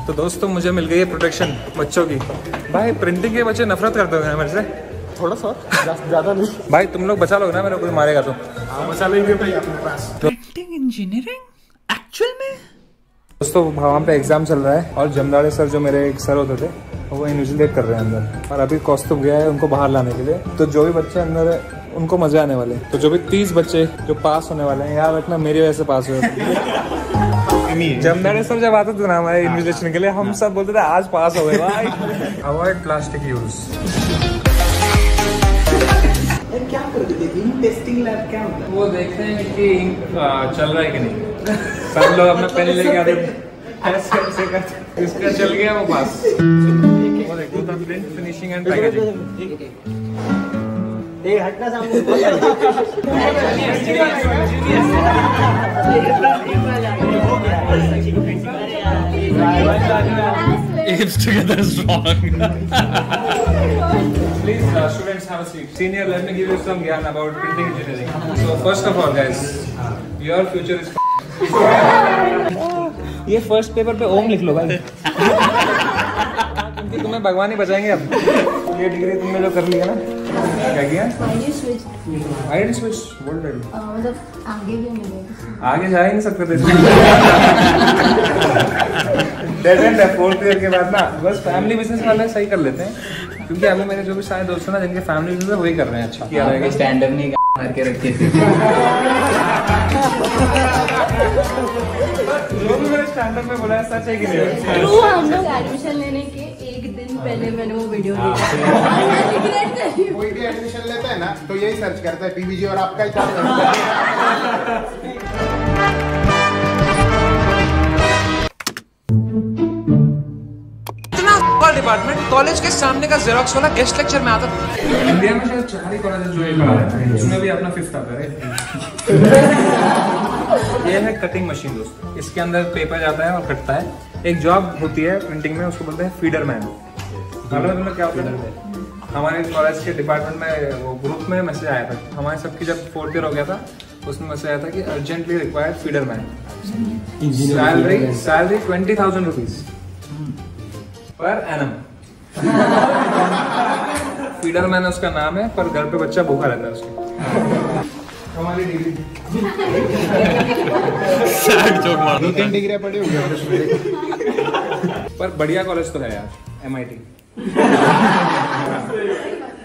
तो दोस्तों मुझे मिल गई है प्रोटेक्शन बच्चों की। भाई प्रिंटिंग के बच्चे नफरत करते हो मेरे से थोड़ा सा, ज्यादा नहीं। भाई तुम लोग बचा लोगे ना, मेरे को कोई मारेगा तो? बचा लेंगे भाई अपने पास। प्रिंटिंग इंजीनियरिंग एक्चुअल में। दोस्तों वहाँ पे एग्जाम चल रहा है और जमदाड़े सर जो मेरे एक सर होते थे वो इन्विजिलेट कर रहे हैं अंदर, और अभी कौस्तुभ गया है उनको बाहर लाने के लिए। तो जो भी बच्चे अंदर है उनको मजे आने वाले हैं। तो जो भी 30 बच्चे जो पास होने वाले हैं, याद रखना मेरी वजह से पास हुए। जमदाड़े सर जब आते थे ना हमारे इन्विजिलेशन के लिए, हम सब बोलते थे आज पास हो गए भाई। Avoid plastic use. क्या करोगे? देखिए टेस्टिंग लैब क्या होता है? वो देखते हैं कि चल रहा है कि नहीं। सब लोग अपना पेन लेके आते ऐसे करते, इसका चल गया वो पास। वो देखो था प्रिंट, फिनिशिंग एंड पैकेजिंग। ये हटना सामने। Aims together strong. Please, students, have a seat. Senior, let me give you some gyan about printing engineering. So, first of all, guys, your future is. ये फर्स्ट पेपर पे ओम लिख लो भाई, क्योंकि तुम्हें भगवान ही बचाएंगे अब। ये डिग्री तुमने जो कर लिया ना, क्या किया? आईडी स्विच बोल रहे हो? मतलब आगे भी मिलेगा। आगे जा ही नहीं सकते थे। डेड एंड है 4th ईयर के बाद ना, बस फैमिली बिजनेस वाले सही कर लेते हैं। क्योंकि अभी मेरे जो भी सारे दोस्त हैं ना जिनके फैमिली बिजनेस है वही कर रहे हैं। अच्छा किया रहेगा। स्टैंडर्ड नहीं करके रखे थे। जो भी मेरे स्टैंडअप में बोला है सच है कि नहीं? ट्रू, हम लोग एडमिशन लेने के एक दिन पहले मैंने वो वीडियो देखा। कोई भी एडमिशन लेता है ना तो यही सर्च करता है पीवीजी और आपका ही क्या डिपार्टमेंट कॉलेज के सामने का जेरोक्स वाला गेस्ट लेक्चर में आता था। इंडिया में शायद 4 ही कॉलेज जो ये पढ़ा रहे हैं, उसमें भी अपना 5th आता है। ये है कटिंग मशीन दोस्तों, इसके अंदर पेपर जाता है और कटता है। एक जॉब होती है प्रिंटिंग में, उसको बोलते हैं फीडर मैन। मालूम है तुम्हें क्या होता है? हमारे कॉलेज के डिपार्टमेंट में वो ग्रुप में मैसेज आया था, हमारे सबकी जब 4th ईयर हो गया था उसमें मैसेज आया था कि urgently required feeder man. Salary 20,000 rupees per annum. Feeder man उसका नाम है, पर घर पे बच्चा भूखा रहता है उसके। हमारी डिग्री सैड जोक मार दो। 3 डिग्री पड़ी होगी पर बढ़िया कॉलेज तो है यार, MIT।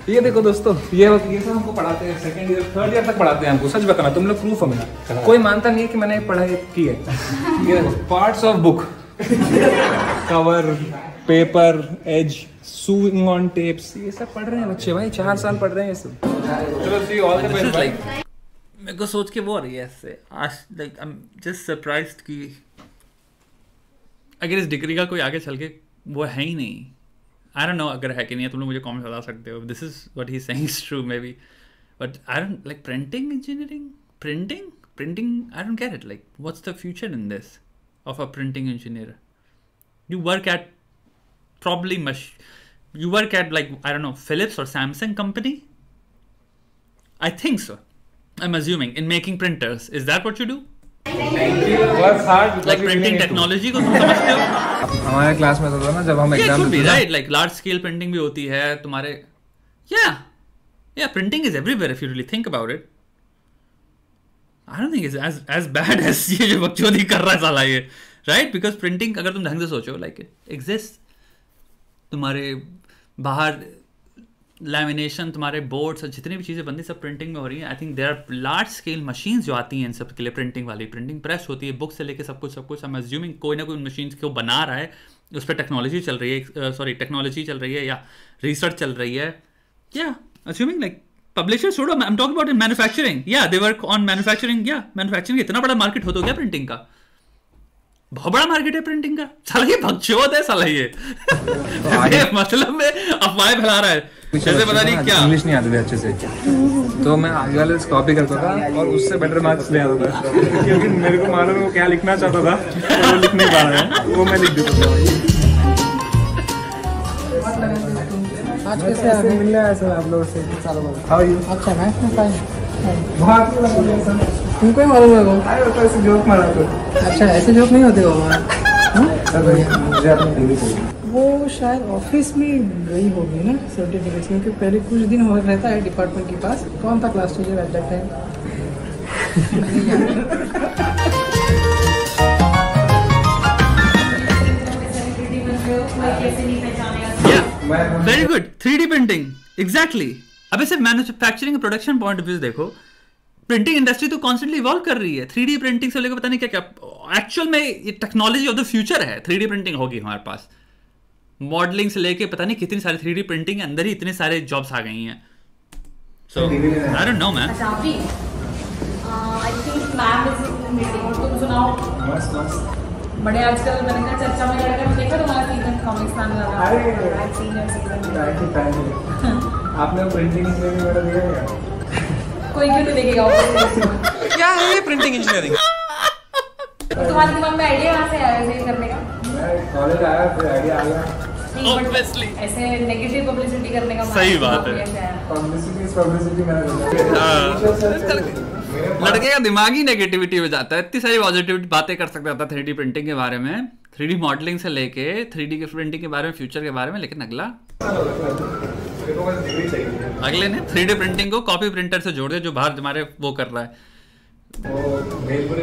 ये देखो दोस्तों, ये सब हमको पढ़ाते हैं 2nd ईयर 3rd ईयर तक पढ़ाते हैं हमको। सच बताना, तुम लोग प्रूफ हो मेरा, कोई मानता नहीं है कि मैंने पढ़ाई की है। ये देखो parts of book, cover, paper, edge, sewing on tapes, ये सब पढ़ रहे हैं बच्चे भाई। 4 साल पढ़ रहे हैं ये सब। चलो सी ऑल द बेस्ट भाई। मेरे को सोच के वो हो रही है ऐसे आज, like I am just surprised कि अगर इस डिग्री का कोई आगे चल के वो है ही नहीं. आई डोंट नो अगर है कि नहीं है, तुम लोग मुझे कमेंट बता सकते हो. This is what he saying is true may be, but I don't like printing engineering. Printing, I don't get it. Like, what's the future in this of a printing engineer? You work at probably you work at like, I don't know, Philips or Samsung company? I think so. I'm assuming in making printers. Is that what you do? Work hard. Like printing technology को तुम समझते हो? हमारे class में तो था ना जब हम Yeah, it exam could be right. Like large scale printing भी होती है तुम्हारे. Yeah, printing is everywhere if you really think about it. I don't think it's as bad as ये जो बकचोदी कर रहा है साला ये, right? Because printing अगर तुम ढंग से सोचो, like it exists. तुम्हारे बाहर लैमिनेशन, तुम्हारे बोर्ड्स और जितनी भी चीज़ें बनती सब प्रिंटिंग में हो रही हैं. I think there are large scale machines जो आती हैं इन सब के लिए, प्रिंटिंग वाली. प्रिंटिंग प्रेस होती है, बुक से लेके सब कुछ. आई एम अज्यूमिंग कोई ना कोई मशीन्स को बना रहा है, उस पर टेक्नोलॉजी चल रही है, टेक्नोलॉजी चल रही है या रिसर्च चल रही है. या अज्यूमिंग लाइक पब्लिशर्स छोड़ो, I am talking about in manufacturing. या दे वर्क ऑन मैन्युफैक्चरिंग. या मैन्युफैक्चरिंग इतना बड़ा मार्केट हो तो क्या प्रिंटिंग का? बहुत बड़ा मार्केट है प्रिंटिंग का. साला ये भगचोद है साला ये. मतलब में अफवाहें फैला रहा है जैसे पता नहीं क्या. इंग्लिश नहीं आती थी अच्छे से, तो मैं आगे वाले से कॉपी करता था और उससे बेटर मार्क्स ले आता था, क्योंकि मेरे को मालूम है वो क्या लिखना चाहता था, तो वो लिख नहीं पा रहा है, वो मैं लिख देता था. आज कैसे आ गए? मिल रहा है सर आप लोगों से सालों बाद. How are you? अच्छा मैं फाइन. बहुत अच्छा लगा सर. तुमको ही मालूम है वो? अरे वो तो ऐसे जोक मारा तो. अच्छा ऐसे जोक नहीं होते वो. सर मुझे अपनी डिग्री चाहिए. वो शायद ऑफिस में गई होगी ना सर्टिफिकेट, क्योंकि पहले कुछ दिन हो रहता है डिपार्टमेंट के पास. कौन था class teacher at that time? Very good. 3D printing exactly. अब सिर्फ manufacturing production point of view देखो, प्रिंटिंग इंडस्ट्री तो कॉन्स्टेंटली इवॉल्व कर रही है. 3D प्रिंटिंग से लेकर पता नहीं क्या क्या. एक्चुअल में ये टेक्नोलॉजी ऑफ द फ्यूचर है. 3D प्रिंटिंग होगी हमारे पास. मॉडलिंग से लेके पता नहीं कितनी सारी 3D प्रिंटिंग के अंदर ही इतने सारे जॉब्स आ गई हैं. So I don't know man. I think ma'am is in meeting. तुम सुनाओ. बड़े आजकल मैंने कहा चर्चा में लड़का देखा तुम्हारा सीजन कॉमिक्स मैम लगा. I seen your season. आपने प्रिंटिंग इंजीनियरिंग वाला दिया है? कोई क्यों नहीं देखेगा? क्या है प्रिंटिंग इंजीनियरिंग? तुम्हारे दिमाग में आइडिया कहाँ से आया ऐसे करने का? मैं कॉलेज आया फिर आइडिया आ गया. Obviously. ऐसे नेगेटिव पब्लिसिटी करने का सही बात है. पब्लिसिटी मैंने लड़के का दिमाग ही नेगेटिविटी में जाता है. इतनी सारी पॉजिटिव बातें कर सकता था 3D प्रिंटिंग के बारे में, 3D मॉडलिंग से लेके 3D के प्रिंटिंग के बारे में, फ्यूचर के बारे में. लेकिन अगले ने 3D प्रिंटिंग को कॉपी प्रिंटर से जोड़ दिया जो बाहर हमारे वो कर रहा है,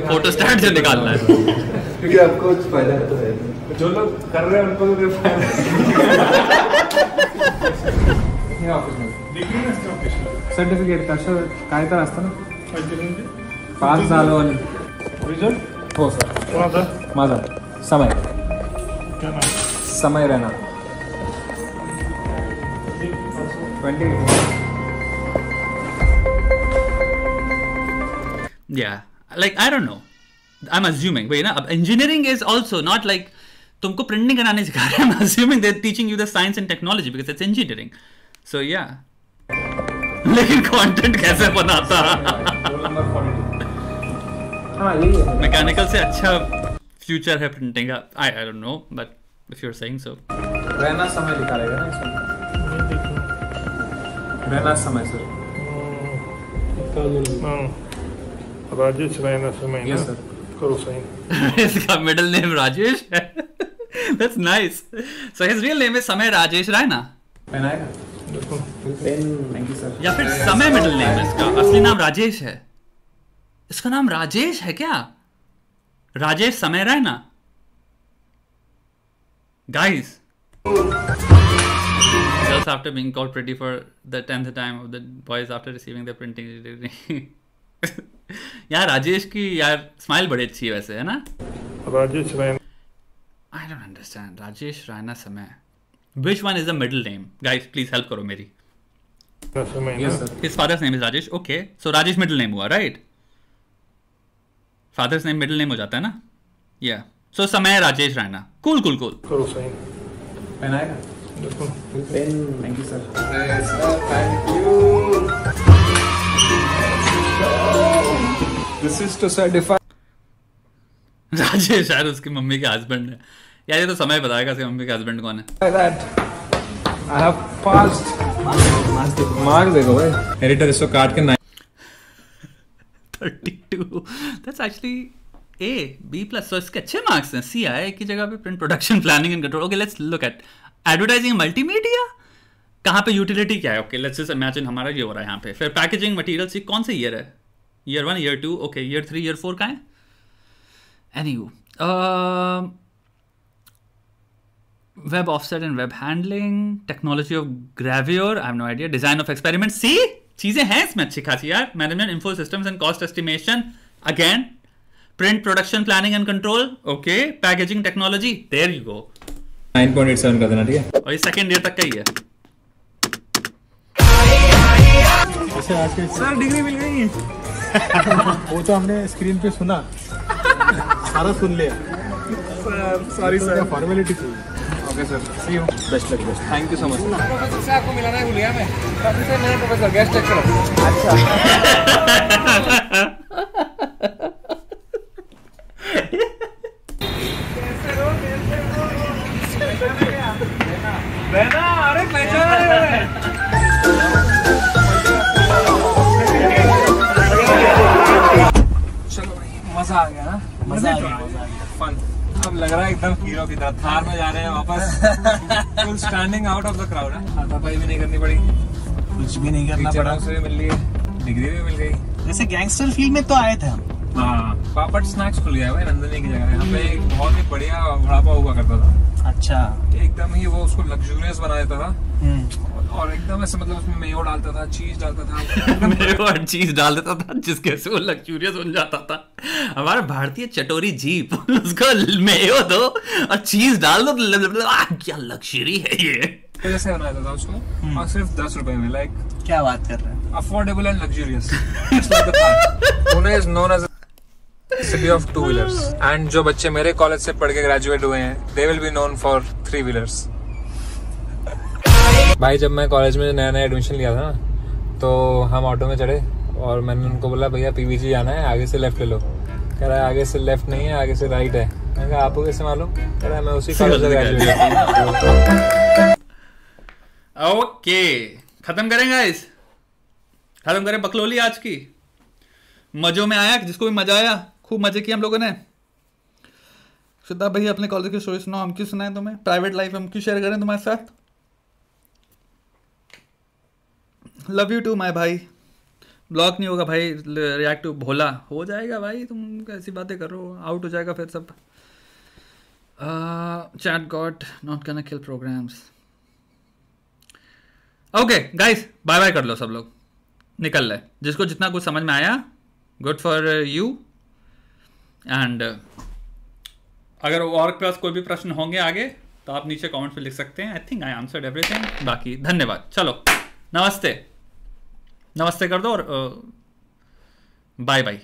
फोटो स्टैट से निकालना है. क्योंकि आपको कुछ फायदा तो है, जो लोग कर रहे हैं उनको तो फायदा. सर्टिफिकेट का सर काय तर असतं ना 5 झालं. रिझल्ट हो सर. कोणाचा? माझा. समय रहना 20. Yeah, like I don't know. I'm assuming, but you know, engineering is also not like तुमको प्रिंटिंग कराने सिखा रहे हैं. I'm assuming they're teaching you the science and technology because it's engineering. So yeah. लेकिन कंटेंट कैसे बनाता? Mechanical से अच्छा फ्यूचर है प्रिंटिंग का. I don't know, but if you're saying so. रहना समय लिखा रहेगा ना इसमें. रहना समय सर. राजेश रैना समय. Yes sir. करो सही. इसका मिडिल नेम राजेश है. That's nice. So his real name is समय राजेश रैना. पेन आएगा? Thank you sir. या फिर समय मिडिल नेम है इसका, असली नाम राजेश है. इसका नाम राजेश है क्या? राजेश समय Raina. Guys, just after being called pretty for the 10th time of the boys after receiving their printing degree. यार राजेश की यार स्माइल बड़ी अच्छी है वैसे, है ना? Rajesh Raina. I don't understand. Rajesh Raina समय. Which one is the middle name? Guys, please help करो मेरी. समय. Yes sir. His father's name is Rajesh. Okay, so Rajesh middle name हुआ, right? Father's name middle name हो जाता है ना. या सो समय Rajesh Raina. Cool cool cool. करो साइन. पहनाएगा. बिल्कुल. Thank you sir. Thank you. This is to certify. Rajesh यार उसकी मम्मी के हस्बैंड है यार. ये तो समय बताएगा उसकी मम्मी के हस्बैंड कौन है. I have passed. मार्क्स देखो भाई. एडिटर इसको काट के 32. That's actually A, B+. सो इसके अच्छे मार्क्स हैं. C आया एक ही जगह पे. Print production planning and control. Okay let's look at advertising multimedia. कहाँ पे यूटिलिटी क्या है. ओके लेट्स जस्ट इमेजिन हमारा ये हो रहा है यहाँ पे. फिर पैकेजिंग मटेरियल सी कौन से ईयर है. Year 1, year 2. Okay year 3, year 4 कहाँ है. Anywho, web offset and web handling, technology of gravure, I have no idea. Design of experiments. See, चीजें हैं इसमें अच्छी खासी यार. Management, info systems and cost estimation. Again, print production planning and control. Okay, packaging technology. There you go. 9.87 कर देना. ठीक है. और ये सेकेंड ईयर तक का ही है. सर डिग्री मिल गई है. वो तो हमने स्क्रीन पे सुना. सारा सुन लिया. Sorry sir. फॉर्मेलिटी थी. Okay sir. See you. Best luck. Best. Thank you so much. Professor से आपको मिलाना है. भूल गया मैं. प्रोफेसर नहीं प्रोफेसर. Guest lecturer. अच्छा. रहना. अरे पहचान. मजा आ गया ना. मजा आ गया. फन. अब लग रहा है एकदम हीरो की तरह. थार में जा रहे हैं वापस. Full standing out of the crowd है. हाथापाई भी नहीं करनी पड़ी. कुछ भी नहीं करना पड़ा. से मिल ली है. डिग्री भी मिल गई. जैसे गैंगस्टर फिल्म में तो आए थे हम. हाँ. पापड़ स्नैक्स खुल गया है नंदनी की जगह. यहाँ पे एक बहुत ही बढ़िया वड़ापा हुआ करता था. अच्छा. एकदम ही वो उसको लग्जूरियस बना देता था. और एकदम ऐसे मतलब उसमें मेयो डालता था, चीज डालता था. मेयो और चीज डाल देता था जिसके से वो लग्जूरियस बन जाता था. हमारा भारतीय चटोरी जीप. उसको मेयो दो और चीज डाल दो तो क्या लग्जरी है ये. जैसे बना देता था उसको. और सिर्फ 10 रुपए में. लाइक क्या बात कर रहे हैं. Affordable and luxurious. Pune is known as city of 2 wheelers. And जो बच्चे मेरे कॉलेज से पढ़ के ग्रेजुएट हुए हैं they will be known for 3 wheelers. भाई जब मैं कॉलेज में नया एडमिशन लिया था ना तो हम ऑटो में चढ़े और मैंने उनको बोला भैया पीवीजी जाना है, आगे से लेफ्ट ले लो. कह रहा है आगे से लेफ्ट नहीं है, आगे से राइट है. मैंने कहा आपको कैसे मालूम. कह रहा है मैं उसी कॉलेज से ग्रेजुएट. ओके खत्म करें गाइस. खत्म करें बकलोली आज की. मजों में आया. जिसको भी मजा आया खूब मजे किए हम लोगों ने. सिद्धार्थ भैया अपने कॉलेज की स्टोरी सुनाओ. हम क्यों सुनाएं तुम्हें. प्राइवेट लाइफ हम क्यों शेयर करें तुम्हारे साथ. लव यू टू माय भाई. ब्लॉक नहीं होगा भाई. रिएक्टिव भोला हो जाएगा भाई. तुम कैसी बातें कर रहे हो. आउट हो जाएगा फिर सब. Chat got not can kill programs. Okay guys bye bye कर लो सब लोग. निकल रहे. जिसको जितना कुछ समझ में आया गुड फॉर यू. एंड अगर और पास कोई भी प्रश्न होंगे आगे तो आप नीचे कमेंट्स में लिख सकते हैं. I think I answered everything. बाकी धन्यवाद. चलो नमस्ते. नमस्ते कर दो और बाय बाय.